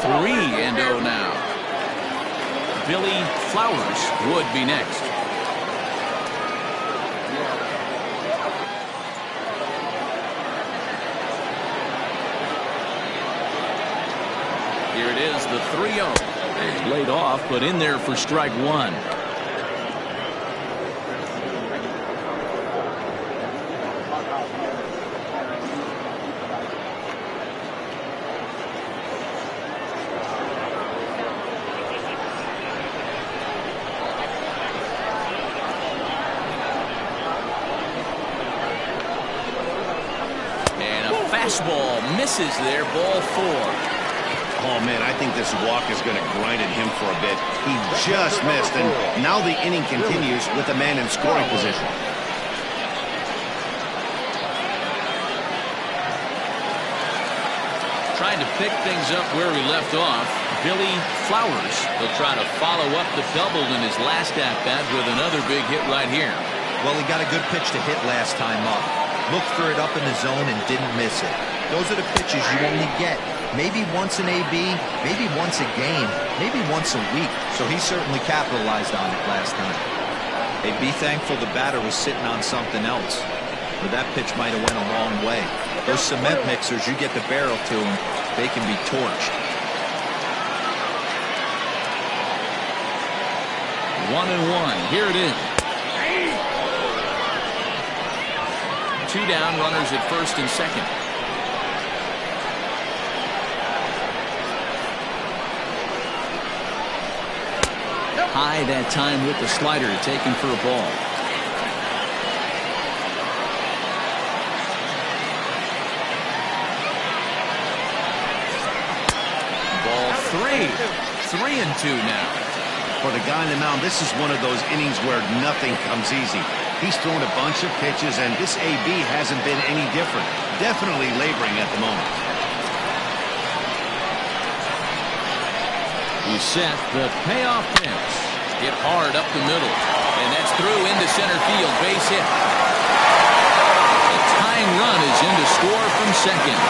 Three and 0 now. Billy Flowers would be next. Here it is, the 3-0. It's laid off, but in there for strike 1. Fastball misses there, ball 4. Oh, man, I think this walk is going to grind at him for a bit. He just missed, and now the inning continues with a man in scoring position. Trying to pick things up where he left off, Billy Flowers. He'll try to follow up the double in his last at-bat with another big hit right here. Well, he got a good pitch to hit last time up. Looked for it up in the zone and didn't miss it. Those are the pitches you only get. Maybe once an AB, maybe once a game, maybe once a week. So he certainly capitalized on it last time. Hey, be thankful the batter was sitting on something else, or that pitch might have went a long way. Those cement mixers, you get the barrel to them, they can be torched. 1-1. Here it is. 2 down, runners at first and second. High that time with the slider, taken for a ball. Ball 3. 3-2 now. For the guy on the mound, this is one of those innings where nothing comes easy. He's thrown a bunch of pitches, and this AB hasn't been any different. Definitely laboring at the moment. He set the payoff pitch. Hit hard up the middle. And that's through into center field. Base hit. The tying run is in to score from second.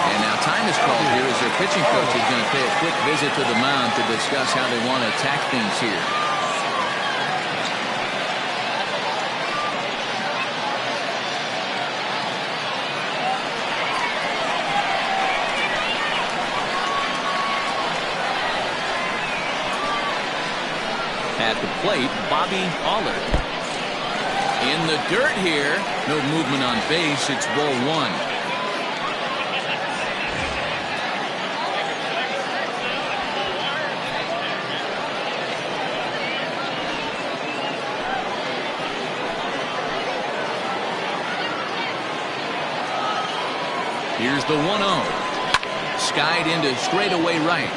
And now time is called here as their pitching coach is going to pay a quick visit to the mound to discuss how they want to attack things here. At the plate, Bobby Allard. In the dirt here. No movement on base. It's ball one. Here's the 1-0. Skied into straightaway right.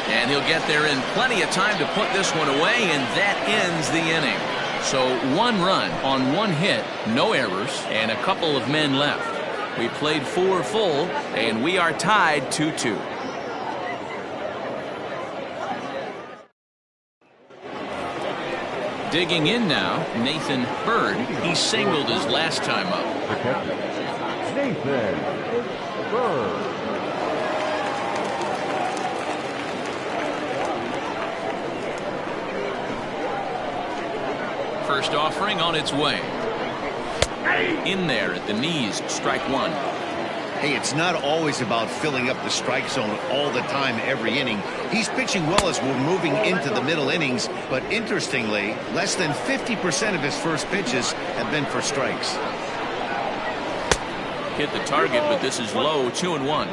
And he'll get there in plenty of time to put this one away, and that ends the inning. So 1 run on 1 hit, no errors, and a couple of men left. We played 4 full, and we are tied 2-2. Digging in now, Nathan Bird. He singled his last time up. The catcher, Nathan Bird. First offering on its way. In there at the knees, strike one. Hey, it's not always about filling up the strike zone all the time every inning. He's pitching well as we're moving into the middle innings, but interestingly, less than 50% of his first pitches have been for strikes. Hit the target, but this is low, 2-1.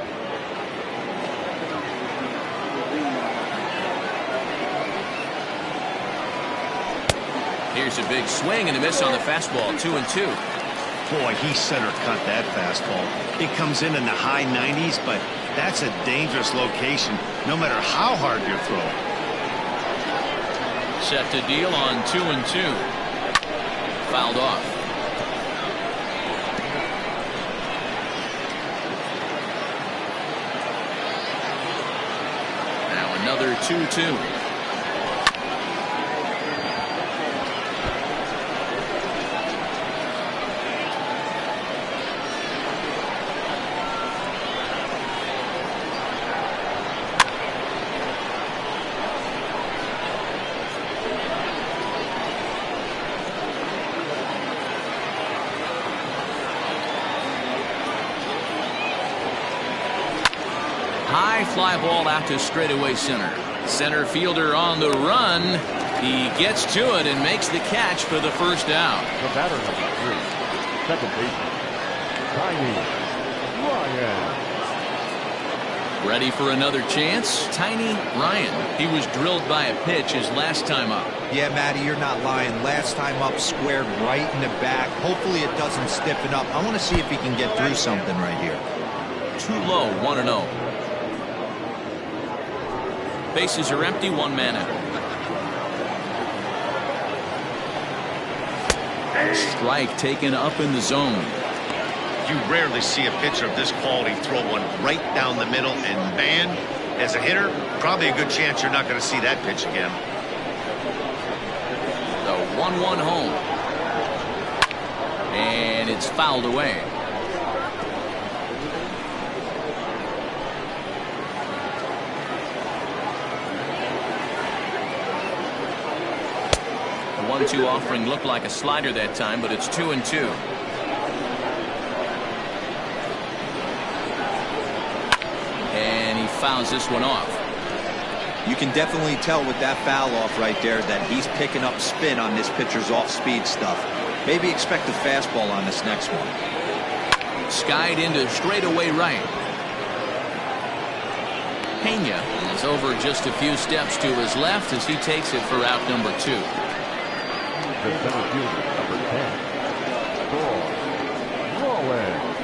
Here's a big swing and a miss on the fastball, 2-2. Boy, he center cut that fastball. It comes in the high 90s, but that's a dangerous location, no matter how hard you throw. Set to deal on 2-2. Fouled off. Now another 2-2. High fly ball out to straightaway center. Center fielder on the run. He gets to it and makes the catch for the first out. The batter number 3, second baseman, Tiny Ryan. Ready for another chance? Tiny Ryan. He was drilled by a pitch his last time up. Yeah, Matty, you're not lying. Last time up, squared right in the back. Hopefully it doesn't stiffen up. I want to see if he can get through something right here. Too low, 1-0. Bases are empty, 1 man out. Strike taken up in the zone. You rarely see a pitcher of this quality throw one right down the middle, and man, as a hitter, probably a good chance you're not going to see that pitch again. The 1-1 home. And it's fouled away. The 1-2 offering looked like a slider that time, but it's 2-2. And he fouls this one off. You can definitely tell with that foul off right there that he's picking up spin on this pitcher's off-speed stuff. Maybe expect a fastball on this next one. Skied into straightaway right. Pena is over just a few steps to his left as he takes it for out number 2. The center fielder, number 10, Troy Rollins.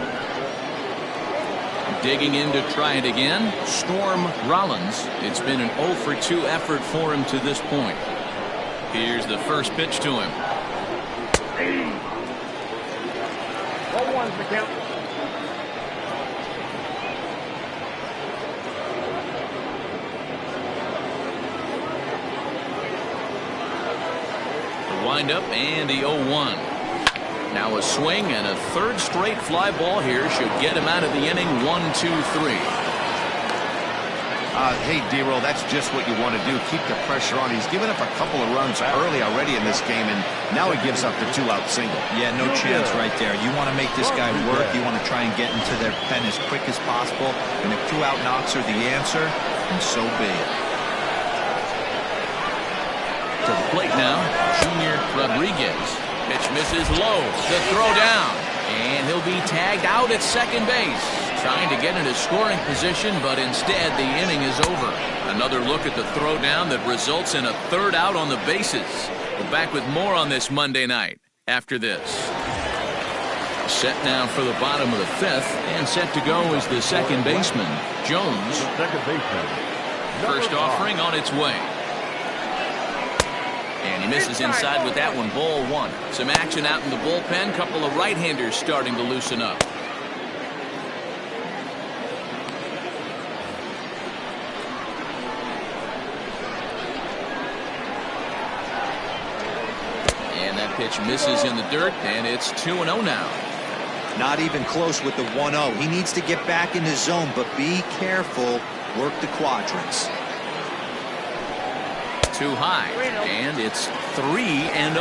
Digging in to try it again, Storm Rollins. It's been an 0 for 2 effort for him to this point. Here's the first pitch to him. 0-1's the count. The windup and the 0-1. Now a swing and a third straight fly ball here should get him out of the inning. 1-2-3. Hey, D-Roll, that's just what you want to do. Keep the pressure on. He's given up a couple of runs early already in this game, and now he gives up the 2-out single. Yeah, no chance right there. You want to make this guy work. You want to try and get into their pen as quick as possible. And if 2-out knocks are the answer, then so be it. To the plate now, Junior Rodriguez. Pitch misses low. The throw down. And he'll be tagged out at second base. Trying to get into scoring position, but instead the inning is over. Another look at the throw down that results in a third out on the bases. We're back with more on this Monday night after this. Set now for the bottom of the fifth, and set to go is the second baseman, Jones. Second baseman. First offering on its way. And he misses inside with that one. Ball one. Some action out in the bullpen. Couple of right-handers starting to loosen up. And that pitch misses in the dirt, and it's 2-0 now. Not even close with the 1-0. He needs to get back in the zone, but be careful. Work the quadrants. Too high, and it's 3-0.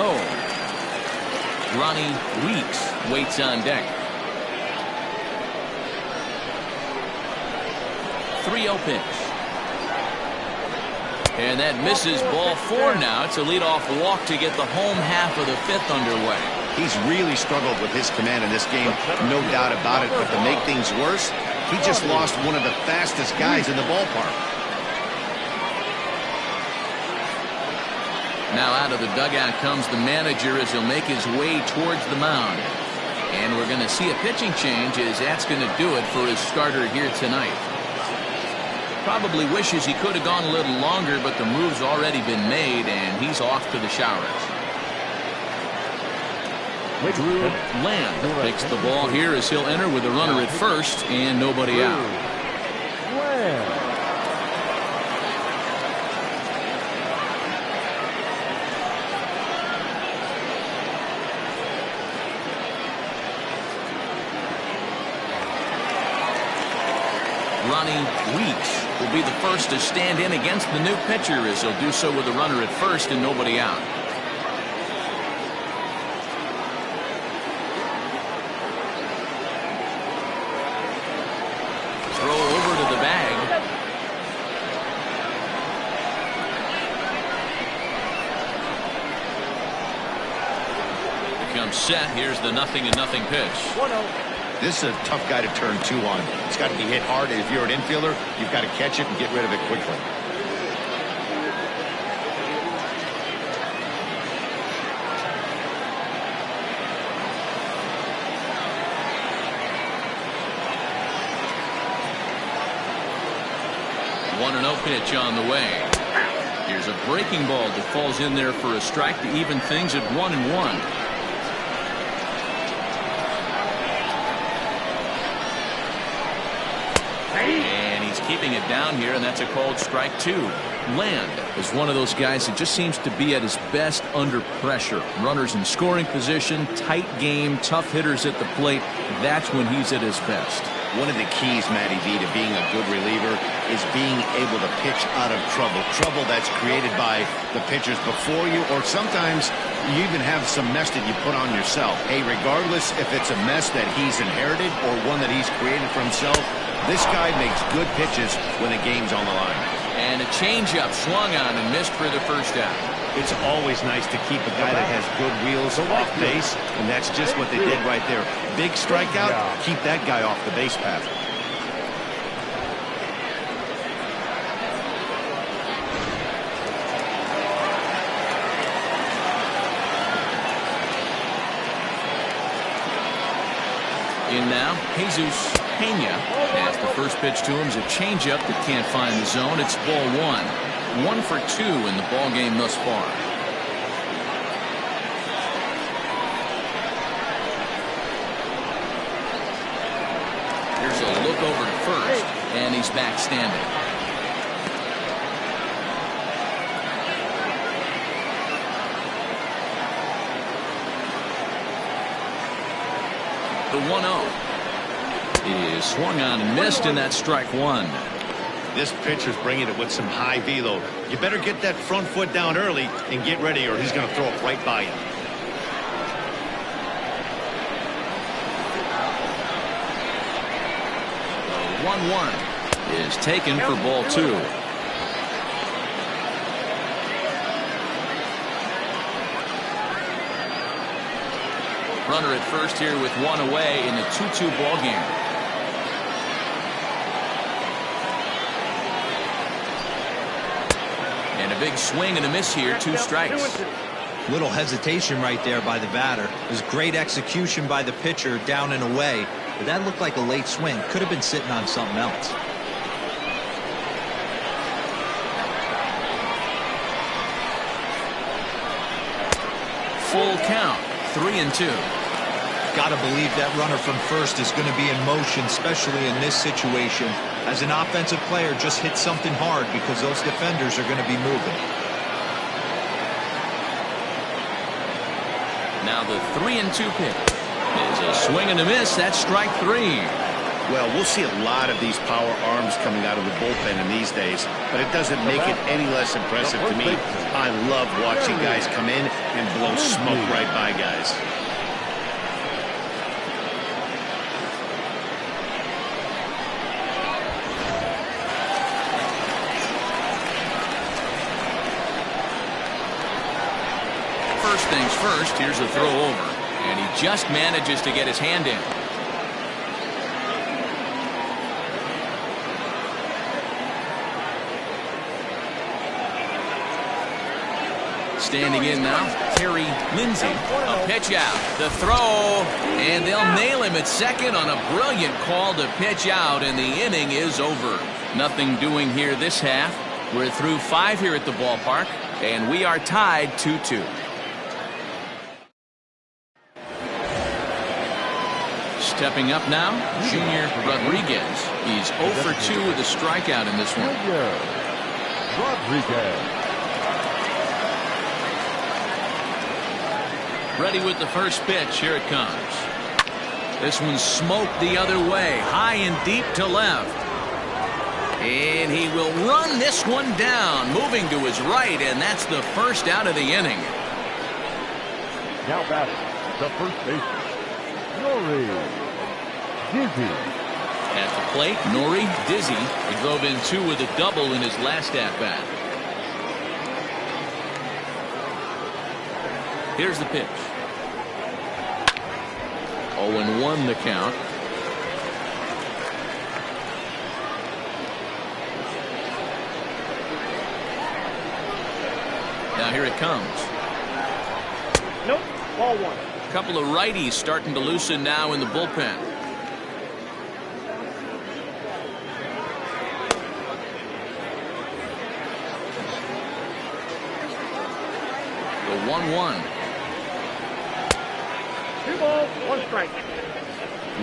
Ronnie Weeks waits on deck. 3-0 pitch. And that misses. Ball four now. It's a leadoff walk to get the home half of the fifth underway. He's really struggled with his command in this game, no doubt about it. But to make things worse, he just lost one of the fastest guys in the ballpark. Now out of the dugout comes the manager as he'll make his way towards the mound. And we're going to see a pitching change as that's going to do it for his starter here tonight. Probably wishes he could have gone a little longer, but the move's already been made, and he's off to the showers. Drew Land picks the ball here as he'll enter with a runner at first and nobody out. Ronnie Weeks will be the first to stand in against the new pitcher as he'll do so with a runner at first and nobody out. Throw over to the bag. Becomes set. Here's the 0-0 pitch. 1-0. This is a tough guy to turn two on. It's got to be hit hard. If you're an infielder, you've got to catch it and get rid of it quickly. One 1-0 pitch on the way. Here's a breaking ball that falls in there for a strike to even things at 1-1. And he's keeping it down here, and that's a called strike two. Land is one of those guys that just seems to be at his best under pressure. Runners in scoring position, tight game, tough hitters at the plate. That's when he's at his best. One of the keys, Matty V, to being a good reliever is being able to pitch out of trouble. Trouble that's created by the pitchers before you, or sometimes you even have some mess that you put on yourself. Hey, regardless if it's a mess that he's inherited or one that he's created for himself, this guy makes good pitches when the game's on the line. And a changeup swung on and missed for the first out. It's always nice to keep a guy that has good wheels off base, and that's just what they did right there. Big strikeout, keep that guy off the base path. In now, Jesus Pena. As the first pitch to him is a changeup that can't find the zone. It's ball one. 1 for 2 in the ball game thus far. Here's a look over to first, and he's back standing. The 1-0 is swung on and missed, and that's strike one. This pitcher's bringing it with some high velo. You better get that front foot down early and get ready, or he's going to throw it right by you. The 1-1 is taken for ball two. Runner at first here with one away in the 2-2 ball game. And a big swing and a miss here. 2 strikes. Little hesitation right there by the batter. It was great execution by the pitcher down and away, but that looked like a late swing. Could have been sitting on something else. Full count. 3-2. Got to believe that runner from first is going to be in motion, especially in this situation. As an offensive player, just hit something hard because those defenders are going to be moving. Now the 3-2 pitch is a swing and a miss. That's strike 3. Well, we'll see a lot of these power arms coming out of the bullpen in these days, but it doesn't make it any less impressive to me. I love watching guys come in and blow smoke right by guys. First things first, here's a throw over, and he just manages to get his hand in. Standing in now, Terry Lindsay. A pitch out, the throw, and they'll nail him at second on a brilliant call to pitch out, and the inning is over. Nothing doing here this half. We're through 5 here at the ballpark, and we are tied 2-2. Stepping up now, Junior Rodriguez. He's 0 for 2 with a strikeout in this one. Rodriguez. Ready with the first pitch. Here it comes. This one's smoked the other way, high and deep to left. And he will run this one down, moving to his right, and that's the first out of the inning. Now batting, the first baseman, Nori Dizzy. At the plate, Nori Dizzy. He drove in 2 with a double in his last at-bat. Here's the pitch. 0-1 the count. Now here it comes. Nope. Ball 1. A couple of righties starting to loosen now in the bullpen. The 1-1. 2 balls, 1 strike.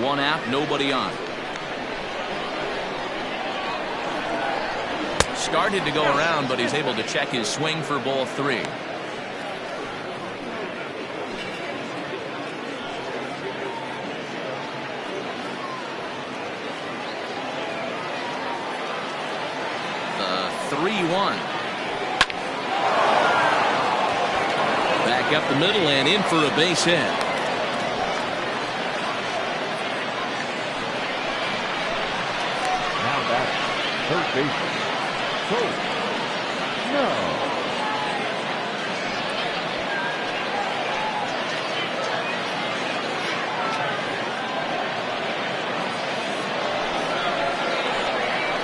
1 out, nobody on. Started to go around, but he's able to check his swing for ball 3. The 3-1. Back up the middle and in for a base hit. Now back, third baseman, No.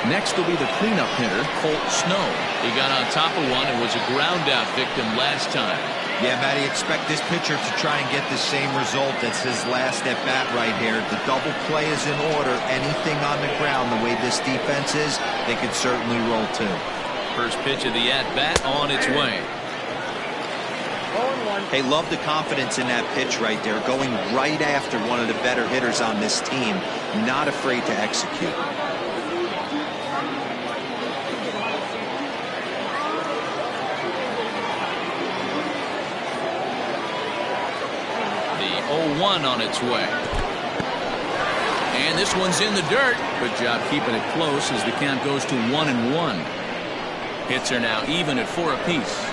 Next will be the cleanup hitter, Colt Snow. He got on top of one and was a ground out victim last time. Yeah, Matty, expect this pitcher to try and get the same result as his last at-bat right here. The double play is in order. Anything on the ground, the way this defense is, they could certainly roll too. First pitch of the at-bat on its way. Hey, love the confidence in that pitch right there. Going right after one of the better hitters on this team. Not afraid to execute. The 0-1 on its way. And this one's in the dirt. Good job keeping it close as the count goes to 1-1. Hits are now even at 4 apiece.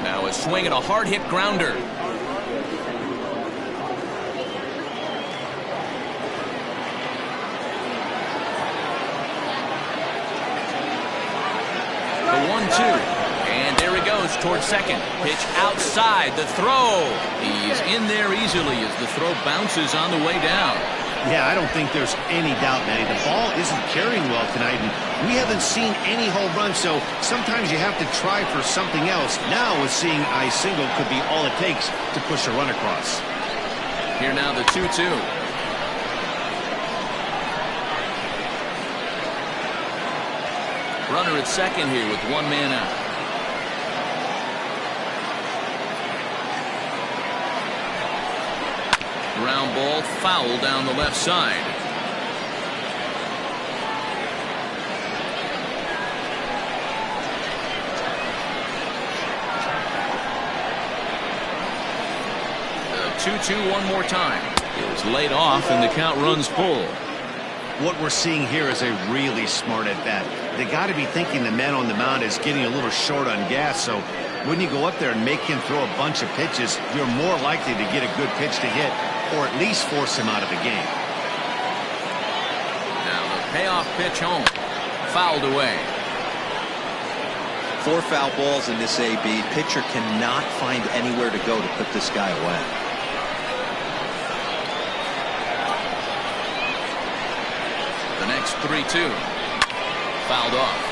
Now a swing and a hard hit grounder. The 1-2. And there he goes towards second. Pitch outside. The throw. He's in there easily as the throw bounces on the way down. Yeah, I don't think there's any doubt, Manny. The ball isn't carrying well tonight, and we haven't seen any home runs, so sometimes you have to try for something else. Now, with seeing I single could be all it takes to push a run across. Here now the 2-2. Runner at second here with one man out. Ground ball foul down the left side. The 2-2 one more time. It was laid off and the count runs full. What we're seeing here is a really smart at bat. They got to be thinking the man on the mound is getting a little short on gas, so when you go up there and make him throw a bunch of pitches, you're more likely to get a good pitch to hit, or at least force him out of the game. Now the payoff pitch home. Fouled away. 4 foul balls in this AB. Pitcher cannot find anywhere to go to put this guy away. The next 3-2. Fouled off.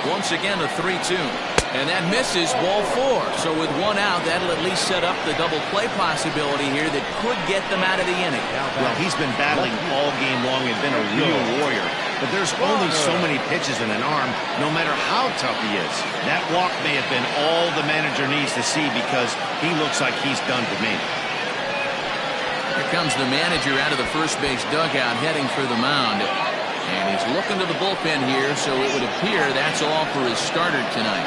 Once again a 3-2. And that misses, ball 4. So with one out, that'll at least set up the double play possibility here that could get them out of the inning. Well, he's been battling all game long and been a real warrior. But there's only so many pitches in an arm, no matter how tough he is. That walk may have been all the manager needs to see because he looks like he's done for me. Here comes the manager out of the first base dugout heading for the mound. And he's looking to the bullpen here, so it would appear that's all for his starter tonight.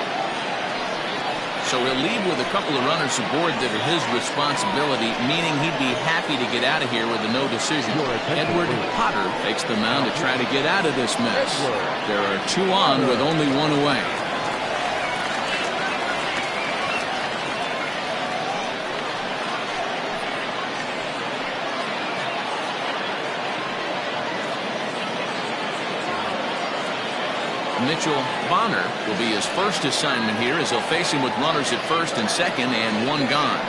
So he'll leave with a couple of runners aboard that are his responsibility, meaning he'd be happy to get out of here with a no decision. Edward Potter takes the mound to try to get out of this mess. There are 2 on with only 1 away. Mitchell Bonner will be his first assignment here as he'll face him with runners at first and second and 1 gone.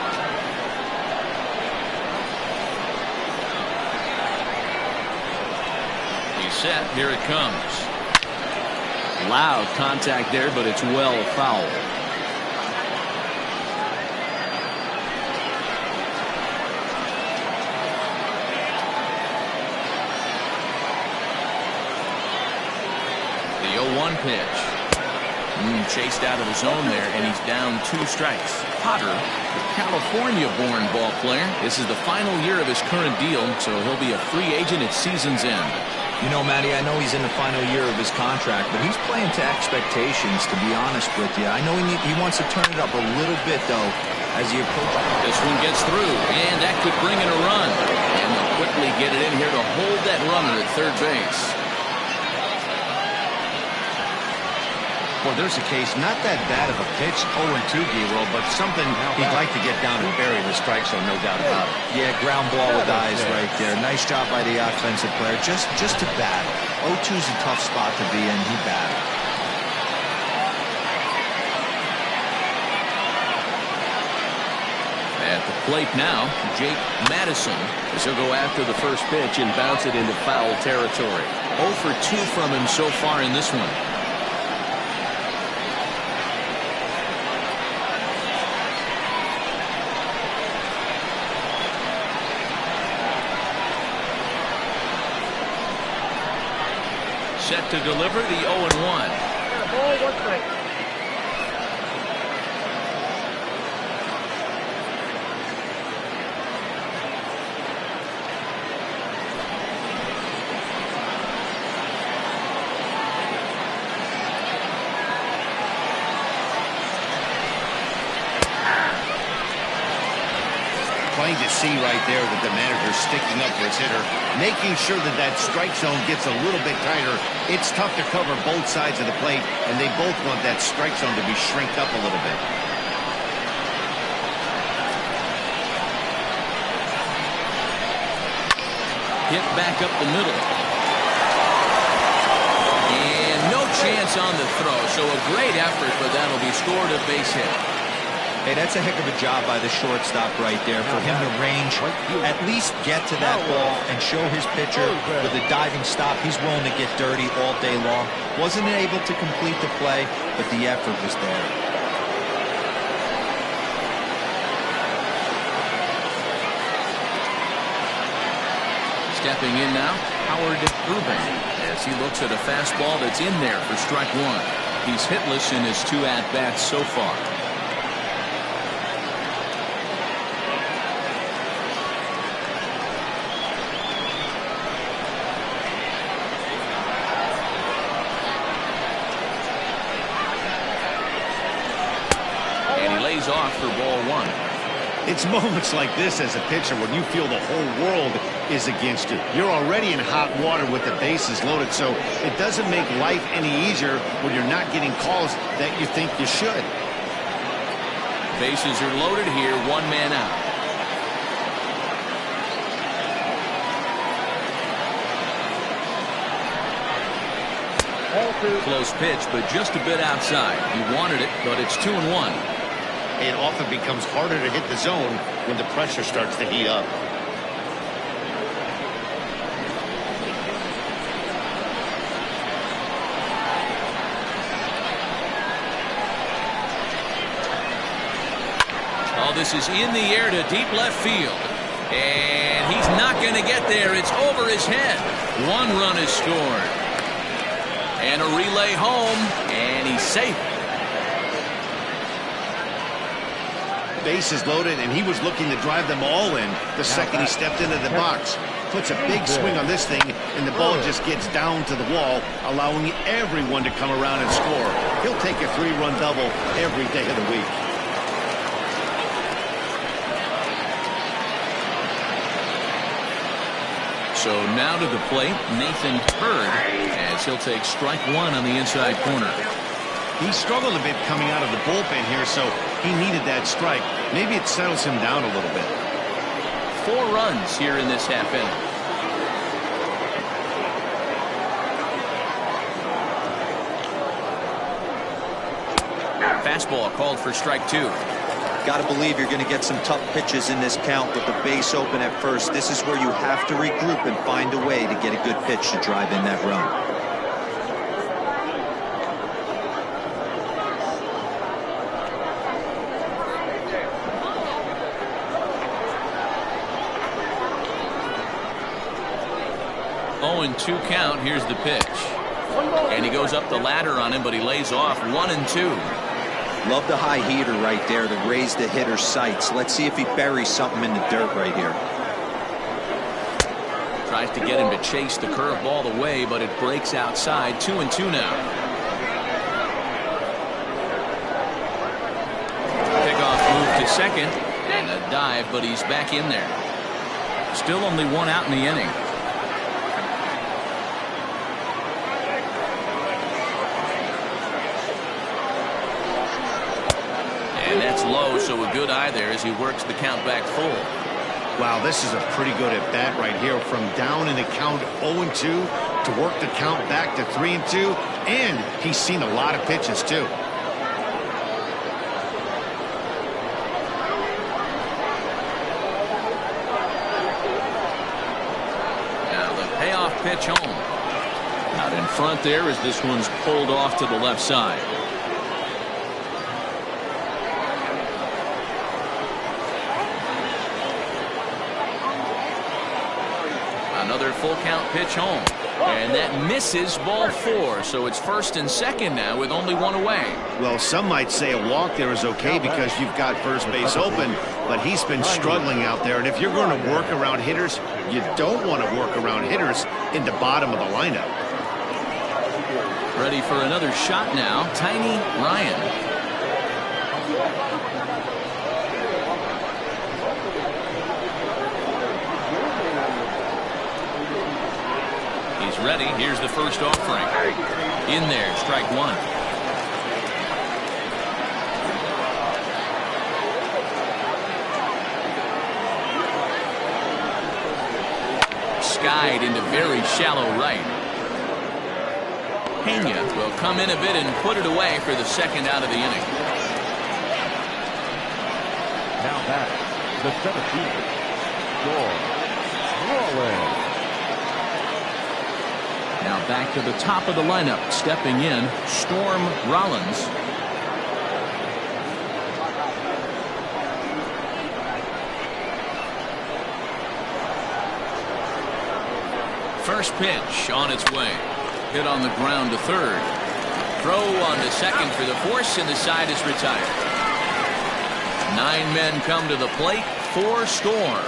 He's set. Here it comes. Loud contact there, but it's well fouled. The 0-1 pitch. Chased out of the zone there, and he's down 2 strikes. Potter, a California-born ball player. This is the final year of his current deal, so he'll be a free agent at season's end. You know, Matty, I know he's in the final year of his contract, but he's playing to expectations, to be honest with you. I know he wants to turn it up a little bit, though, as he approaches. This one gets through, and that could bring in a run. And they'll quickly get it in here to hold that runner at third base. Well, there's a case, not that bad of a pitch, 0-2, D-roll, but something he'd like to get down and bury the strike zone, no doubt about it. Yeah, ground ball with eyes right there. Nice job by the offensive player. Just to battle. 0-2's a tough spot to be in. He battled. plate now, Jake Madison, as he'll go after the first pitch and bounce it into foul territory. 0 for 2 from him so far in this one. Set to deliver the 0-1. Ball, 1 strike. Plain to see right there that the manager's sticking up for his hitter, making sure that that strike zone gets a little bit tighter. It's tough to cover both sides of the plate, and they both want that strike zone to be shrinked up a little bit. Hit back up the middle. And no chance on the throw, so a great effort, but that'll be scored a base hit. Hey, that's a heck of a job by the shortstop right there for him to range, at least get to that ball and show his pitcher with a diving stop. He's willing to get dirty all day long. Wasn't able to complete the play, but the effort was there. Stepping in now, Howard Rubin, as he looks at a fastball that's in there for strike 1. He's hitless in his 2 at-bats so far. Off for ball 1. It's moments like this as a pitcher when you feel the whole world is against you. You're already in hot water with the bases loaded, so it doesn't make life any easier when you're not getting calls that you think you should. Bases are loaded here, 1 man out. Close pitch, but just a bit outside. He wanted it, but it's 2-1. It often becomes harder to hit the zone when the pressure starts to heat up. Oh, this is in the air to deep left field. And he's not going to get there. It's over his head. 1 run is scored. And a relay home, and he's safe. Bases loaded, and he was looking to drive them all in the second he stepped into the box. Puts a big swing on this thing, and the ball just gets down to the wall, allowing everyone to come around and score. He'll take a 3-run double every day of the week. So now to the plate, Nathan Hurd, as he'll take strike 1 on the inside corner. He struggled a bit coming out of the bullpen here, so he needed that strike. Maybe it settles him down a little bit. 4 runs here in this half inning. Fastball called for strike 2. Got to believe you're going to get some tough pitches in this count with the base open at first. This is where you have to regroup and find a way to get a good pitch to drive in that run. And 2 count. Here's the pitch. And he goes up the ladder on him, but he lays off 1-2. Love the high heater right there to raise the hitter's sights. Let's see if he buries something in the dirt right here. Tries to get him to chase the curveball away, but it breaks outside. 2-2 now. Pickoff move to second. And a dive, but he's back in there. Still only 1 out in the inning. And that's low, so a good eye there as he works the count back full. Wow, this is a pretty good at-bat right here. From down in the count 0-2 to work the count back to 3-2. And he's seen a lot of pitches, too. pitch home. Out in front there as this one's pulled off to the left side. Another full count pitch home. And that misses, ball 4. So it's first and second now with only one away. Well, some might say a walk there is okay because you've got first base open, but he's been struggling out there. And if you're going to work around hitters, you don't want to work around hitters in the bottom of the lineup. Ready for another shot now, Tiny Ryan. He's ready. Here's the first offering. In there, strike 1. Skied into very shallow right. Pena will come in a bit and put it away for the second out of the inning. Now back, the 17th, Storm Rollins. Now back to the top of the lineup, stepping in, Storm Rollins. First pitch on its way. Hit on the ground to third. Throw on to second for the force, and the side is retired. 9 men come to the plate for Storm.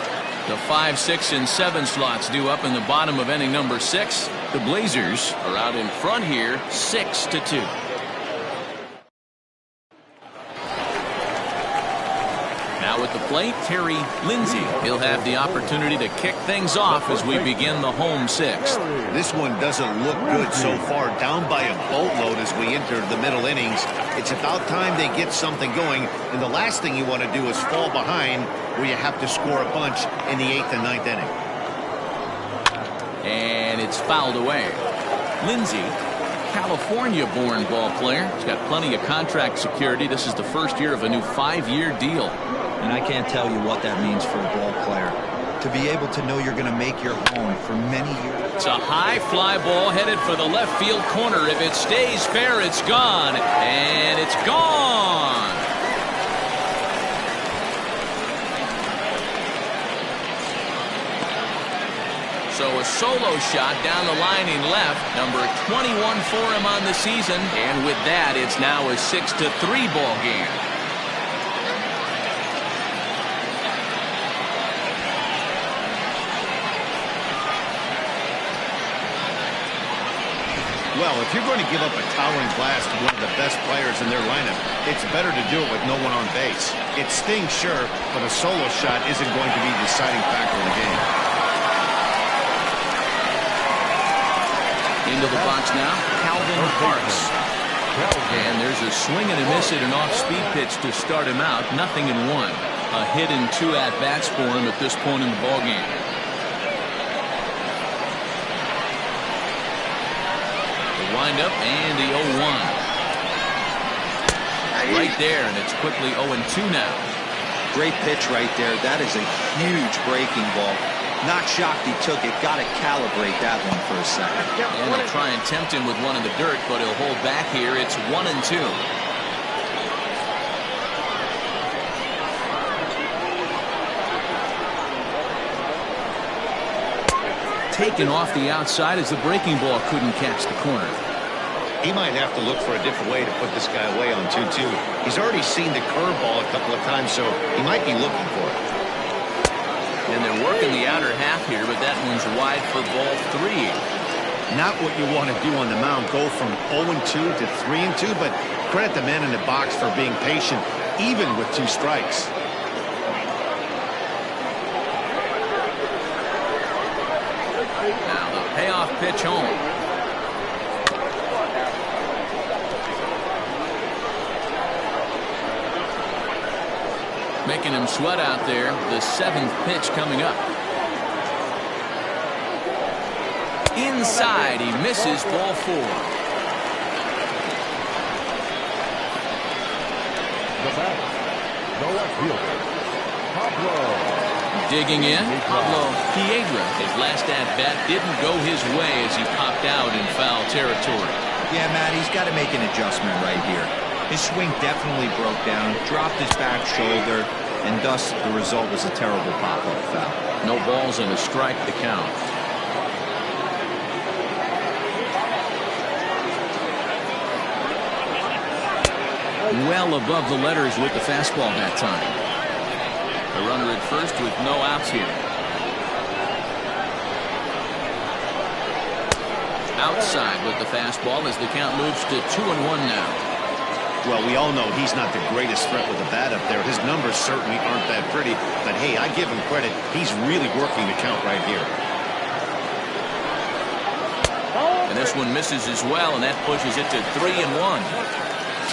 The 5, 6, and 7 slots due up in the bottom of inning number 6. The Blazers are out in front here, 6-2. Now at the plate, Terry Lindsay. He'll have the opportunity to kick things off as we begin the home 6th. This one doesn't look good so far, down by a boatload as we enter the middle innings. It's about time they get something going, and the last thing you want to do is fall behind where you have to score a bunch in the 8th and 9th inning. And it's fouled away. Lindsay, California-born ball player. He's got plenty of contract security. This is the first year of a new 5-year deal. And I can't tell you what that means for a ball player. To be able to know you're going to make your home for many years. It's a high fly ball headed for the left field corner. If it stays fair, it's gone. And it's gone. So a solo shot down the line in left. Number 21 for him on the season. And with that, it's now a 6-3 ball game. Well, if you're going to give up a towering blast to one of the best players in their lineup, it's better to do it with no one on base. It stings, sure, but a solo shot isn't going to be the deciding factor in the game. Into the box now, Calvin Parks. And there's a swing and a miss at an off-speed pitch to start him out. 0-1. A hit and 2 at-bats for him at this point in the ballgame. The windup and the 0-1. Right there, and it's quickly 0-2 now. Great pitch right there. That is a huge breaking ball. Not shocked he took it. Got to calibrate that one for a second. And he'll try and tempt him with one in the dirt, but he'll hold back here. It's 1-2. Taken off the outside as the breaking ball couldn't catch the corner. He might have to look for a different way to put this guy away on 2-2. He's already seen the curveball a couple of times, so he might be looking for it. And they're working the outer half here, but that one's wide for ball 3. Not what you want to do on the mound, go from 0-2 to 3-2, but credit the man in the box for being patient, even with 2 strikes. Now the payoff pitch home. Making him sweat out there. The 7th pitch coming up. Inside, he misses, ball 4. The batter, the left fielder, Pablo Digging in, Pablo Piedra. His last at-bat didn't go his way as he popped out in foul territory. Yeah, Matt, he's got to make an adjustment right here. His swing definitely broke down, dropped his back shoulder, and thus the result was a terrible pop-up foul. No balls and a strike to count. Well above the letters with the fastball that time. A runner at first with no outs here. Outside with the fastball as the count moves to 2-1 now. Well, we all know he's not the greatest threat with the bat up there. His numbers certainly aren't that pretty. But, hey, I give him credit. He's really working the count right here. And this one misses as well, and that pushes it to 3-1.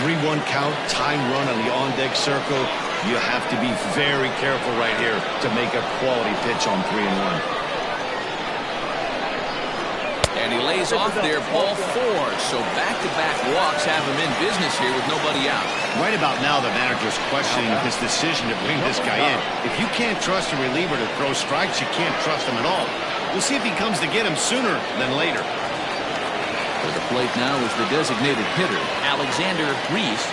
3-1 count, time run on the on-deck circle. You have to be very careful right here to make a quality pitch on 3-1. And he lays off there, ball 4. So back-to-back walks have him in business here with nobody out. Right about now, the manager's questioning his decision to bring this guy in. If you can't trust a reliever to throw strikes, you can't trust him at all. We'll see if he comes to get him sooner than later. To the plate now is the designated hitter, Alexander Reese.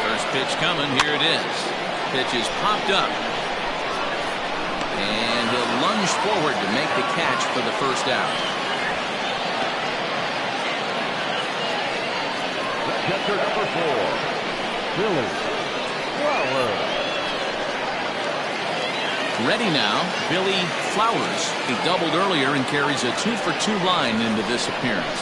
First pitch coming, here it is. Pitch is popped up. And he'll lunge forward to make the catch for the first out. Catcher number 4, Billy Flowers. Ready now, Billy Flowers. He doubled earlier and carries a 2-for-2 line into this appearance.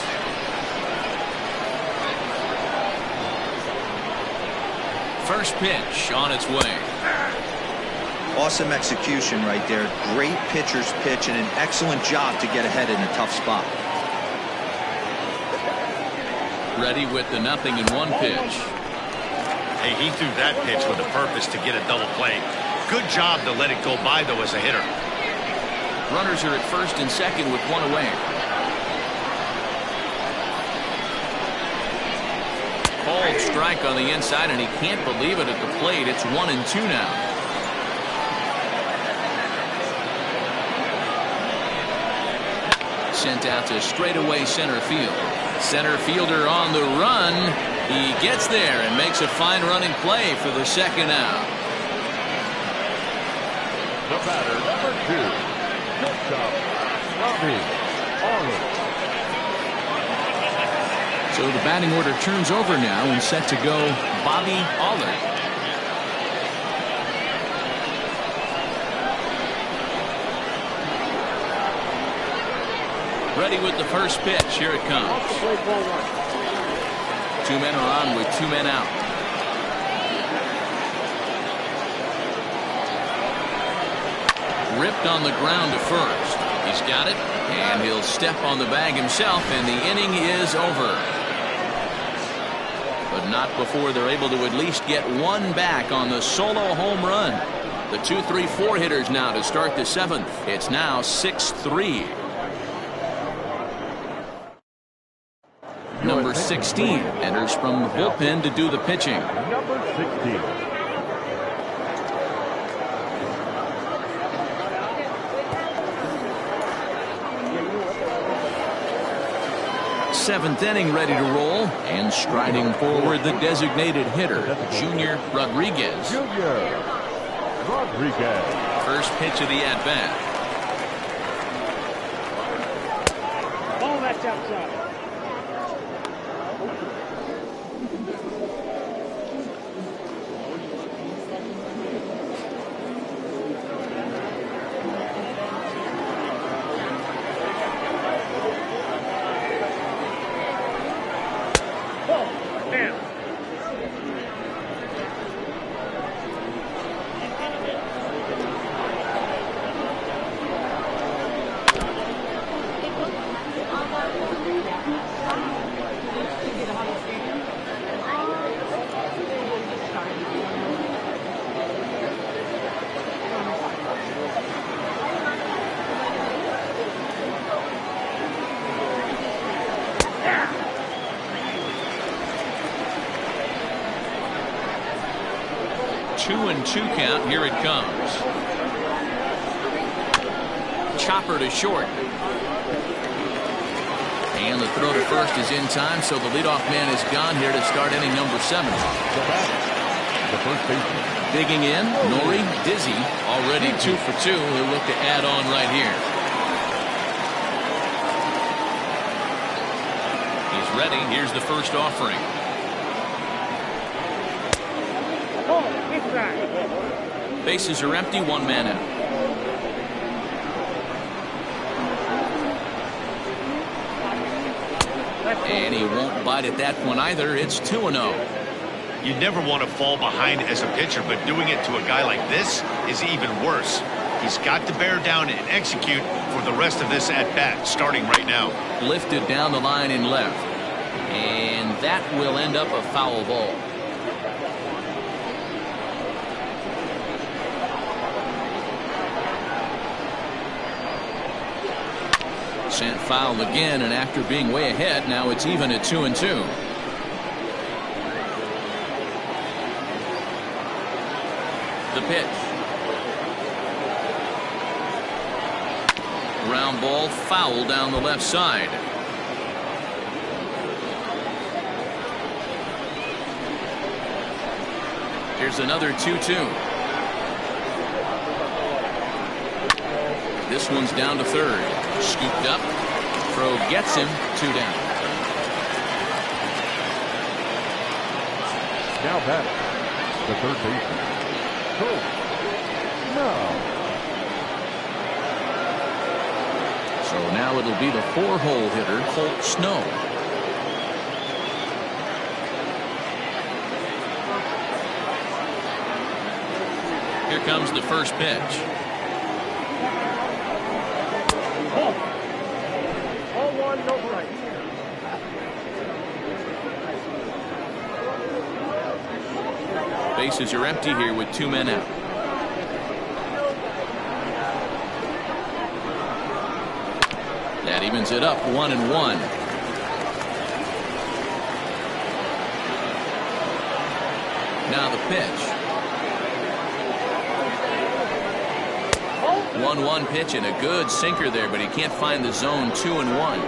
First pitch on its way. Awesome execution right there. Great pitcher's pitch and an excellent job to get ahead in a tough spot. Ready with the 0-1 pitch. Hey, he threw that pitch with a purpose to get a double play. Good job to let it go by, though, as a hitter. Runners are at first and second with one away. Called strike on the inside, and he can't believe it at the plate. It's 1-2 now. Sent out to straightaway center field. Center fielder on the run. He gets there and makes a fine running play for the second out. The batter, number 2, shortstop, Bobby Allard. So the batting order turns over now and set to go Bobby Allard. Ready with the first pitch. Here it comes. 2 men are on with 2 men out. Ripped on the ground to first. He's got it, and he'll step on the bag himself, and the inning is over. But not before they're able to at least get one back on the solo home run. The 2-3-4 hitters now to start the 7th. It's now 6-3. Number 16 enters from the bullpen to do the pitching. Number 16. Seventh inning ready to roll, and striding forward the designated hitter, Junior Rodriguez. Junior Rodriguez. First pitch of the at-bat. Ball that's outside. 2-2 count. Here it comes. Chopper to short. And the throw to first is in time, so the leadoff man is gone here to start inning number 7. The first baseman. Digging in, Nori Dizzy, already 2 for 2. He'll look to add on right here. He's ready. Here's the first offering. Bases are empty, 1 man out. And he won't bite at that one either. It's 2-0. You never want to fall behind as a pitcher, but doing it to a guy like this is even worse. He's got to bear down and execute for the rest of this at-bat, starting right now. Lifted down the line in left. And that will end up a foul ball. Sent foul again, and after being way ahead, now it's even at 2-2. The pitch. Ground ball, foul down the left side. Here's another 2-2. This one's down to third. Scooped up. Throw gets him. 2 down. Now batting, the third baseman. Colt Snow. So now it'll be the 4-hole hitter, Colt Snow. Here comes the first pitch. All 1, no strikes. Bases are empty here with 2 men out. That evens it up, 1-1. Now the pitch. 1-1 pitch and a good sinker there, but he can't find the zone. 2-1.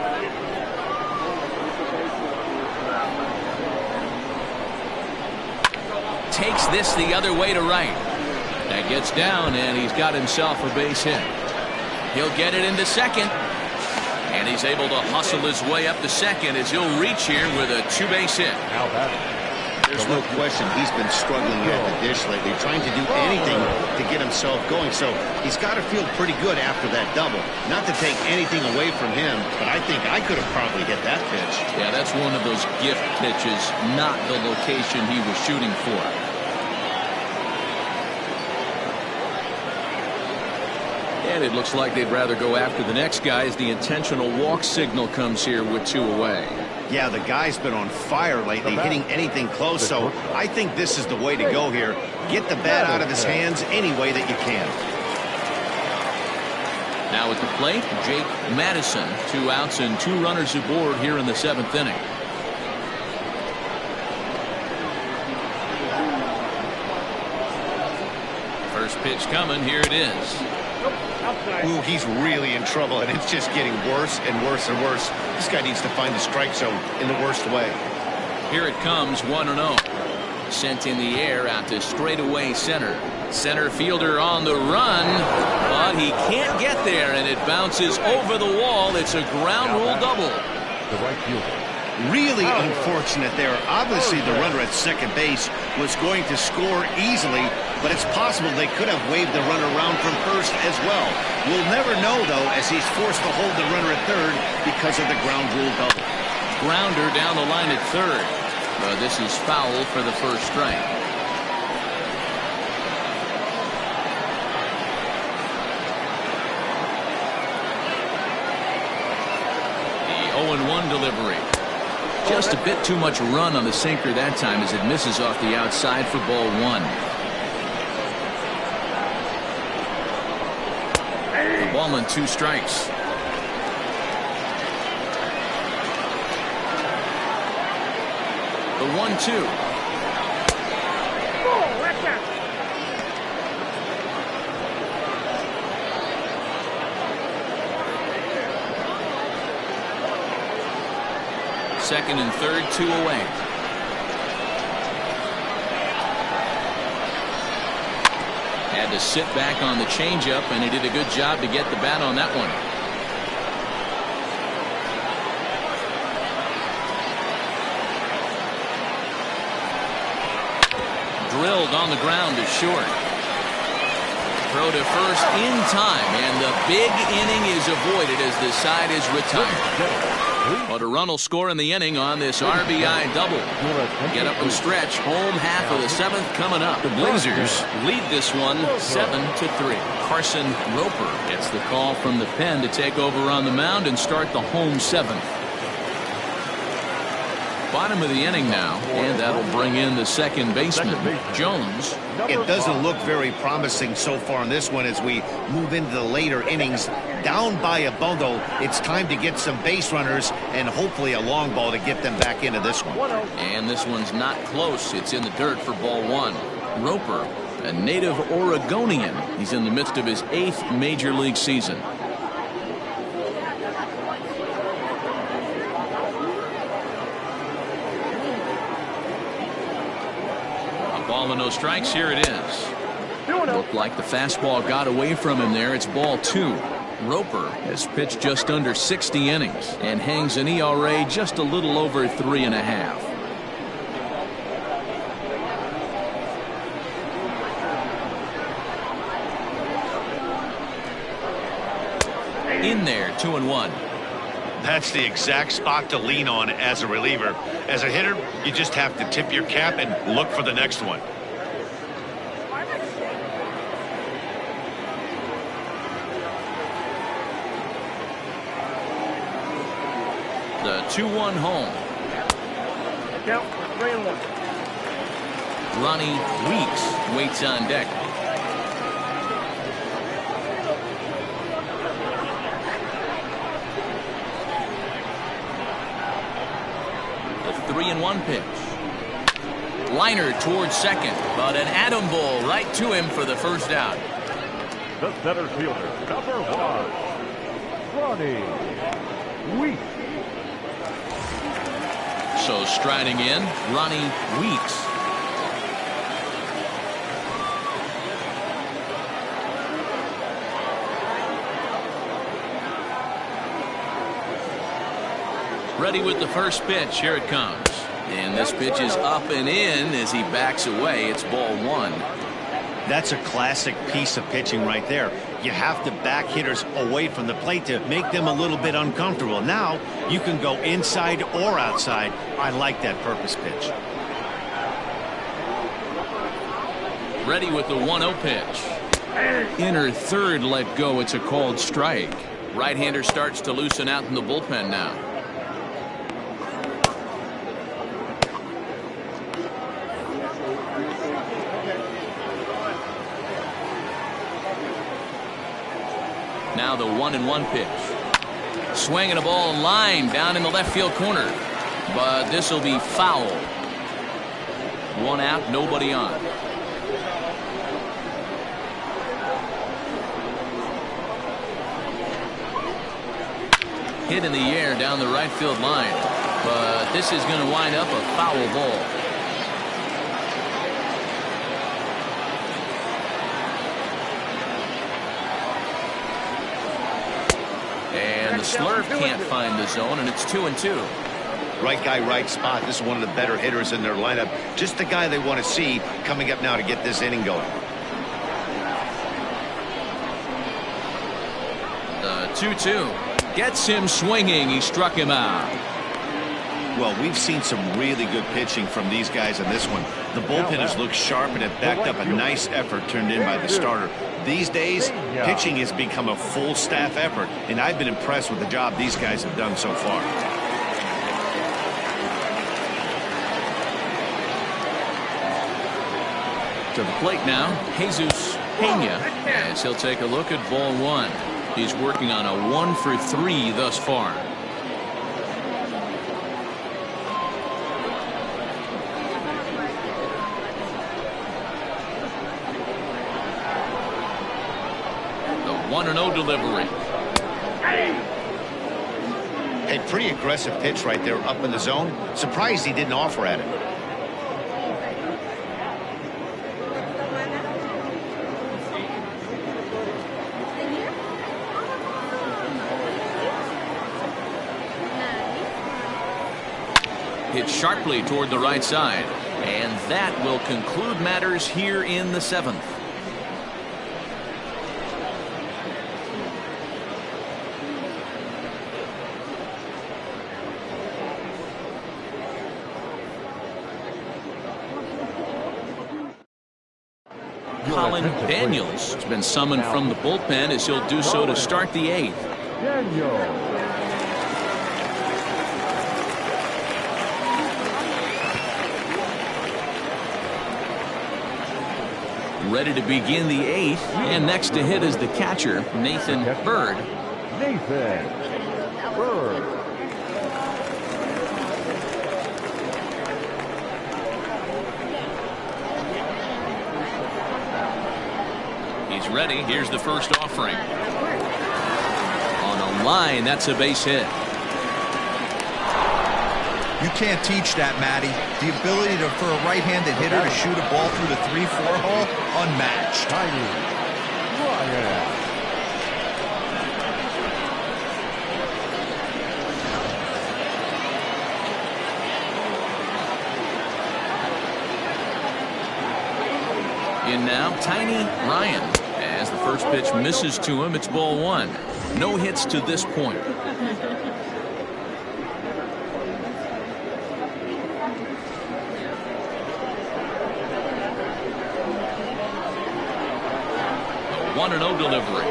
Takes this the other way to right. That gets down, and he's got himself a base hit. He'll get it into second. And he's able to hustle his way up to second as he'll reach here with a 2-base hit. Now batting. There's no question he's been struggling at the dish lately, trying to do anything to get himself going. So he's got to feel pretty good after that double. Not to take anything away from him, but I think I could have probably hit that pitch. Yeah, that's one of those gift pitches, not the location he was shooting for. And it looks like they'd rather go after the next guy as the intentional walk signal comes here with 2 away. Yeah, the guy's been on fire lately, hitting anything close, so I think this is the way to go here. Get the bat out of his hands any way that you can. Now at the plate, Jake Madison. 2 outs and 2 runners aboard here in the 7th inning. First pitch coming. Here it is. Ooh, he's really in trouble, and it's just getting worse and worse and worse. This guy needs to find the strike zone in the worst way. Here it comes, 1-0. Sent in the air out to straightaway center. Center fielder on the run, but he can't get there, and it bounces over the wall. It's a ground rule double. The right fielder. Really unfortunate there. Obviously, the runner at second base was going to score easily, but it's possible they could have waved the runner around from first as well. We'll never know, though, as he's forced to hold the runner at third because of the ground rule double. Grounder down the line at third. But this is foul for the first strike. The 0-1 delivery. Just a bit too much run on the sinker that time as it misses off the outside for ball 1. A ball and 2 strikes. The 1-2. Second and third, 2 away. Had to sit back on the changeup, and he did a good job to get the bat on that one. Drilled on the ground to short. Throw to first in time, and the big inning is avoided as the side is retired. But a run will score in the inning on this RBI double. Get up and stretch. Home half of the 7th coming up. The Blazers lead this one 7-3. Carson Roper gets the call from the pen to take over on the mound and start the home 7th. Bottom of the inning now, and that'll bring in the second baseman, Jones. It doesn't look very promising so far in this one as we move into the later innings. Down by a bundle, it's time to get some base runners and hopefully a long ball to get them back into this one. And this one's not close. It's in the dirt for ball 1. Roper, a native Oregonian. He's in the midst of his 8th major league season. Ball and no strikes. Here it is. Looked like the fastball got away from him there. It's ball 2. Roper has pitched just under 60 innings and hangs an ERA just a little over 3.5. In there, 2-1. That's the exact spot to lean on as a reliever. As a hitter, you just have to tip your cap and look for the next one. The 2-1 home. Count 3-1. Ronnie Weeks waits on deck. The 3-1 pitch. Liner towards second, but an atom ball right to him for the first out. The center fielder, number 1, Ronnie Weeks. So striding in, Ronnie Weeks. Ready with the first pitch. Here it comes. And this pitch is up and in as he backs away. It's ball 1. That's a classic piece of pitching right there. You have to back hitters away from the plate to make them a little bit uncomfortable. Now you can go inside or outside. I like that purpose pitch. Ready with the 1-0 pitch. Inner third let go. It's a called strike. Right-hander starts to loosen out in the bullpen now. Now the 1-1 pitch. Swinging a ball in line down in the left field corner. But this will be foul. 1 out, nobody on. Hit in the air down the right field line. But this is going to wind up a foul ball. And the slurve can't find the zone, and it's 2-2. Right guy, right spot. This is one of the better hitters in their lineup. Just the guy they want to see coming up now to get this inning going. The 2-2 gets him swinging. He struck him out. Well, we've seen some really good pitching from these guys in this one. The bullpen has looked sharp and it backed up a nice effort turned in by the starter. These days, pitching has become a full staff effort, and I've been impressed with the job these guys have done so far. To the plate now, Jesus Pena, as he'll take a look at ball 1. He's working on a 1 for 3 thus far. The 1-0 delivery. A pretty aggressive pitch right there up in the zone. Surprised he didn't offer at it. Hit sharply toward the right side. And that will conclude matters here in the 7th. Colin Daniels has been summoned from the bullpen as he'll do so to start the 8th. Daniels. Ready to begin the 8th, and next to hit is the catcher, Nathan Bird. Nathan Bird. He's ready. Here's the first offering. On a line, that's a base hit. You can't teach that, Matty. The ability for a right-handed hitter to shoot a ball through the 3-4 hole, unmatched. Tiny Ryan. In now, Tiny Ryan. As the first pitch misses to him, it's ball 1. No hits to this point. A 1-0 delivery.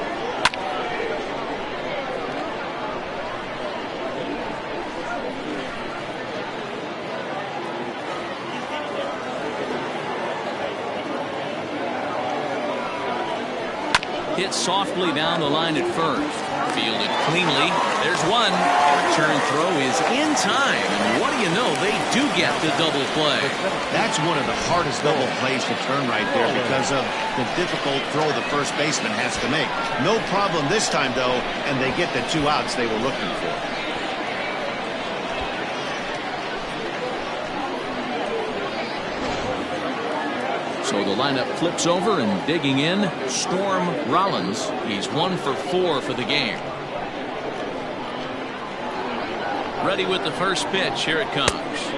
Hit softly down the line at first. Fielded cleanly. There's one. Return throw is in time. And what do you know? They do get the double play. That's one of the hardest double plays to turn right there because of the difficult throw the first baseman has to make. No problem this time, though, and they get the 2 outs they were looking for. So the lineup flips over, and digging in, Storm Rollins. He's 1 for 4 for the game. Ready with the first pitch. Here it comes.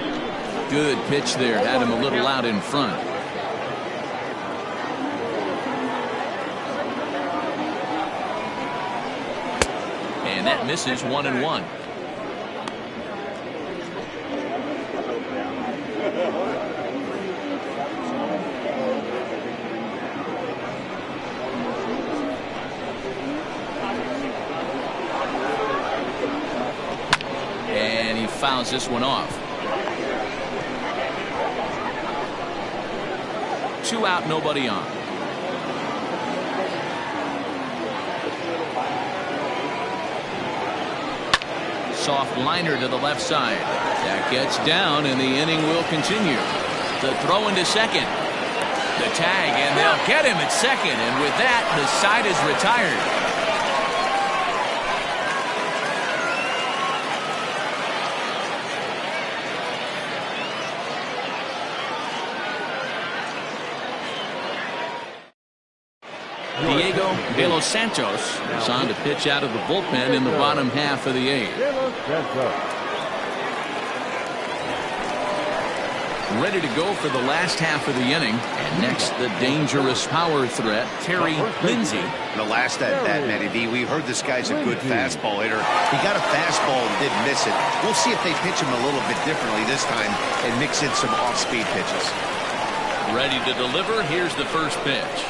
Good pitch there. Had him a little out in front. And that misses 1-1. Fouls this one off. 2 out, nobody on. Soft liner to the left side. That gets down, and the inning will continue. The throw into second. The tag, and they'll get him at second, and with that, the side is retired. Diego De Los Santos is on to pitch out of the bullpen in the bottom half of the 8th. Ready to go for the last half of the inning. And next, the dangerous power threat, Terry Lindsay. The last at bat, Matty D, we heard this guy's a good fastball hitter. He got a fastball and did miss it. We'll see if they pitch him a little bit differently this time and mix in some off-speed pitches. Ready to deliver. Here's the first pitch.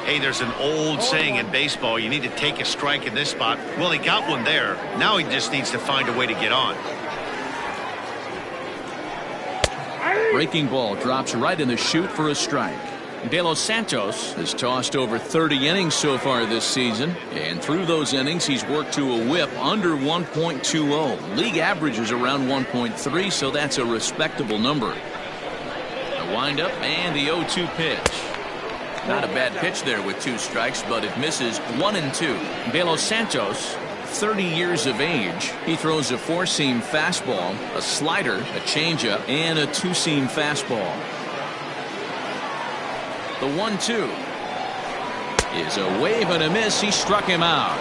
Hey, there's an old saying in baseball, you need to take a strike in this spot. Well, he got one there. Now he just needs to find a way to get on. Breaking ball drops right in the chute for a strike. De Los Santos has tossed over 30 innings so far this season, and through those innings he's worked to a whip under 1.20. League average is around 1.3, so that's a respectable number. The windup and the 0-2 pitch. Not a bad pitch there with 2 strikes, but it misses 1-2. De Los Santos 30 years of age. He throws a four-seam fastball, a slider, a changeup, and a two-seam fastball. The 1-2 is a wave and a miss. He struck him out.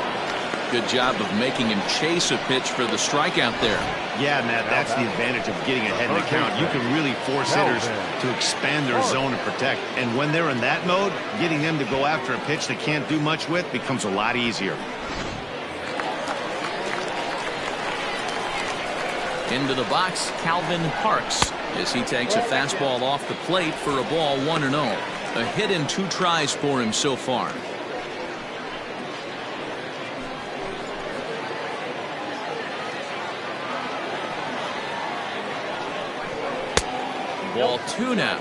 Good job of making him chase a pitch for the strikeout there. Yeah, Matt, that's the advantage of getting ahead in the count. You can really force hitters to expand their zone and protect. And when they're in that mode, getting them to go after a pitch they can't do much with becomes a lot easier. Into the box, Calvin Parks, as he takes a fastball off the plate for a ball 1-0. A hit in 2 tries for him so far. Ball 2 now.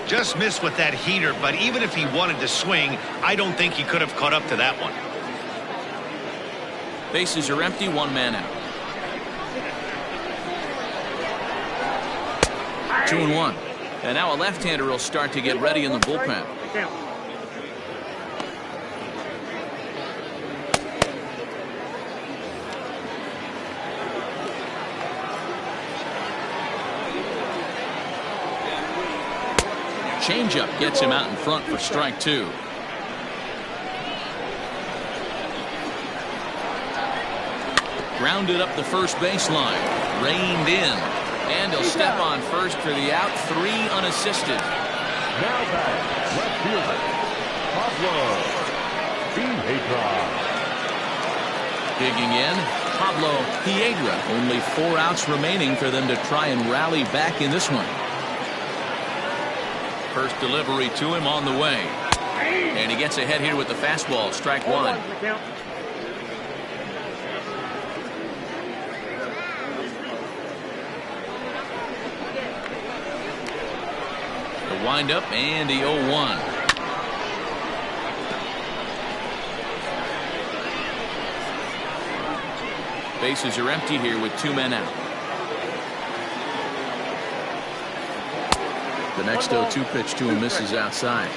Just missed with that heater, but even if he wanted to swing, I don't think he could have caught up to that one. Bases are empty, 1 man out. 2-1. And now a left-hander will start to get ready in the bullpen. Changeup gets him out in front for strike 2. Grounded up the first baseline. Reined in. And he'll step on first for the out. 3 unassisted. Now back, left fielder, Pablo Piedra. Digging in, Pablo Piedra. Only 4 outs remaining for them to try and rally back in this one. First delivery to him on the way. And he gets ahead here with the fastball. Strike 1. The windup and the 0-1. Bases are empty here with 2 men out. The next 0-2 pitch to him misses outside.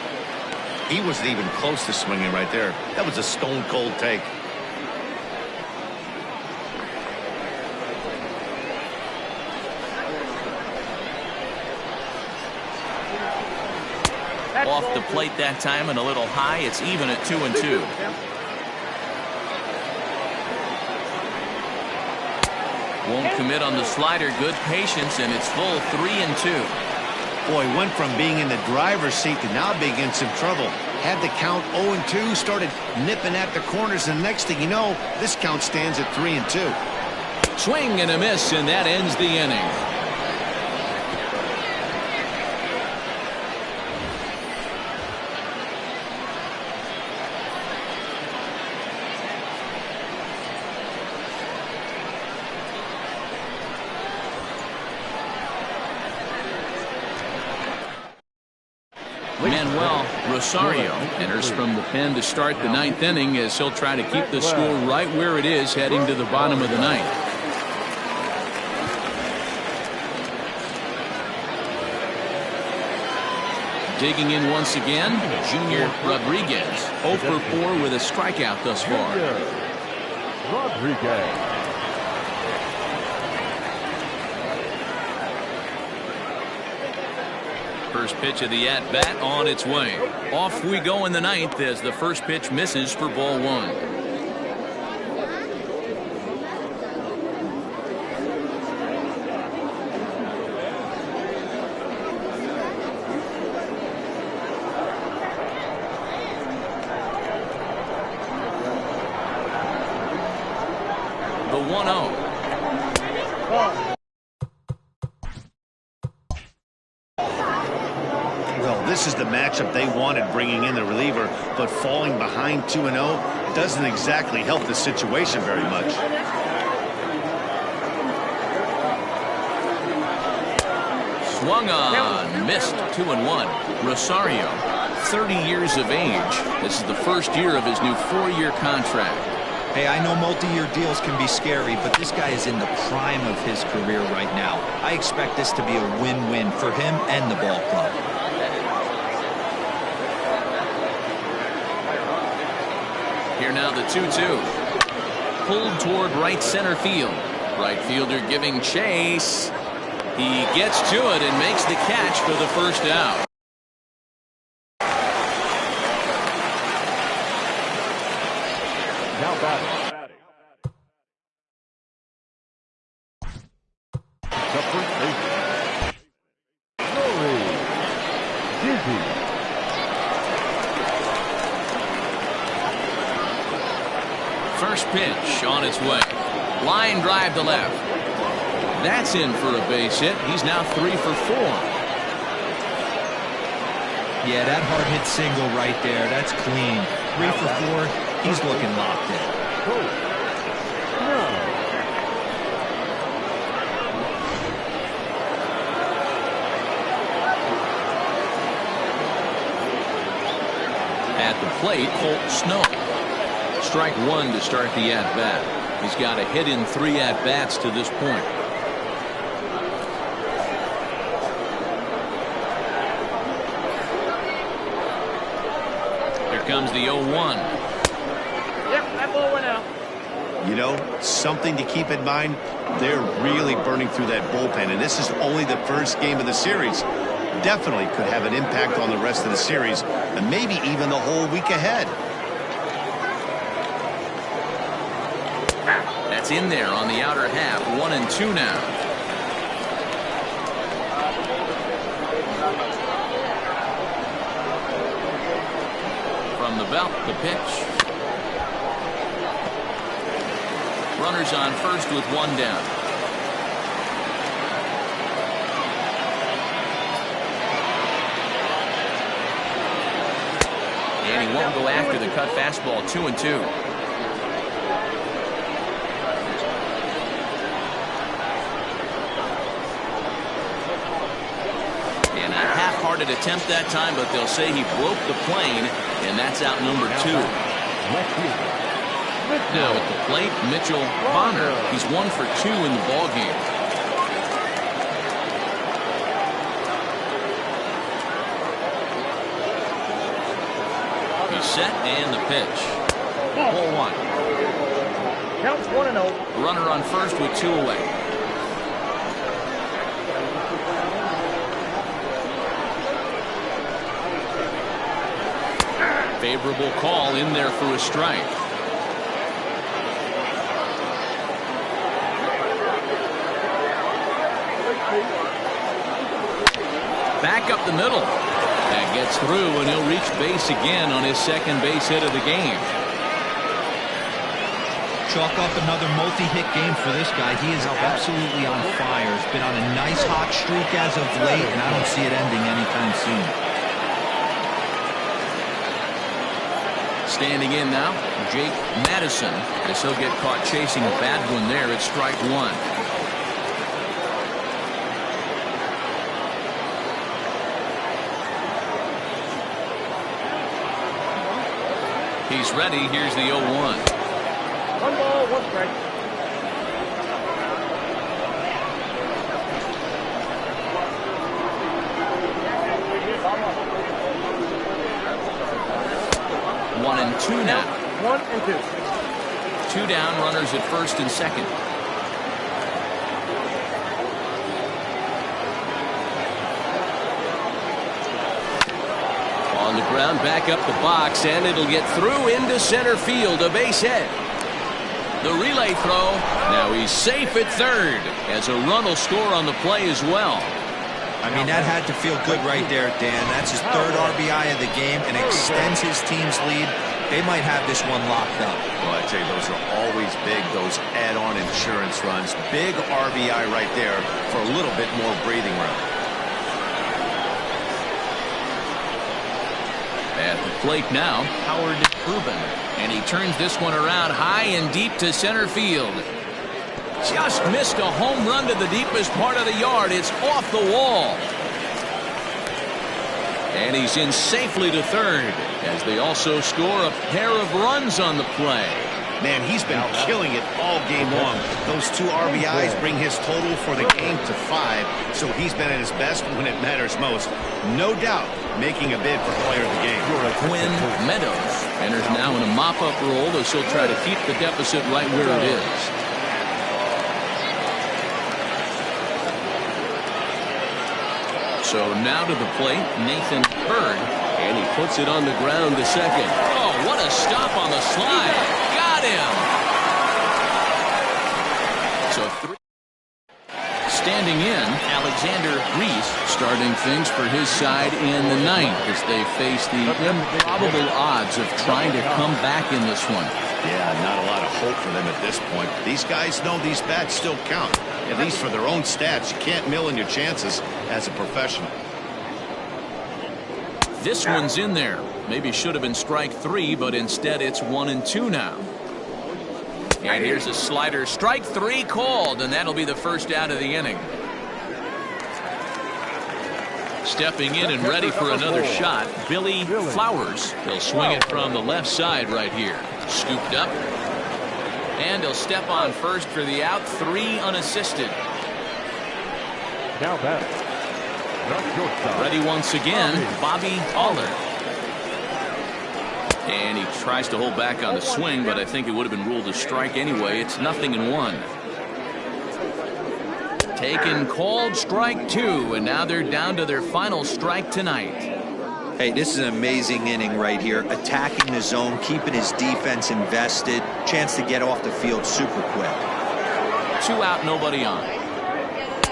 He wasn't even close to swinging right there. That was a stone-cold take. Off the plate that time and a little high. It's even at 2-2. Won't commit on the slider. Good patience, and it's full 3-2. Boy, went from being in the driver's seat to now being in some trouble. Had the count 0-2, started nipping at the corners, and next thing you know, this count stands at 3-2. Swing and a miss, and that ends the inning. Manuel Rosario enters from the pen to start the 9th inning as he'll try to keep the score right where it is heading to the bottom of the 9th. Digging in once again, Junior Rodriguez. 0 for 4 with a strikeout thus far. Rodriguez. First pitch of the at-bat on its way. Off we go in the 9th as the first pitch misses for ball 1. The 1-0. This is the matchup they wanted, bringing in the reliever, but falling behind 2-0 doesn't exactly help the situation very much. Swung on, missed. 2-1. Rosario, 30 years of age. This is the first year of his new 4-year contract. Hey, I know multi-year deals can be scary, but this guy is in the prime of his career right now. I expect this to be a win-win for him and the ball club. Here now the 2-2. pulled toward right center field. Right fielder giving chase. He gets to it and makes the catch for the first out. Now batting. The first baseman, Rory Dizzy. First pitch on its way. Line drive to left. That's in for a base hit. He's now 3 for 4. Yeah, that hard hit single right there. That's clean. 3 for 4. He's looking locked in. At the plate, Colt Snow. Strike 1 to start the at-bat. He's got a hit in 3 at-bats to this point. Here comes the 0-1. Yep, that ball went out. You know, something to keep in mind, they're really burning through that bullpen, and this is only the first game of the series. Definitely could have an impact on the rest of the series, and maybe even the whole week ahead. That's in there on the outer half. 1-2 now. From the belt, the pitch. Runners on first with 1 down. And he won't go after the cut fastball. 2-2. And a half-hearted attempt that time, but they'll say he broke the plane, and that's out number 2. Now at the plate, Mitchell Bonner. He's 1 for 2 in the ballgame. He's set and the pitch. Ball 1. Counts 1-0. Runner on first with 2 away. Favorable call in there for a strike. Back up the middle. That gets through, and he'll reach base again on his second base hit of the game. Chalk up another multi-hit game for this guy. He is absolutely on fire. He's been on a nice hot streak as of late, and I don't see it ending anytime soon. Standing in now, Jake Madison, as he'll get caught chasing a bad one there at strike 1. He's ready. Here's the 0-1. 1 ball, 1 strike. One and two now. 1-2. 2 down, runners at first and second. On the ground, back up the box, and it'll get through into center field. A base hit. The relay throw. Now he's safe at third, as a run will score on the play as well. I mean, that had to feel good right there, Dan. That's his 3rd RBI of the game and extends his team's lead. They might have this one locked up. Well, I tell you, those are always big, those add-on insurance runs. Big RBI right there for a little bit more breathing room. At the plate now, Howard Rubin. And he turns this one around high and deep to center field. Just missed a home run to the deepest part of the yard. It's off the wall. And he's in safely to third, as they also score a pair of runs on the play. Man, he's been killing it all game long. Those 2 RBIs bring his total for the game to 5, so he's been at his best when it matters most. No doubt making a bid for player of the game. Quinn Meadows Enters now in a mop-up role as he'll try to keep the deficit right where it is. So now to the plate, Nathan Bird. And he puts it on the ground to second. Oh, what a stop on the slide. Got him. So standing in, Alexander Reese starting things for his side in the ninth as they face the improbable odds of trying to come back in this one. Yeah, not a lot of hope for them at this point. These guys know these bats still count. At least for their own stats. You can't mill in your chances as a professional. This one's in there. Maybe should have been strike 3, but instead it's 1-2 now. And here's a slider. Strike 3 called, and that'll be the first out of the inning. Stepping in and ready for another shot, Billy Flowers. He'll swing it from the left side right here. Scooped up. And he'll step on first for the out. 3 unassisted. Now back. Ready once again, Bobby Aller. And he tries to hold back on the swing, but I think it would have been ruled a strike anyway. It's 0-1. Taken, called, strike 2, and now they're down to their final strike tonight. Hey, this is an amazing inning right here. Attacking the zone, keeping his defense invested. Chance to get off the field super quick. 2 out, nobody on.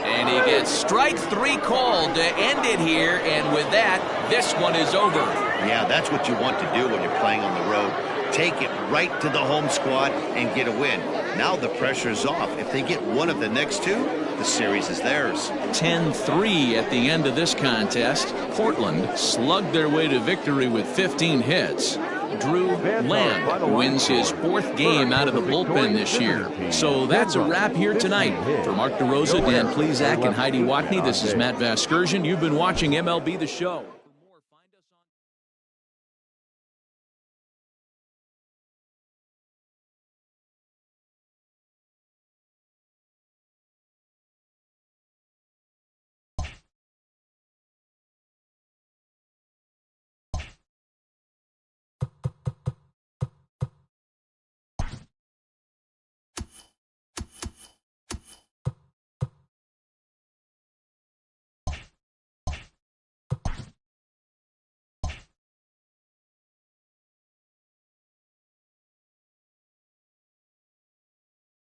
And he gets strike 3 called to end it here, and with that, this one is over. Yeah, that's what you want to do when you're playing on the road. Take it right to the home squad and get a win. Now the pressure's off. If they get one of the next 2, the series is theirs. 10-3 at the end of this contest. Portland slugged their way to victory with 15 hits. Drew Land wins his 4th game out of the bullpen this year. So that's a wrap here tonight. For Mark DeRosa, Dan Plesac, and Heidi Watney, this is Matt Vasgersian. You've been watching MLB The Show.